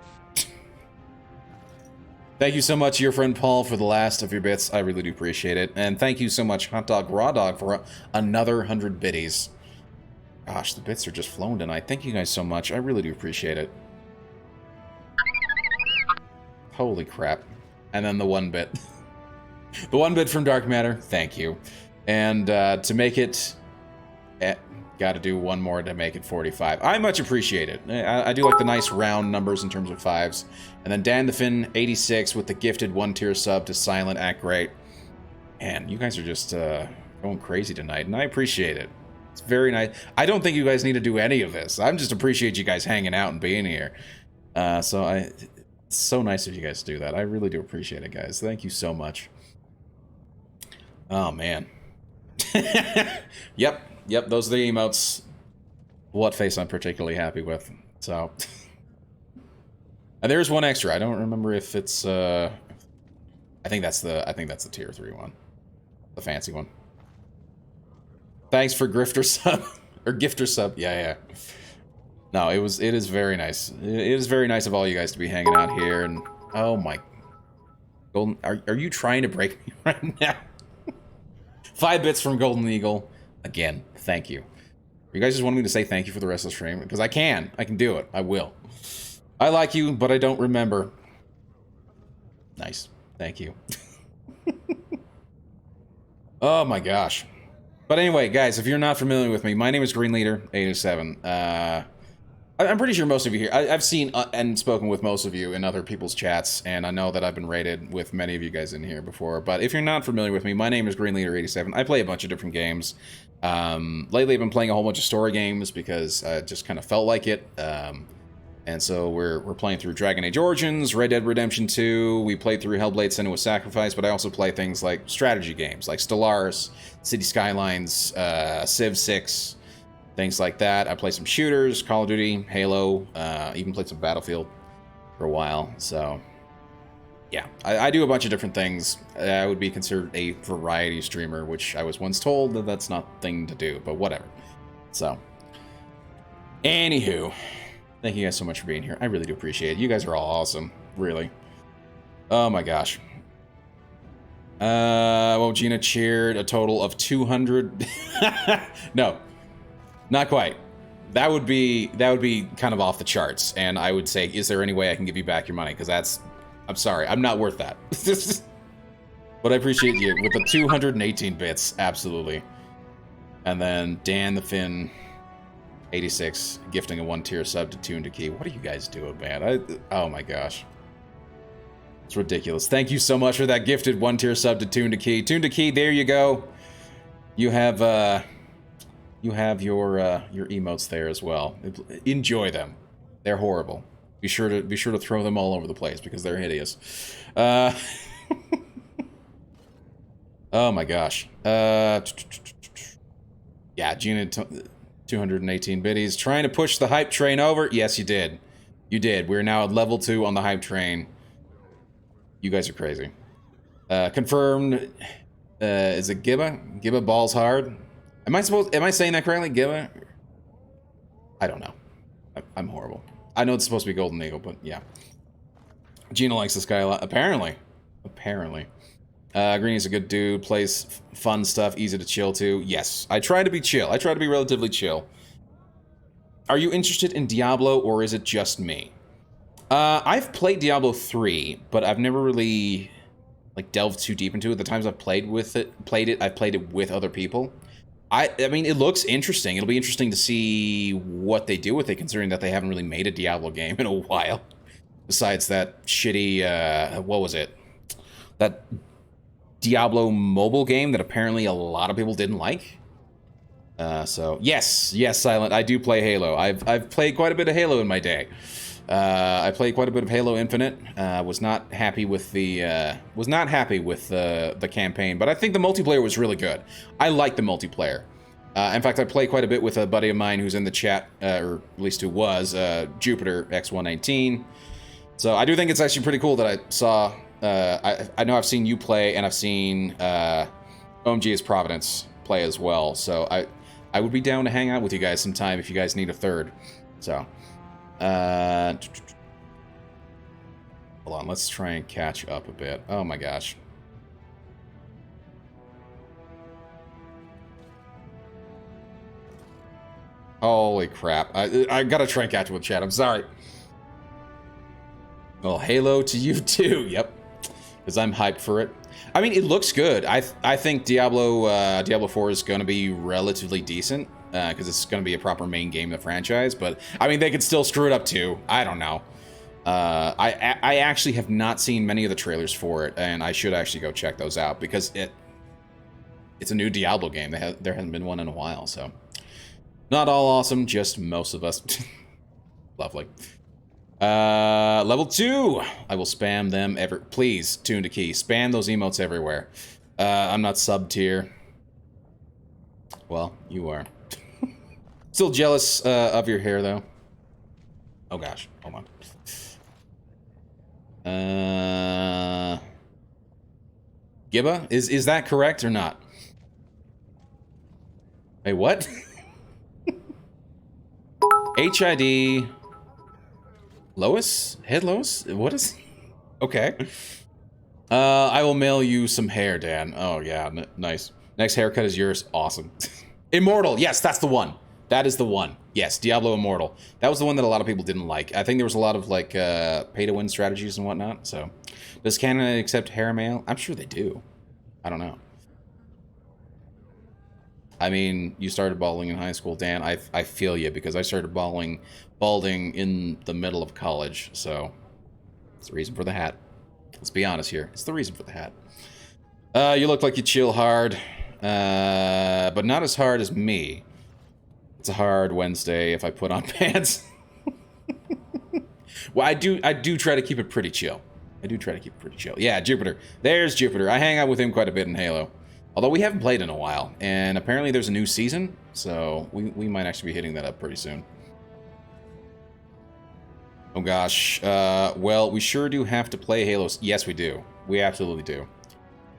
Thank you so much, your friend Paul, for the last of your bits. I really do appreciate it. And thank you so much, Hot Dog Raw Dog, for another 100 biddies. Gosh, the bits are just flowing tonight. Thank you guys so much. I really do appreciate it. Holy crap. And then the 1 bit. The 1 bit from Dark Matter. Thank you. And to make it... Got to do 1 more to make it 45. I much appreciate it. I do like the nice round numbers in terms of 5s. And then Dan the Finn, 86, with the gifted 1-tier sub to Silent Act Great. Man, you guys are just going crazy tonight, and I appreciate it. It's very nice. I don't think you guys need to do any of this. I just appreciate you guys hanging out and being here. It's so nice of you guys to do that. I really do appreciate it, guys. Thank you so much. Oh, man. Yep, those are the emotes. What face I'm particularly happy with. So, and there's 1 extra. I don't remember if it's I think that's the tier 3 one. The fancy one. Thanks for grifter sub or gifter sub. Yeah. No, it is very nice. It is very nice of all you guys to be hanging out here, and oh my Golden, are you trying to break me right now? 5 bits from Golden Eagle. Again, thank you. You guys just want me to say thank you for the rest of the stream? Because I can do it. I will. I like you, but I don't remember. Nice. Thank you. Oh my gosh. But anyway, guys, if you're not familiar with me, my name is Green Leader 87. I'm pretty sure most of you here, I've seen and spoken with most of you in other people's chats, and I know that I've been rated with many of you guys in here before. But if you're not familiar with me, my name is Green Leader 87. I play a bunch of different games. Lately, I've been playing a whole bunch of story games because I just kind of felt like it. And so we're playing through Dragon Age Origins, Red Dead Redemption 2. We played through Hellblade: Senua's Sacrifice, but I also play things like strategy games like Stellaris, City Skylines, Civ 6. Things like that. I play some shooters, Call of Duty, Halo, even played some Battlefield for a while. So, yeah, I do a bunch of different things. I would be considered a variety streamer, which I was once told that that's not a thing to do, but whatever. So, anywho, thank you guys so much for being here. I really do appreciate it. You guys are all awesome, really. Oh my gosh. Well, Gina cheered a total of 200. No. Not quite. That would be kind of off the charts, and I would say, is there any way I can give you back your money? Because I'm sorry, I'm not worth that. But I appreciate you with the 218 bits, absolutely. And then Dan the Finn, 86, gifting a 1-tier sub to Tune to Key. What are you guys doing, man? Oh my gosh, it's ridiculous. Thank you so much for that gifted 1-tier sub to Tune to Key. Tune to Key, there you go. You have your emotes there as well. Enjoy them. They're horrible. Be sure to throw them all over the place because they're hideous. Oh my gosh. Yeah, Gina, 218 biddies. Trying to push the hype train over. Yes, you did. You did. We're now at level 2 on the hype train. You guys are crazy. Confirmed. Is it Gibba? Gibba balls hard. Am I saying that correctly, Gibba? I don't know. I'm horrible. I know it's supposed to be Golden Eagle, but yeah. Gina likes the sky a lot. Apparently. Greeny's a good dude. Plays fun stuff. Easy to chill to. Yes. I try to be chill. I try to be relatively chill. Are you interested in Diablo, or is it just me? I've played Diablo 3, but I've never really delved too deep into it. The times I've played it, I've played it with other people. I mean, it looks interesting. It'll be interesting to see what they do with it, considering that they haven't really made a Diablo game in a while. Besides that shitty, what was it? That Diablo mobile game that apparently a lot of people didn't like. So, yes, Silent, I do play Halo. I've played quite a bit of Halo in my day. I played quite a bit of Halo Infinite. Was not happy with the campaign, but I think the multiplayer was really good. I like the multiplayer. In fact, I play quite a bit with a buddy of mine who's in the chat, or at least who was, Jupiter X119. So I do think it's actually pretty cool that I saw. I know I've seen you play, and I've seen OMG as Providence play as well. So I I would be down to hang out with you guys sometime if you guys need a third. So, hold on, let's try and catch up a bit. Oh my gosh. Holy crap. I gotta try and catch up with chat, I'm sorry. Well, Halo to you too, yep. Because I'm hyped for it. I mean, it looks good. I think Diablo 4 is going to be relatively decent. Because it's going to be a proper main game of the franchise. But, I mean, they could still screw it up too. I don't know. I actually have not seen many of the trailers for it. And I should actually go check those out. Because it's a new Diablo game. There hasn't been one in a while, so. Not all awesome, just most of us. Lovely. Level 2! I will spam them please, Tune to Key. Spam those emotes everywhere. I'm not sub-tier. Well, you are. Still jealous of your hair, though. Oh gosh, hold on. Gibba? Is that correct or not? Hey, what? HID... Lois? Head Lois? What is... Okay. I will mail you some hair, Dan. Oh, yeah, nice. Next haircut is yours. Awesome. Immortal! Yes, that's the one. That is the one. Yes, Diablo Immortal. That was the one that a lot of people didn't like. I think there was a lot of, like, pay-to-win strategies and whatnot, so... Does Canada accept hair mail? I'm sure they do. I don't know. I mean, you started balding in high school, Dan. I feel you, because I started balding in the middle of college, so it's the reason for the hat. Let's be honest here. It's the reason for the hat. You look like you chill hard, but not as hard as me. It's a hard Wednesday if I put on pants. Well, I do try to keep it pretty chill. I do try to keep it pretty chill. Yeah, Jupiter. There's Jupiter. I hang out with him quite a bit in Halo. Although we haven't played in a while, and apparently there's a new season, so we might actually be hitting that up pretty soon. Oh gosh, well, we sure do have to play Halo. Yes, we do. We absolutely do.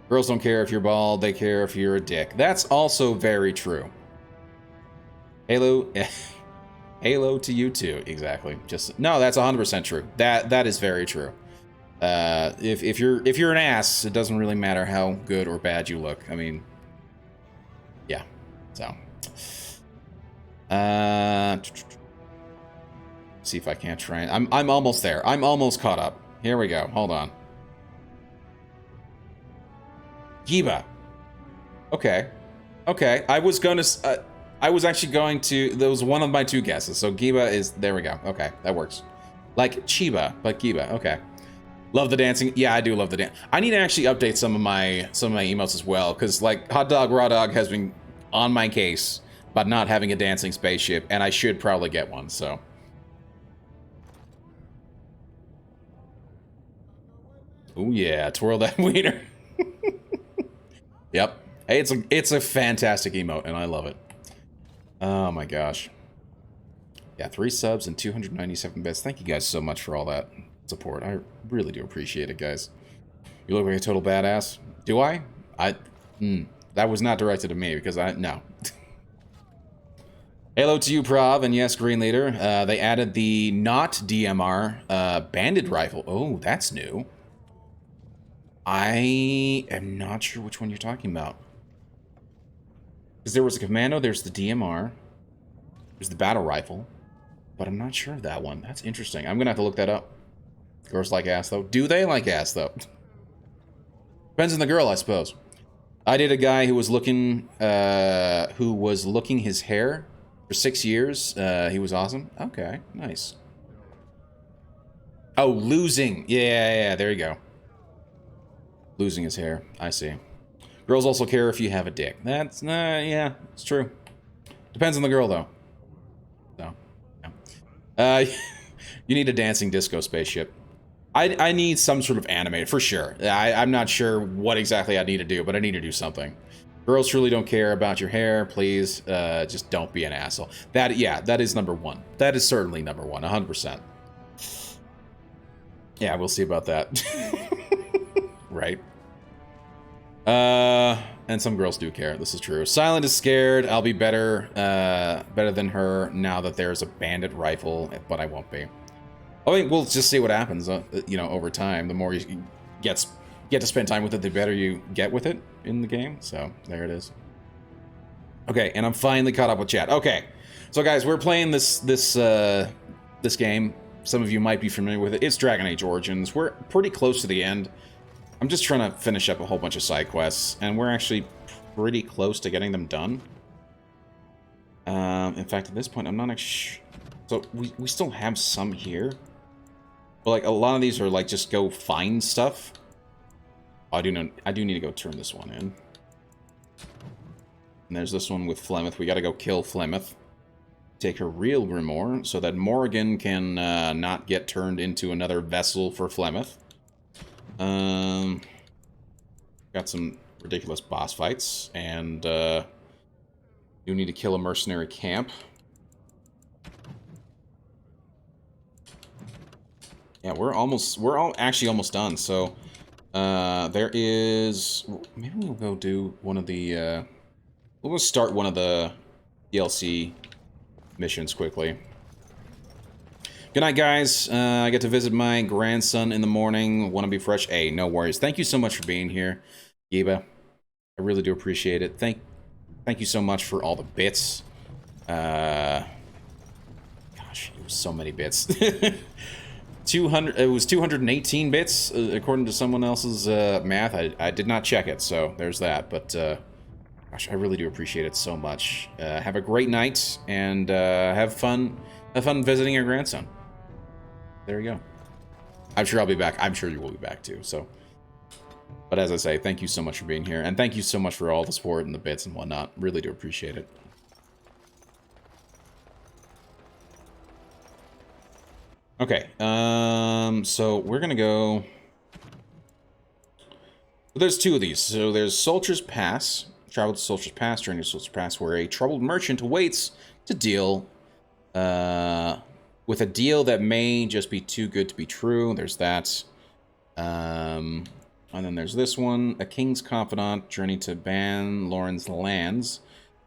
Girls don't care if you're bald, they care if you're a dick. That's also very true. Halo, Halo to you too, exactly. No, that's 100% true. That is very true. If you're an ass, it doesn't really matter how good or bad you look. I mean, yeah. So, see if I can't try and... I'm almost there. I'm almost caught up. Here we go. Hold on. Giba. Okay. Okay. I was actually going to... That was one of my two guesses. So Giba is... There we go. Okay. That works. Like Chiba, but Giba. Okay. Love the dancing. Yeah, I do love the dance. I need to actually update some of my emotes as well. Because, like, Hot Dog Raw Dog has been on my case about not having a dancing spaceship. And I should probably get one, so... Oh yeah, twirl that wiener. Yep. Hey, it's a fantastic emote, and I love it. Oh my gosh. Yeah, 3 subs and 297 bits. Thank you guys so much for all that support. I really do appreciate it, guys. You look like a total badass. Do I? That was not directed at me, because no. Hello to you, Prov, and yes, Green Leader. They added the not DMR banded rifle. Oh, that's new. I am not sure which one you're talking about. Because there was a commando, there's the DMR, there's the battle rifle, but I'm not sure of that one. That's interesting. I'm gonna have to look that up. Girls like ass, though. Do they like ass, though? Depends on the girl, I suppose. I did a guy who was looking his hair for 6 years. He was awesome. Okay, nice. Oh, losing. Yeah, there you go. Losing his hair. I see. Girls also care if you have a dick. That's, yeah, it's true. Depends on the girl, though. So, yeah. You need a dancing disco spaceship. I need some sort of anime, for sure. I'm not sure what exactly I need to do, but I need to do something. Girls truly don't care about your hair. Please, just don't be an asshole. That is number one. That is certainly number one, 100%. Yeah, we'll see about that. Right. And some girls do care. This is true. Silent is scared. I'll be better than her now that there's a bandit rifle, but I won't be. I think we'll just see what happens, you know, over time. The more you get to spend time with it, the better you get with it in the game. So, there it is. Okay, and I'm finally caught up with chat. Okay, so guys, we're playing this game. Some of you might be familiar with it. It's Dragon Age Origins. We're pretty close to the end. I'm just trying to finish up a whole bunch of side quests, and we're actually pretty close to getting them done. In fact, at this point, I'm not actually... So, we still have some here. But, like, a lot of these are, like, just go find stuff. Oh, I do need to go turn this one in. And there's this one with Flemeth. We gotta go kill Flemeth. Take her real grimoire, so that Morrigan can not get turned into another vessel for Flemeth. Got some ridiculous boss fights, and do need to kill a mercenary camp. Yeah, we're actually almost done. So there is, maybe we'll go do one of the we'll start one of the DLC missions quickly. Good night, guys. I get to visit my grandson in the morning. Want to be fresh? Hey, no worries. Thank you so much for being here, Yiba. I really do appreciate it. Thank you so much for all the bits. Gosh, it was so many bits. 200. It was 218 bits, according to someone else's math. I did not check it, so there's that. But gosh, I really do appreciate it so much. Have a great night and have fun. Have fun visiting your grandson. There you go. I'm sure I'll be back. I'm sure you will be back too. So, but as I say, thank you so much for being here, and thank you so much for all the support and the bits and whatnot. Really do appreciate it. Okay. So we're gonna go. Well, there's two of these. So there's Soldier's Pass. Travel to Soldier's Pass, journey to Soldier's Pass, where a troubled merchant awaits to deal with a deal that may just be too good to be true. There's that. And then there's this one. A King's Confidant, journey to Ban Loren's lands.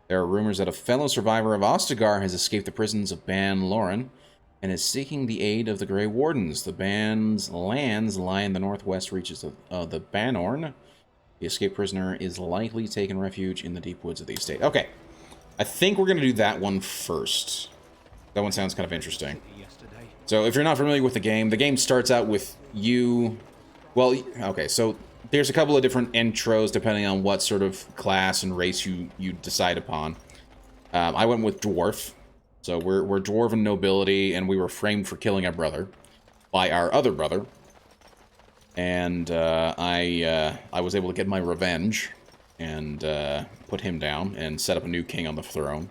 There are rumors that a fellow survivor of Ostagar has escaped the prisons of Ban Loren and is seeking the aid of the Grey Wardens. The Ban's lands lie in the northwest reaches of the Banorn. The escaped prisoner is likely taking refuge in the deep woods of the estate. Okay. I think we're going to do that one first. That one sounds kind of interesting. So if you're not familiar with the game starts out with you... Well, okay, so there's a couple of different intros depending on what sort of class and race you decide upon. I went with Dwarf. So we're Dwarven nobility, and we were framed for killing our brother by our other brother. And I was able to get my revenge and put him down and set up a new king on the throne.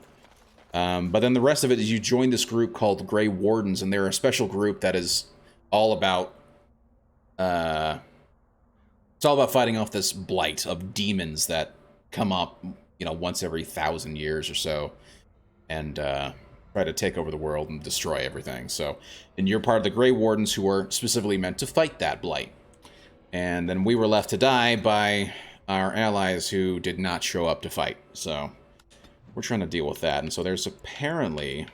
But then the rest of it is you join this group called the Grey Wardens, and they're a special group that is all about... it's all about fighting off this blight of demons that come up, you know, once every 1,000 years or so, and try to take over the world and destroy everything. So, and you're part of the Grey Wardens, who are specifically meant to fight that blight. And then we were left to die by our allies who did not show up to fight. So we're trying to deal with that. And so there's apparently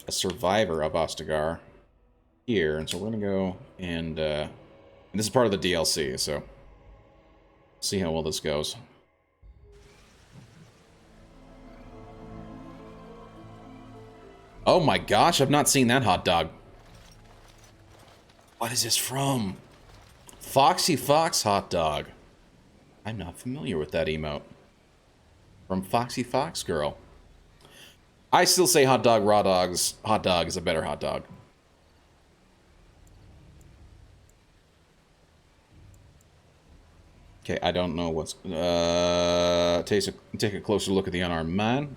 a survivor of Ostagar here. And so we're going to go and this is part of the DLC. So see how well this goes. Oh my gosh, I've not seen that hot dog. What is this from? Foxy Fox hot dog. I'm not familiar with that emote. From Foxy Fox Girl. I still say hot dog, raw dogs. Hot dog is a better hot dog. Okay, I don't know what's... take a closer look at the unarmed man.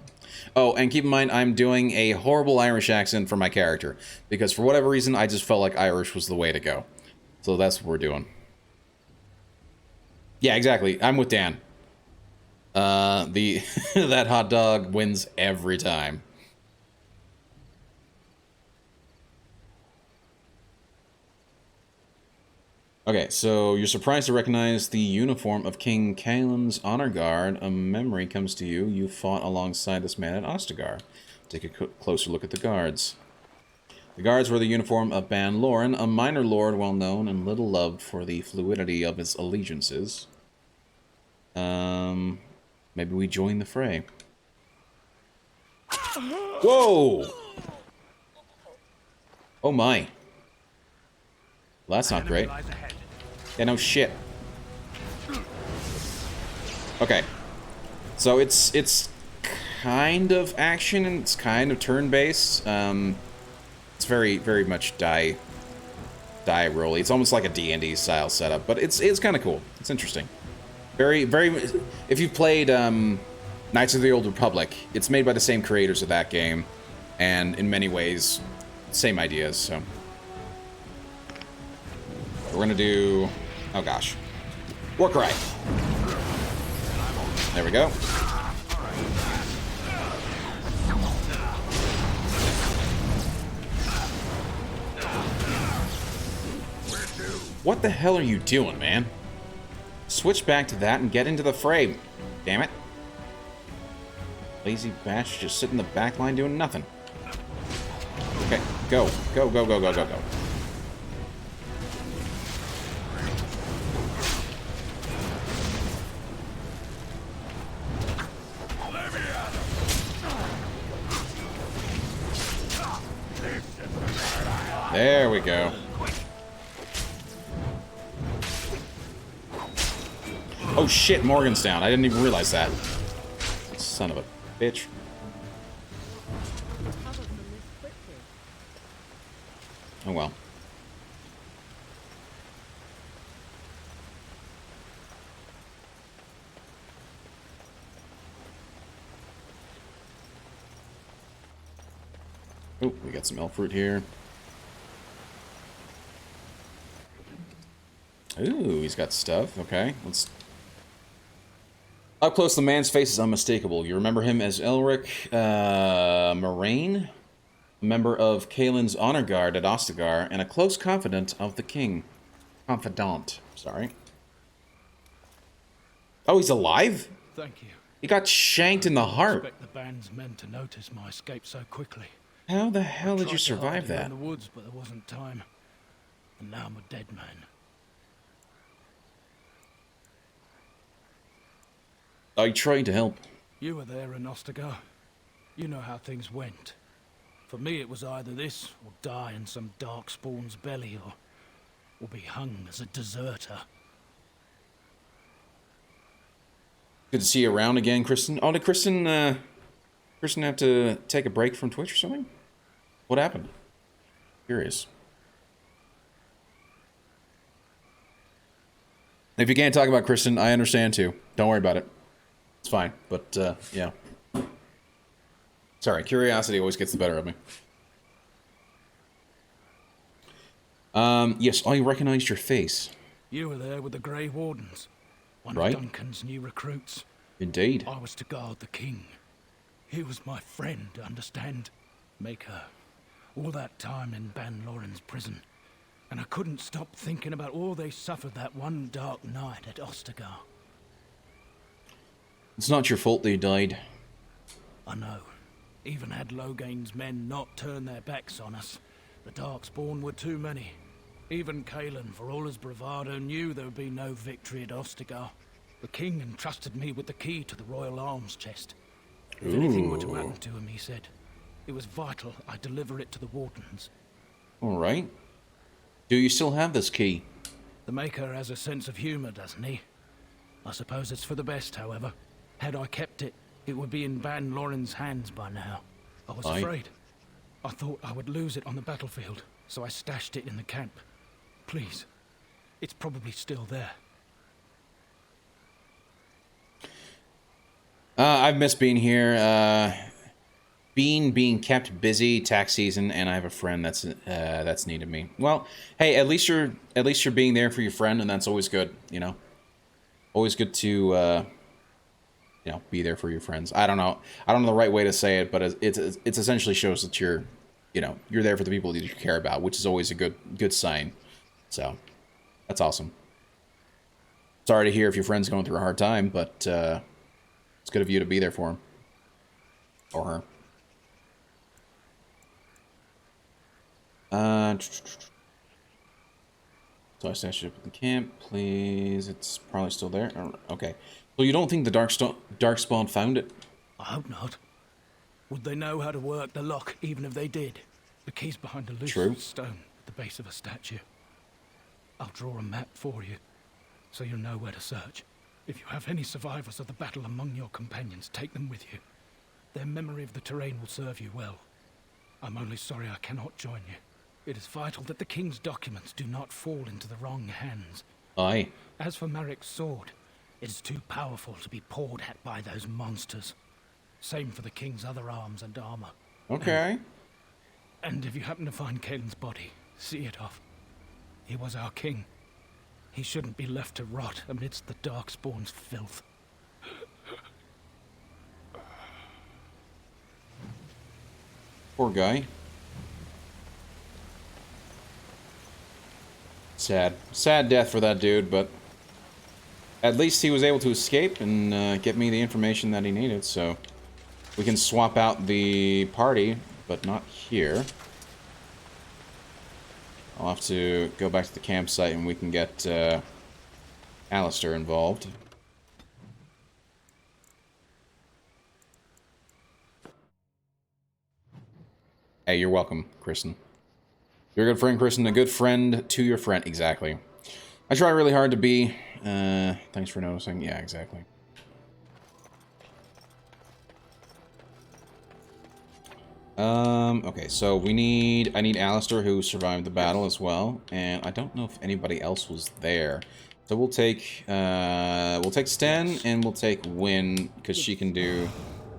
Oh, and keep in mind, I'm doing a horrible Irish accent for my character. Because for whatever reason, I just felt like Irish was the way to go. So that's what we're doing. Yeah, exactly. I'm with Dan. That hot dog wins every time. Okay, so you're surprised to recognize the uniform of King Kaelin's honor guard. A memory comes to you. You fought alongside this man at Ostagar. Take a closer look at the guards. The guards wore the uniform of Ban Loren, a minor lord well known and little loved for the fluidity of his allegiances. Maybe we join the fray. Whoa! Oh my. Well, that's not great. Yeah, no shit. Okay. So it's kind of action and it's kind of turn-based. It's very much die rolly. It's almost like a D&D style setup, but it's kind of cool. It's interesting. Very if you've played Knights of the Old Republic, it's made by the same creators of that game, and in many ways same ideas, so we're gonna do, oh gosh, Warcry. There we go. What the hell are you doing, man? Switch back to that and get into the fray. Damn it. Lazy batch just sit in the back line doing nothing. Okay, go. Go, go, go, go, go, go. There we go. Oh shit, Morgan's down. I didn't even realize that. Son of a bitch. Oh well. Oh, we got some elf fruit here. Ooh, he's got stuff. Okay, let's... Up close, the man's face is unmistakable. You remember him as Elric Moraine, a member of Kaelin's honor guard at Ostagar, and a close confidant of the king. Confidant, sorry. Oh, he's alive? Thank you. He got shanked in the heart. I expect the band's men to notice my escape so quickly. How the hell did you survive that? In the woods, but there wasn't time. And now I'm a dead man. I tried to help. You were there in Ostagar. You know how things went. For me, it was either this, or die in some darkspawn's belly, or be hung as a deserter. Good to see you around again, Kristen. Oh, did Kristen have to take a break from Twitch or something? What happened? Curious. If you can't talk about Kristen, I understand too. Don't worry about it. It's fine, but, yeah. Sorry, curiosity always gets the better of me. Yes, I recognized your face. You were there with the Grey Wardens, one right. of Duncan's new recruits. Indeed. I was to guard the king. He was my friend, understand? Maker. All that time in Ban Loren's prison. And I couldn't stop thinking about all they suffered that one dark night at Ostagar. It's not your fault they died. I know. Even had Logain's men not turned their backs on us, the Darkspawn were too many. Even Kaelin, for all his bravado, knew there would be no victory at Ostagar. The king entrusted me with the key to the royal arms chest. If anything were to happen to him, he said, it was vital I deliver it to the Wardens. All right. Do you still have this key? The Maker has a sense of humor, doesn't he? I suppose it's for the best, however. Had I kept it, it would be in Ban Loren's hands by now. I was afraid. I thought I would lose it on the battlefield, so I stashed it in the camp. Please, it's probably still there. I've missed being here. Being kept busy, tax season, and I have a friend that's needed me. Well, hey, at least you're being there for your friend, and that's always good, you know. Always good to you know, be there for your friends. I don't know the right way to say it, but it's essentially shows that you're there for the people that you care about, which is always a good sign. So That's awesome. Sorry to hear if your friend's going through a hard time, but it's good of you to be there for him. Or her. So I stashed it up in the camp, please. It's probably still there. Okay. So you don't think the Darkspawn found it? I hope not. Would they know how to work the lock, even if they did? The key's behind a loose stone at the base of a statue. I'll draw a map for you, so you'll know where to search. If you have any survivors of the battle among your companions, take them with you. Their memory of the terrain will serve you well. I'm only sorry I cannot join you. It is vital that the king's documents do not fall into the wrong hands. Aye. As for Marik's sword, it is too powerful to be pawed at by those monsters. Same for the king's other arms and armor. Okay. And if you happen to find Caelan's body, see it off. He was our king. He shouldn't be left to rot amidst the Darkspawn's filth. Poor guy. Sad. Sad death for that dude, but at least he was able to escape and get me the information that he needed, so we can swap out the party, but not here. I'll have to go back to the campsite and we can get Alistair involved. Hey, you're welcome, Kristen. You're a good friend, Kristen. A good friend to your friend. Exactly. I try really hard to be. Thanks for noticing. Yeah, exactly. Okay, so I need Alistair, who survived the battle as well, and I don't know if anybody else was there. So we'll take Sten, and we'll take Wynn, because she can do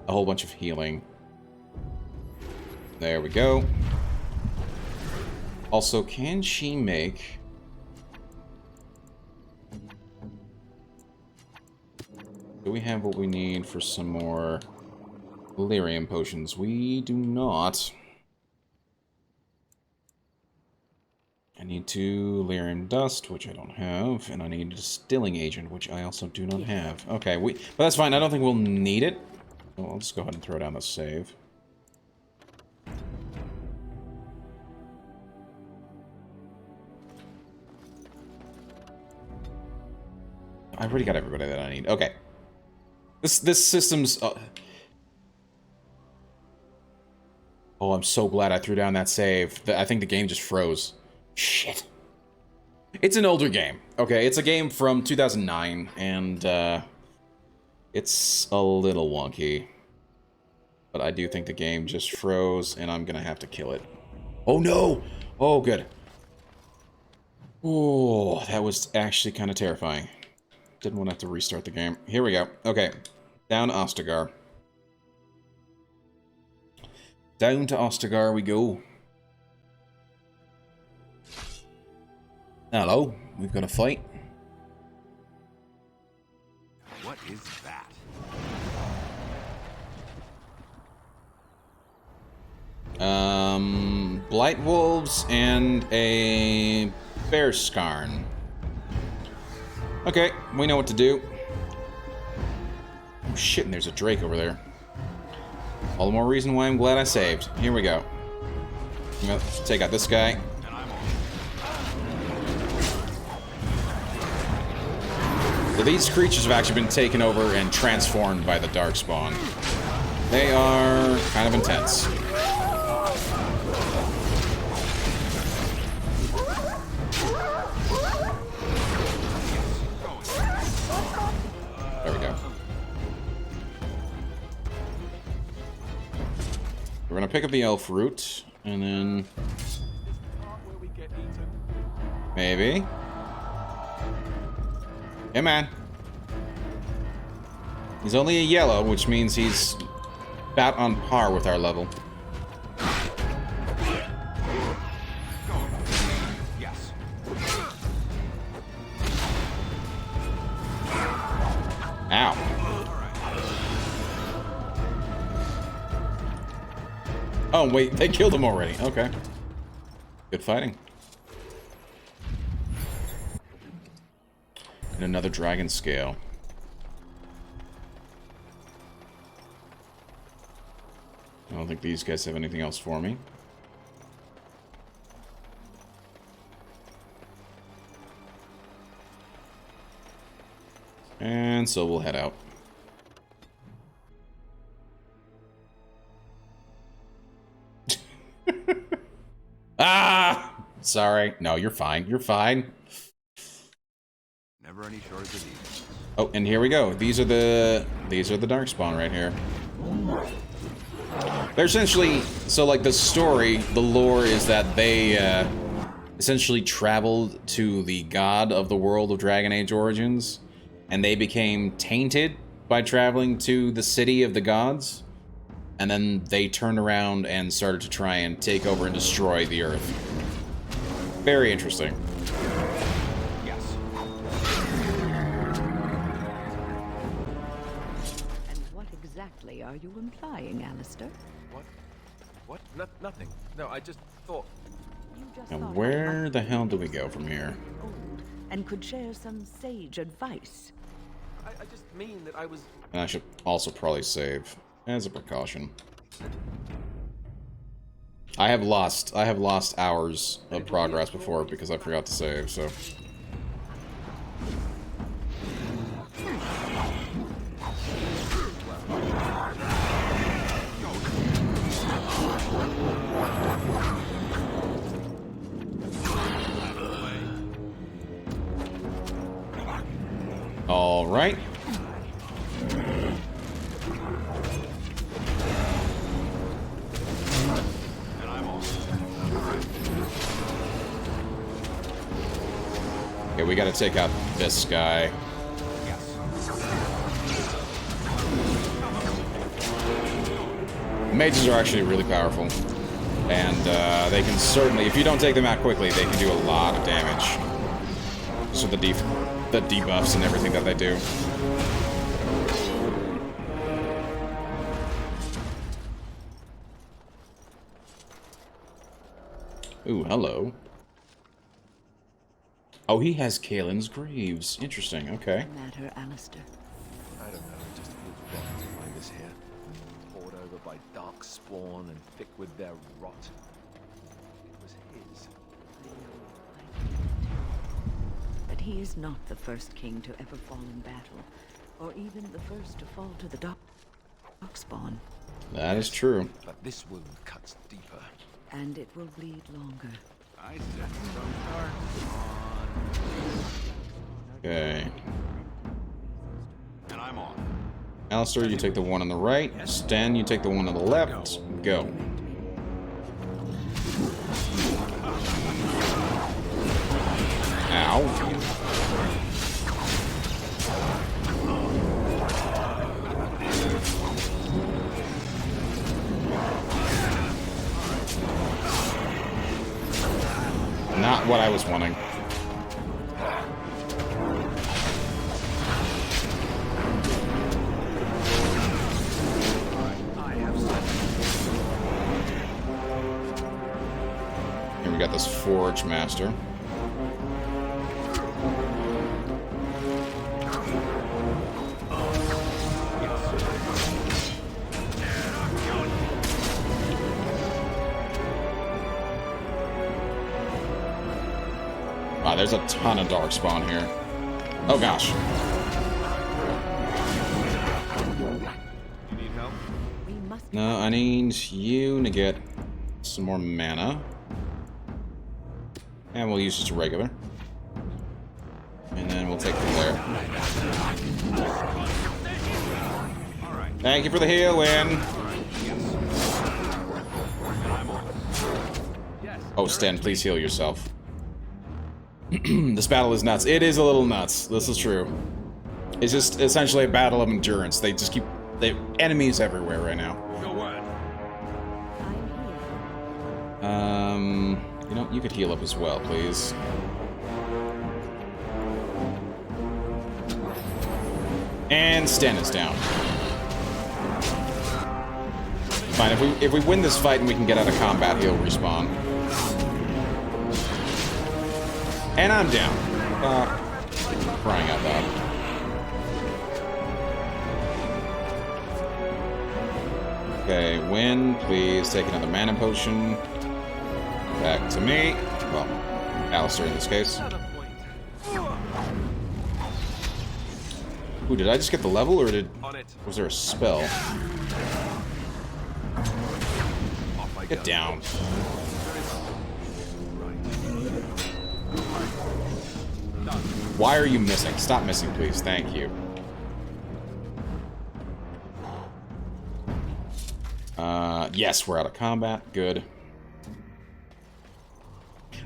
a whole bunch of healing. There we go. Also, can she make... Do we have what we need for some more lyrium potions? We do not. I need 2 lyrium dust, which I don't have, and I need a distilling agent, which I also do not have. Okay, but that's fine. I don't think we'll need it. So I'll just go ahead and throw down the save. I've already got everybody that I need. Okay. This system's... Oh, I'm so glad I threw down that save. I think the game just froze. Shit. It's an older game. Okay, it's a game from 2009, and it's a little wonky. But I do think the game just froze, and I'm gonna have to kill it. Oh, no! Oh, good. Oh, that was actually kind of terrifying. Didn't want to have to restart the game. Here we go. Okay. Down to Ostagar. Down to Ostagar we go. Hello. We've got a fight. What is that? Blight wolves and a bear scarn. Okay, we know what to do. Oh shit, and there's a drake over there. All the more reason why I'm glad I saved. Here we go. I'm gonna take out this guy. So these creatures have actually been taken over and transformed by the Darkspawn. They are kind of intense. There we go. We're gonna pick up the elf root, and then... Maybe. Hey, man. He's only a yellow, which means he's about on par with our level. Yes. Ow. Oh, wait, they killed him already. Okay. Good fighting. And another dragon scale. I don't think these guys have anything else for me. And so we'll head out. Ah! Sorry. No, you're fine. You're fine. Never any shortage of these. Oh, and here we go. These are the Darkspawn right here. They're essentially, so like the story, the lore is that they essentially traveled to the god of the world of Dragon Age Origins, and they became tainted by traveling to the city of the gods, and then they turned around and started to try and take over and destroy the Earth. Very interesting. Yes. And what exactly are you implying, Alistair? What? Nothing. No, I just thought... Now, where the hell do we go from here? And could share some sage advice. I just mean that I was... And I should also probably save as a precaution. I have lost hours of progress before because I forgot to save, so... All right. Okay, we gotta take out this guy. Mages are actually really powerful. And they can certainly, if you don't take them out quickly, they can do a lot of damage. Just with the debuffs and everything that they do. Ooh, hello. Oh, he has Kaelin's greaves. Interesting, okay. Matter, Alistair. I don't know, it just feels wrong to find us here. Poured over by dark spawn and thick with their rot. It was his. But he is not the first king to ever fall in battle, or even the first to fall to the darkspawn. That is true. But this wound cuts deeper. And it will bleed longer. I said some darkspawn. Okay. And I'm on. Alistair, you take the one on the right. Sten, you take the one on the left. Go. Ow. Not what I was wanting. Here we got this Forge Master. Wow, there's a ton of Darkspawn here. Oh gosh. You need help? No, I need you to get some more mana. And we'll use just a regular. And then we'll take from there. Thank you for the heal, Win. Oh, Sten, please heal yourself. This battle is nuts. It is a little nuts. This is true. It's just essentially a battle of endurance. They just keep... enemies everywhere right now. You know, you could heal up as well, please. And Sten is down. Fine, if we win this fight and we can get out of combat, he'll respawn. And I'm down. crying out loud. Okay, Win, please take another mana potion. Back to me. Well, Alistair in this case. Ooh, did I just get the level, or was there a spell? Get down. Why are you missing? Stop missing, please. Thank you. Yes, we're out of combat. Good.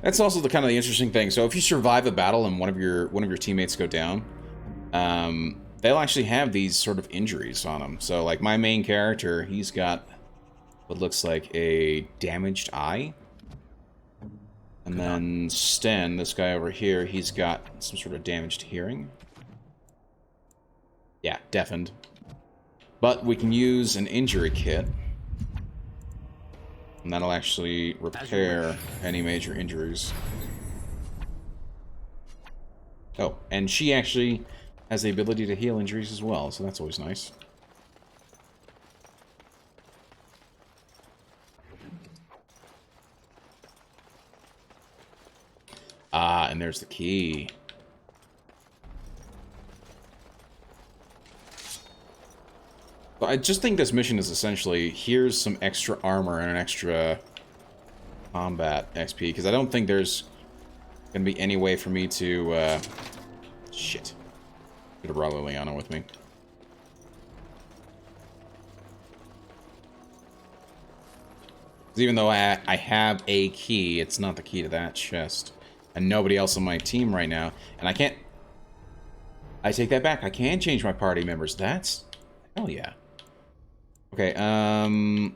That's also the kind of the interesting thing. So if you survive a battle and one of your teammates go down, they'll actually have these sort of injuries on them. So like my main character, he's got what looks like a damaged eye. And then Sten, this guy over here, he's got some sort of damaged hearing. Yeah, deafened. But we can use an injury kit. And that'll actually repair any major injuries. Oh, and she actually has the ability to heal injuries as well, so that's always nice. Ah, and there's the key. But I just think this mission is essentially, here's some extra armor and an extra combat XP, because I don't think there's going to be any way for me to, shit. Should have brought Liliana with me. Even though I have a key, it's not the key to that chest. And nobody else on my team right now. And I can't... I take that back. I can change my party members. That's... Hell yeah. Okay,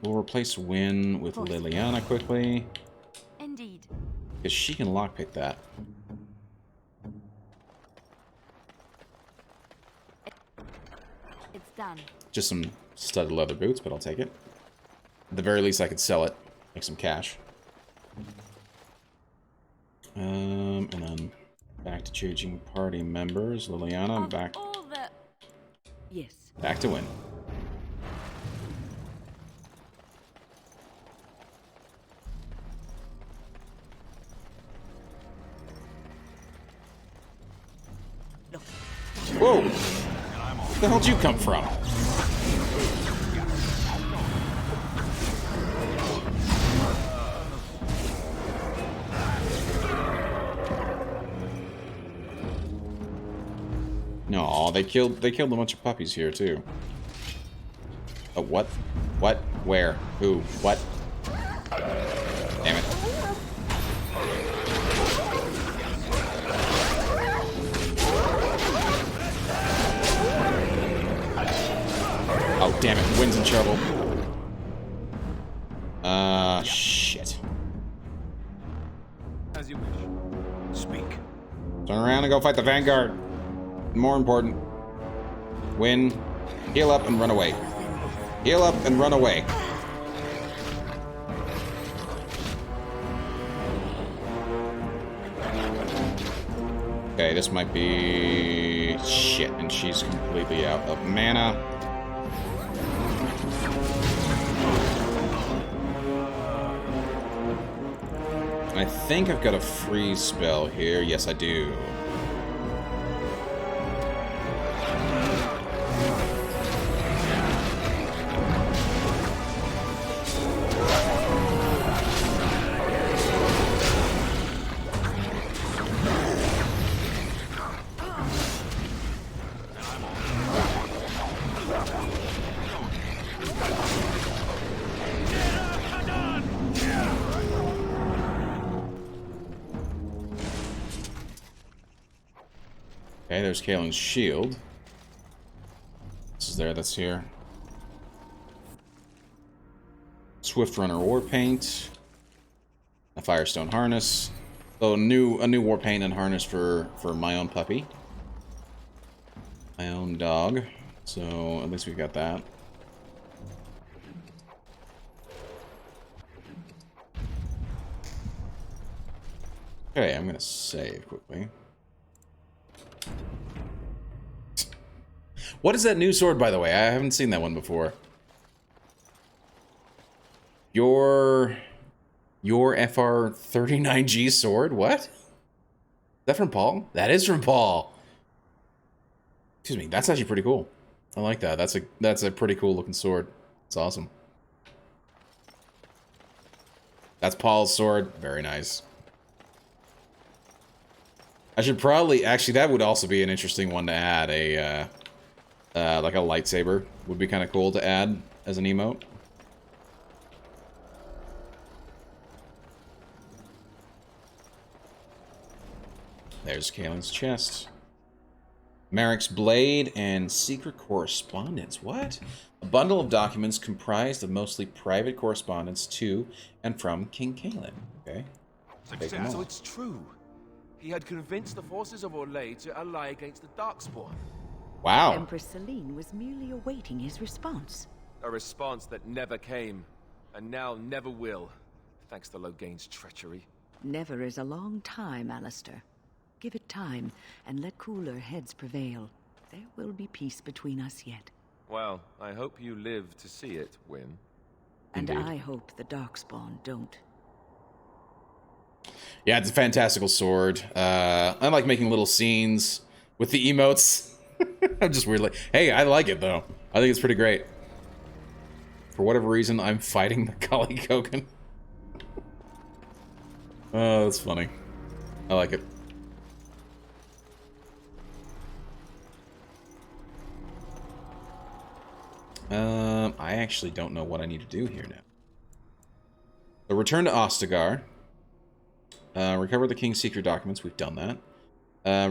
we'll replace Win with Liliana quickly. Indeed. Because she can lockpick that. It's done. Just some studded leather boots, but I'll take it. At the very least, I could sell it. Make some cash. And then back to changing party members. Liliana, back. Yes. Back to Win. Whoa! Where the hell did you come from? No, they killed a bunch of puppies here too. Oh, what? What? Where? Who? What? Damn it. Oh, damn it. Wind's in trouble. Shit. As you wish. Speak. Turn around and go fight the Vanguard. More important. Win. Heal up and run away. Heal up and run away. Okay, this might be... Shit, and she's completely out of mana. I think I've got a free spell here. Yes, I do. Okay, there's Kaelin's shield. This is there, that's here. Swift Runner War Paint. A Firestone Harness. So a new War Paint and Harness for my own puppy. My own dog. So at least we've got that. Okay, I'm gonna save quickly. What is that new sword, by the way? I haven't seen that one before. Your FR39G sword? What? Is that from Paul? That is from Paul. Excuse me. That's actually pretty cool. I like that. That's a pretty cool looking sword. It's awesome. That's Paul's sword. Very nice. I should probably... Actually, that would also be an interesting one to add. Like a lightsaber would be kind of cool to add as an emote. There's Kalen's chest. Merrick's blade and secret correspondence. What? A bundle of documents comprised of mostly private correspondence to and from King Kalen. Okay. So it's true. He had convinced the forces of Orlais to ally against the Darkspawn. Wow. Empress Celine was merely awaiting his response. A response that never came, and now never will, thanks to Loghain's treachery. Never is a long time, Alistair. Give it time, and let cooler heads prevail. There will be peace between us yet. Well, I hope you live to see it, Wynne. And I hope the Darkspawn don't. Yeah, it's a fantastical sword. I like making little scenes with the emotes. I'm just weirdly... Hey, I like it, though. I think it's pretty great. For whatever reason, I'm fighting the Kali Kogan. Oh, that's funny. I like it. I actually don't know what I need to do here now. So return to Ostagar. Recover the King's secret documents. We've done that.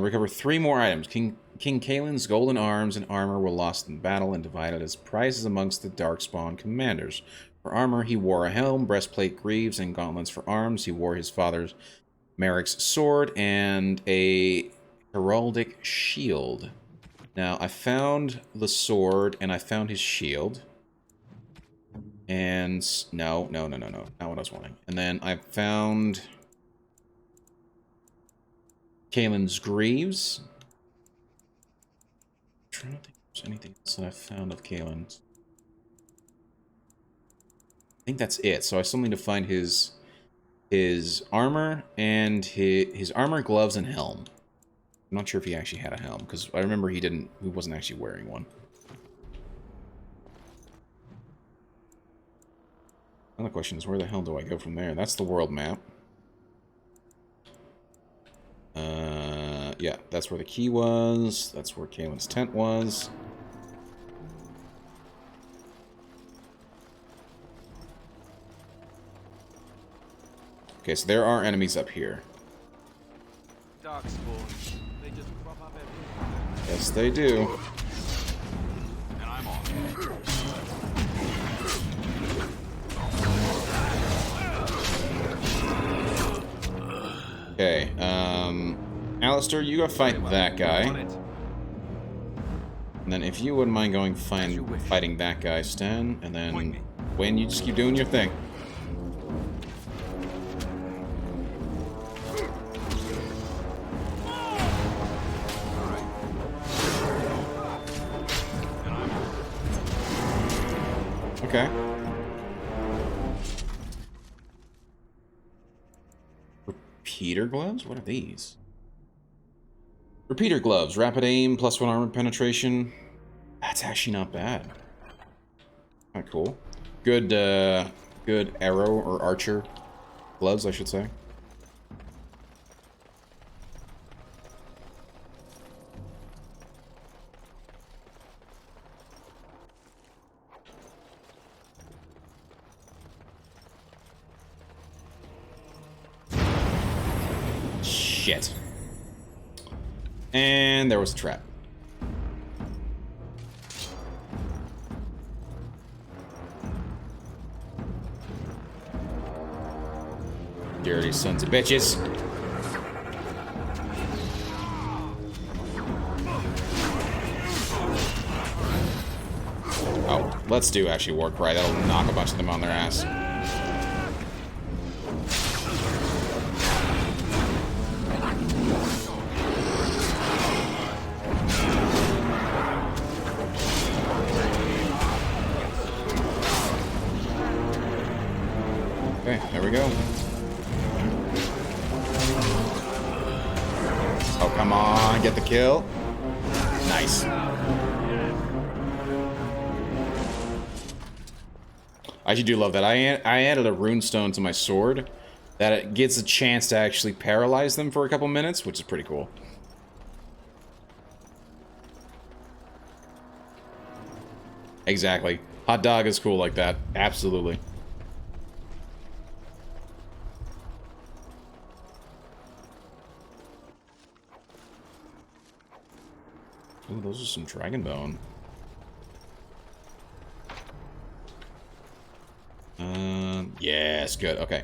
Recover 3 more items. King Kalen's golden arms and armor were lost in battle and divided as prizes amongst the Darkspawn commanders. For armor, he wore a helm, breastplate, greaves, and gauntlets. For arms, he wore his father's Merrick's sword and a heraldic shield. Now, I found the sword, and I found his shield. And... No. Not what I was wanting. And then I found... Kalen's greaves. I'm trying to think if there's anything else that I found of Kalen's. I think that's it. So I still need to find his armor and his armor, gloves, and helm. I'm not sure if he actually had a helm, because I remember he wasn't actually wearing one. Another question is, where the hell do I go from there? That's the world map. Yeah, that's where the key was. That's where Kalen's tent was. Okay, so there are enemies up here. Darkspawn. They just crop up everywhere. Yes, they do. And I'm on. Okay, Alistair, you go fight that guy. And then if you wouldn't mind going fighting that guy, Stan, and then Wayne, you just keep doing your thing. Okay. Repeater gloves? What are these? Repeater gloves. Rapid aim, +1 armor penetration. That's actually not bad. Kind of cool. Good, good arrow or archer gloves, I should say. Shit. And there was a trap. Dirty sons of bitches. Oh, let's do actually war cry. That'll knock a bunch of them on their ass. Okay, there we go. Oh, come on, get the kill. Nice. I actually do love that. I added a runestone to my sword that it gets a chance to actually paralyze them for a couple minutes, which is pretty cool. Exactly. Hot dog is cool like that. Absolutely. Ooh, those are some dragon bone. Yes, good. Okay.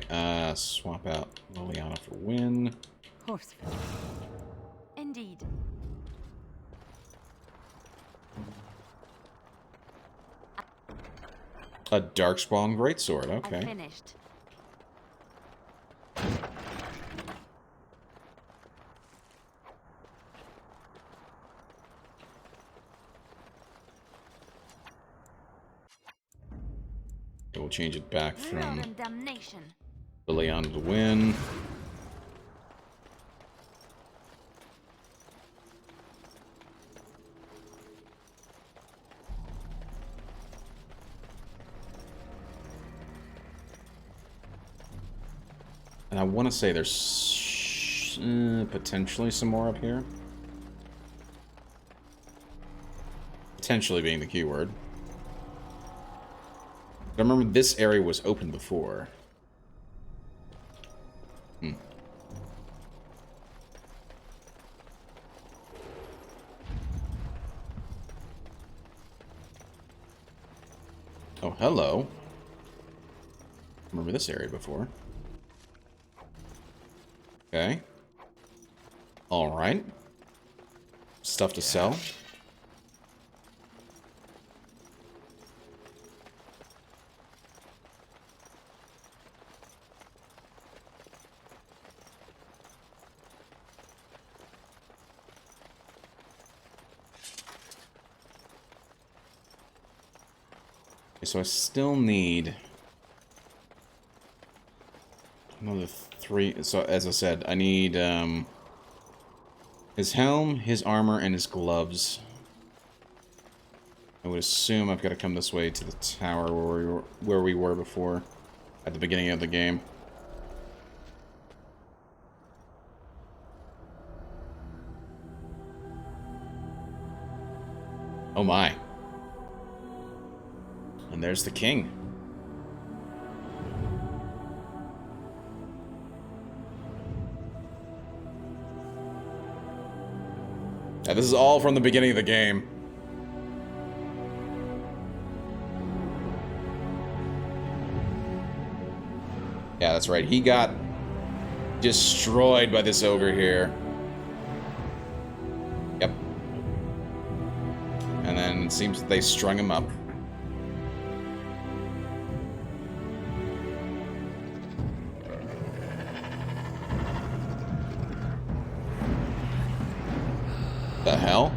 Swap out Liliana for win. Horse. Indeed. A Darkspawn Greatsword. Okay. Finished. We'll change it back from Damnation. Liliana to win. And I want to say there's potentially some more up here. Potentially being the keyword. I remember this area was open before. Oh, hello. Remember this area before. Okay. Alright. Stuff to sell. So I still need another 3. So as I said, I need his helm, his armor, and his gloves. I would assume I've got to come this way to the tower where we were before, at the beginning of the game. Oh my. And there's the king. Yeah, this is all from the beginning of the game. Yeah, that's right. He got destroyed by this ogre here. Yep. And then it seems they strung him up. The hell?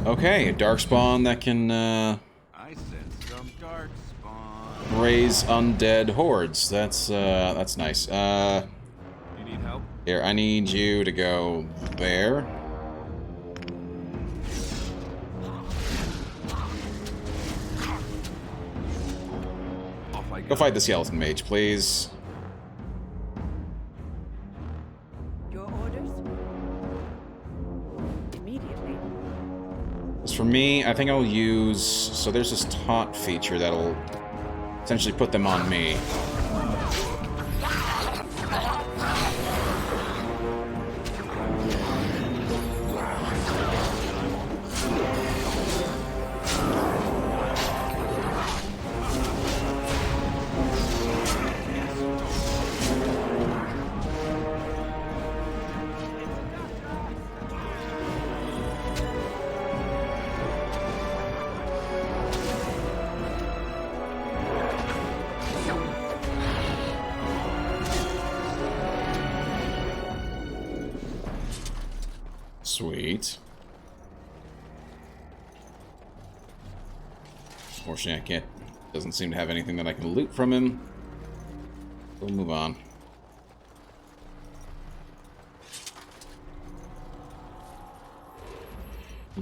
Okay, a darkspawn that can I sense some darkspawn. raise undead hordes. That's nice. You need help? Here, I need you to go there. Go fight the skeleton mage, please. For me, I think I'll use... So there's this taunt feature that'll essentially put them on me. Sweet. Unfortunately, I can't Doesn't seem to have anything that I can loot from him. We'll move on.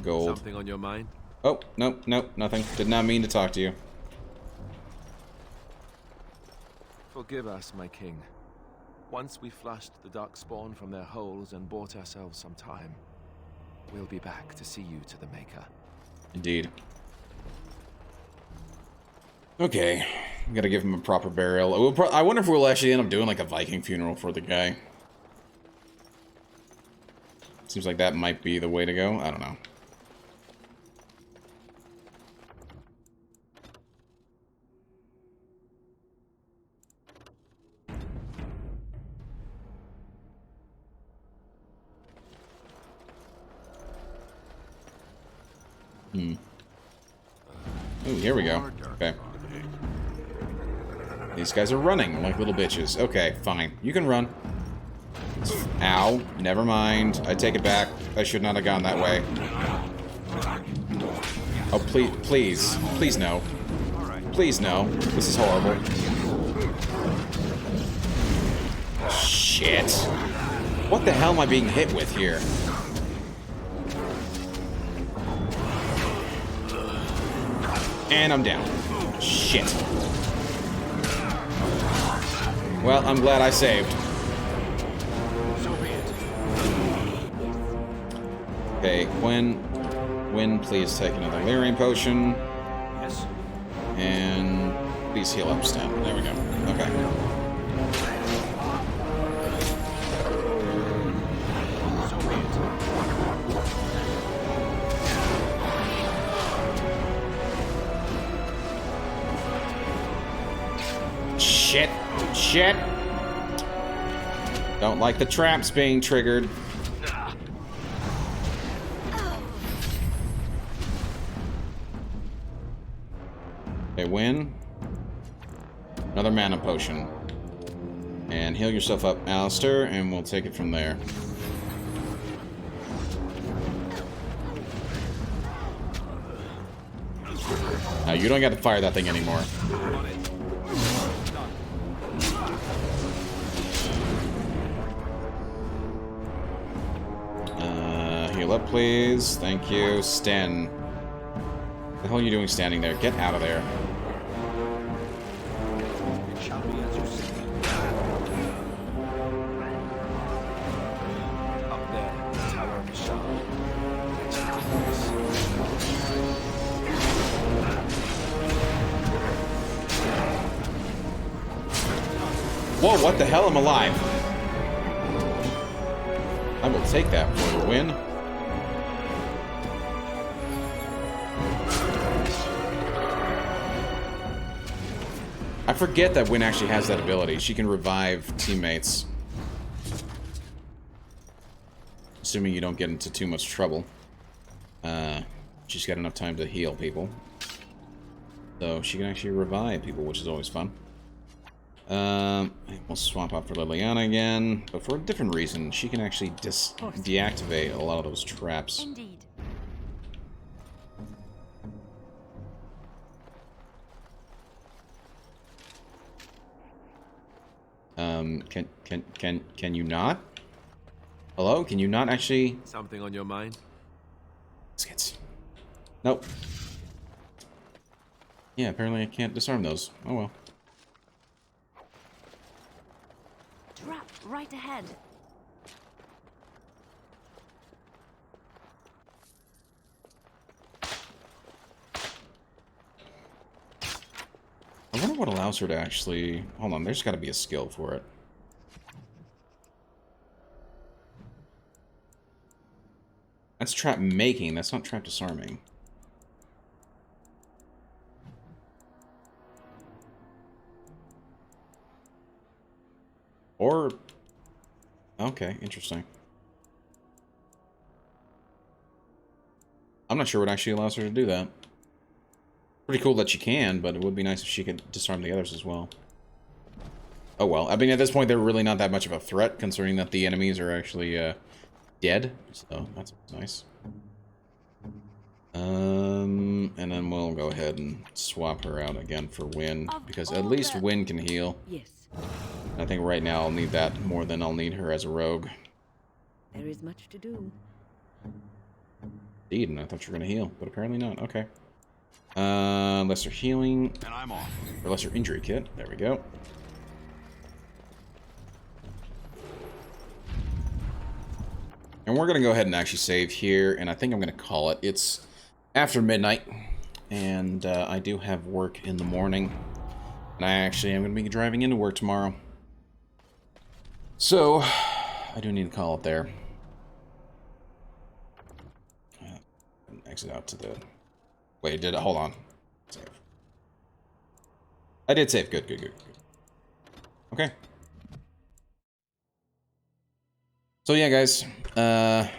Gold. Something on your mind? Oh, nope, nothing. Did not mean to talk to you. Forgive us, my king. Once we flushed the darkspawn from their holes and bought ourselves some time, we'll be back to see you to the Maker. Indeed. Okay, gotta give him a proper burial. I wonder if we'll actually end up doing like a Viking funeral for the guy. Seems like that might be the way to go. I don't know. Oh, here we go. Okay. These guys are running like little bitches. Okay, fine. You can run. Ow. Never mind. I take it back. I should not have gone that way. Oh, please. Please. Please, no. Please, no. This is horrible. Shit. What the hell am I being hit with here? And I'm down. Shit. Well, I'm glad I saved. Okay, Gwen, please take another Lyrium potion. Yes. And please heal up, Stan. There we go. Okay. Shit. Shit. Don't like the traps being triggered. Okay, win. Another mana potion. And heal yourself up, Alistair, and we'll take it from there. Now, you don't got to fire that thing anymore. Heal up, please. Thank you. Sten. What the hell are you doing standing there? Get out of there. Whoa, what the hell? I'm alive. I will take that for the win. I forget that Wynn actually has that ability. She can revive teammates. Assuming you don't get into too much trouble. She's got enough time to heal people. So she can actually revive people, which is always fun. We'll swap out for Liliana again, but for a different reason. She can actually deactivate a lot of those traps. Indeed. Can you not? Hello? Can you not actually... Something on your mind? Skits. Nope. Yeah, apparently I can't disarm those. Oh well. Trap right ahead. I wonder what allows her to actually... Hold on, there's got to be a skill for it. That's trap making, that's not trap disarming. Or... Okay, interesting. I'm not sure what actually allows her to do that. Pretty cool that she can, but it would be nice if she could disarm the others as well. Oh well. I mean, at this point, they're really not that much of a threat, considering that the enemies are actually dead. So, that's nice. And then we'll go ahead and swap her out again for Wynn, because at least Wynn can heal. Yes. I think right now I'll need that more than I'll need her as a rogue. There is much to do. Indeed, and I thought you were going to heal, but apparently not. Okay. Lesser healing. And I'm off. Or lesser injury kit. There we go. And we're going to go ahead and actually save here, and I think I'm going to call it. It's after midnight, and I do have work in the morning. And I actually am going to be driving into work tomorrow. So, I do need to call it there. Exit out to the... Wait, did it? Hold on. Save. I did save. Good, good, good, good. Okay. So yeah, guys. There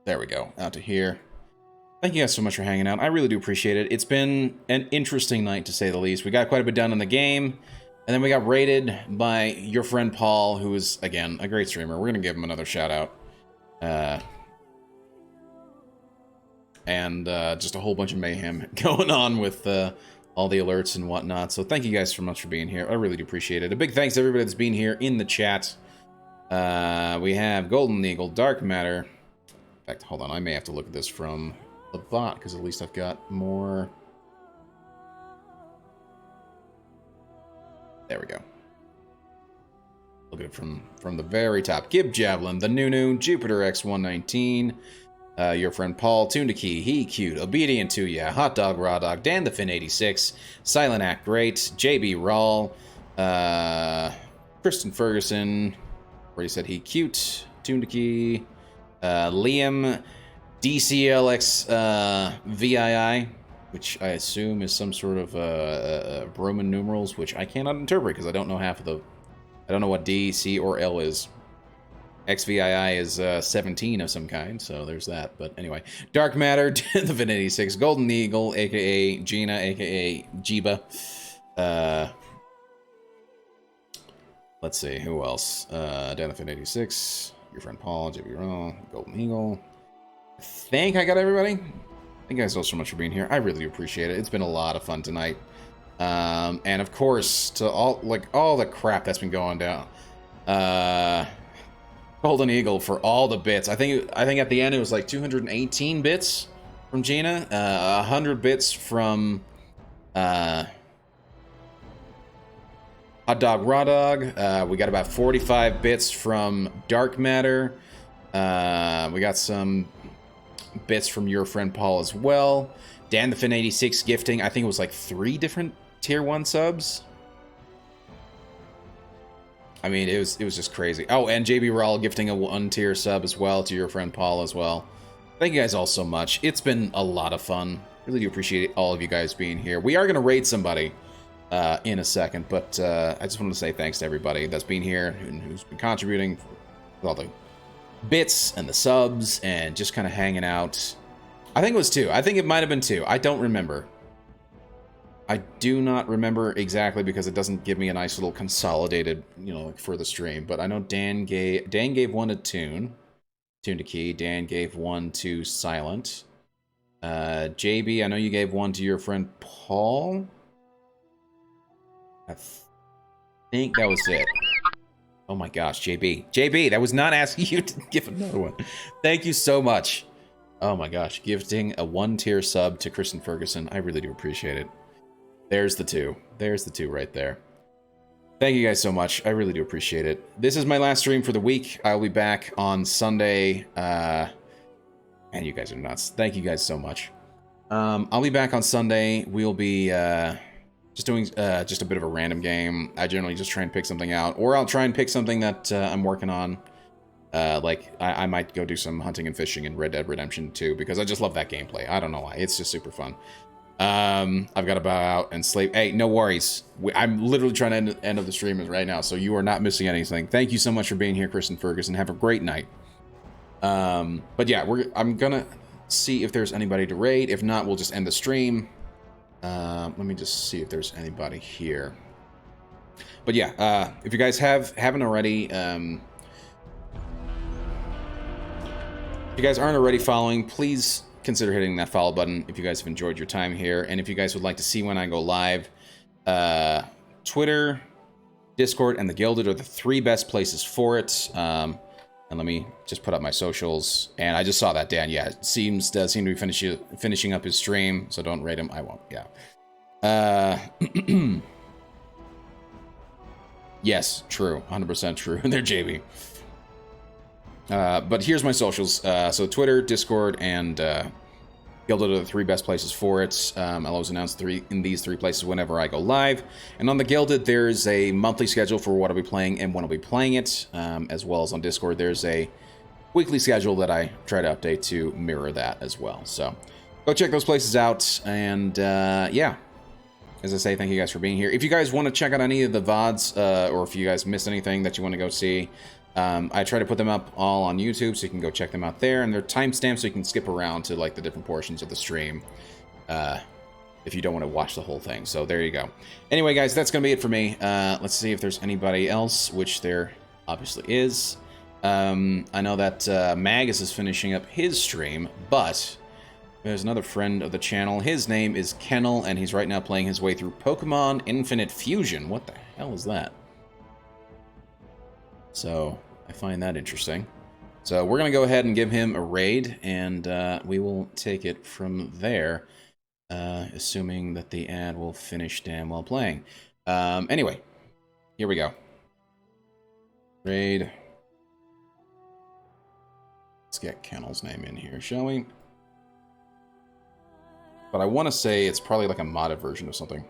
we go. Out to here. Thank you guys so much for hanging out. I really do appreciate it. It's been an interesting night, to say the least. We got quite a bit done in the game. And then we got raided by your friend Paul, who is, again, a great streamer. We're going to give him another shout-out. And just a whole bunch of mayhem going on with all the alerts and whatnot. So thank you guys so much for being here. I really do appreciate it. A big thanks to everybody that's been here in the chat. We have Golden Eagle, Dark Matter. In fact, hold on. I may have to look at this from the bot, because at least I've got more... There we go. Look at it from the very top. Gib Javelin, the Nunu, Jupiter X119, your friend Paul, Tundaki, He Cute, Obedient to Ya, Hot Dog Raw Dog, Dan the Fin 86, Silent Act Great, JB Rawl, Kristen Ferguson, where he said He Cute, Tundaki, Liam, DCLX VII, which I assume is some sort of Roman numerals, which I cannot interpret because I don't know half of the... I don't know what D, C, or L is. XVII is 17 of some kind, so there's that. But anyway, Dark Matter, the Fin 86, Golden Eagle, aka Gina, aka Jiba. Let's see, who else? Dan the Fin 86, your friend Paul, JB Raw, Golden Eagle. I think I got everybody. Thank you guys so much for being here. I really do appreciate it. It's been a lot of fun tonight. And of course, to all the crap that's been going down. Golden Eagle for all the bits. I think at the end it was like 218 bits from Gina, 100 bits from Hot Dog Raw Dog. We got about 45 bits from Dark Matter. We got some bits from your friend Paul as well. Dan the Fin 86 gifting, I think it was like 3 different tier 1 subs. I mean, it was just crazy. Oh, and JB Rawl gifting a 1 tier sub as well to your friend Paul as well. Thank you guys all so much. It's been a lot of fun. Really do appreciate all of you guys being here. We are going to raid somebody in a second, but I just wanted to say thanks to everybody that's been here and who's been contributing with all the bits and the subs and just kind of hanging out. I think it was 2. I think it might have been 2. I don't remember. I do not remember exactly because it doesn't give me a nice little consolidated, you know, like for the stream. But I know Dan gave 1 to Tune to Key. Dan gave 1 to Silent. JB, I know you gave 1 to your friend Paul. I think that was it. Oh my gosh, JB, that was not asking you to give another one. Thank you so much. Oh my gosh, gifting a 1 tier sub to Kristen Ferguson. I really do appreciate it. There's the 2. There's the 2 right there. Thank you guys so much. I really do appreciate it. This is my last stream for the week. I'll be back on Sunday. Man, you guys are nuts. Thank you guys so much. I'll be back on Sunday. We'll be just doing just a bit of a random game. I generally just try and pick something out. Or I'll try and pick something that I'm working on. Like, I might go do some hunting and fishing in Red Dead Redemption 2, because I just love that gameplay. I don't know why. It's just super fun. I've got to bow out and sleep. Hey, no worries. I'm literally trying to end of the stream right now, so you are not missing anything. Thank you so much for being here, Kristen Ferguson. Have a great night. But yeah, I'm gonna see if there's anybody to raid. If not, we'll just end the stream. Let me just see if there's anybody here. But yeah, if you guys haven't already, If you guys aren't already following, please consider hitting that follow button if you guys have enjoyed your time here. And if you guys would like to see when I go live, Twitter, Discord, and the Gilded are the 3 best places for it. And let me just put up my socials. And I just saw that, Dan. Yeah, it does seem to be finishing up his stream, so don't rate him. I won't, yeah. Yes, true. 100% true. They're JB. But here's my socials. So Twitter, Discord, and Gilded are the 3 best places for it. I'll always announce in these 3 places whenever I go live. And on the Gilded, there's a monthly schedule for what I'll be playing and when I'll be playing it. As well as on Discord, there's a weekly schedule that I try to update to mirror that as well. So go check those places out. And yeah, as I say, thank you guys for being here. If you guys want to check out any of the VODs, or if you guys missed anything that you want to go see, I try to put them up all on YouTube, so you can go check them out there, and they're timestamped so you can skip around to like the different portions of the stream if you don't want to watch the whole thing. So there you go. Anyway, guys, that's gonna be it for me. Let's see if there's anybody else, which there obviously is. I know that Magus is finishing up his stream, but there's another friend of the channel. His name is Kennel, and he's right now playing his way through Pokemon Infinite Fusion. What the hell is that? So I find that interesting. So we're going to go ahead and give him a raid, and we will take it from there, assuming that the ad will finish damn well playing. Anyway, here we go. Raid. Let's get Kennel's name in here, shall we? But I want to say it's probably like a modded version of something.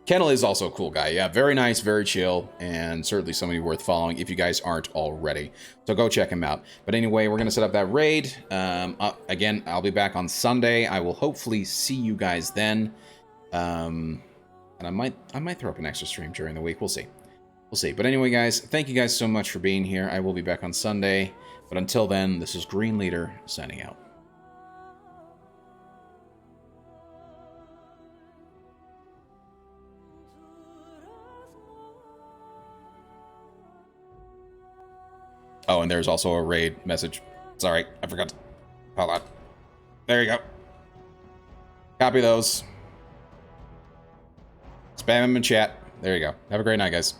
Kennel is also a cool guy. Yeah, very nice, very chill, and certainly somebody worth following if you guys aren't already. So go check him out. But anyway, we're going to set up that raid. Again, I'll be back on Sunday. I will hopefully see you guys then. And I might throw up an extra stream during the week. We'll see. We'll see. But anyway, guys, thank you guys so much for being here. I will be back on Sunday. But until then, this is Green Leader signing out. Oh, and there's also a raid message. Sorry, I forgot. Hold on. There you go. Copy those. Spam them in chat. There you go. Have a great night, guys.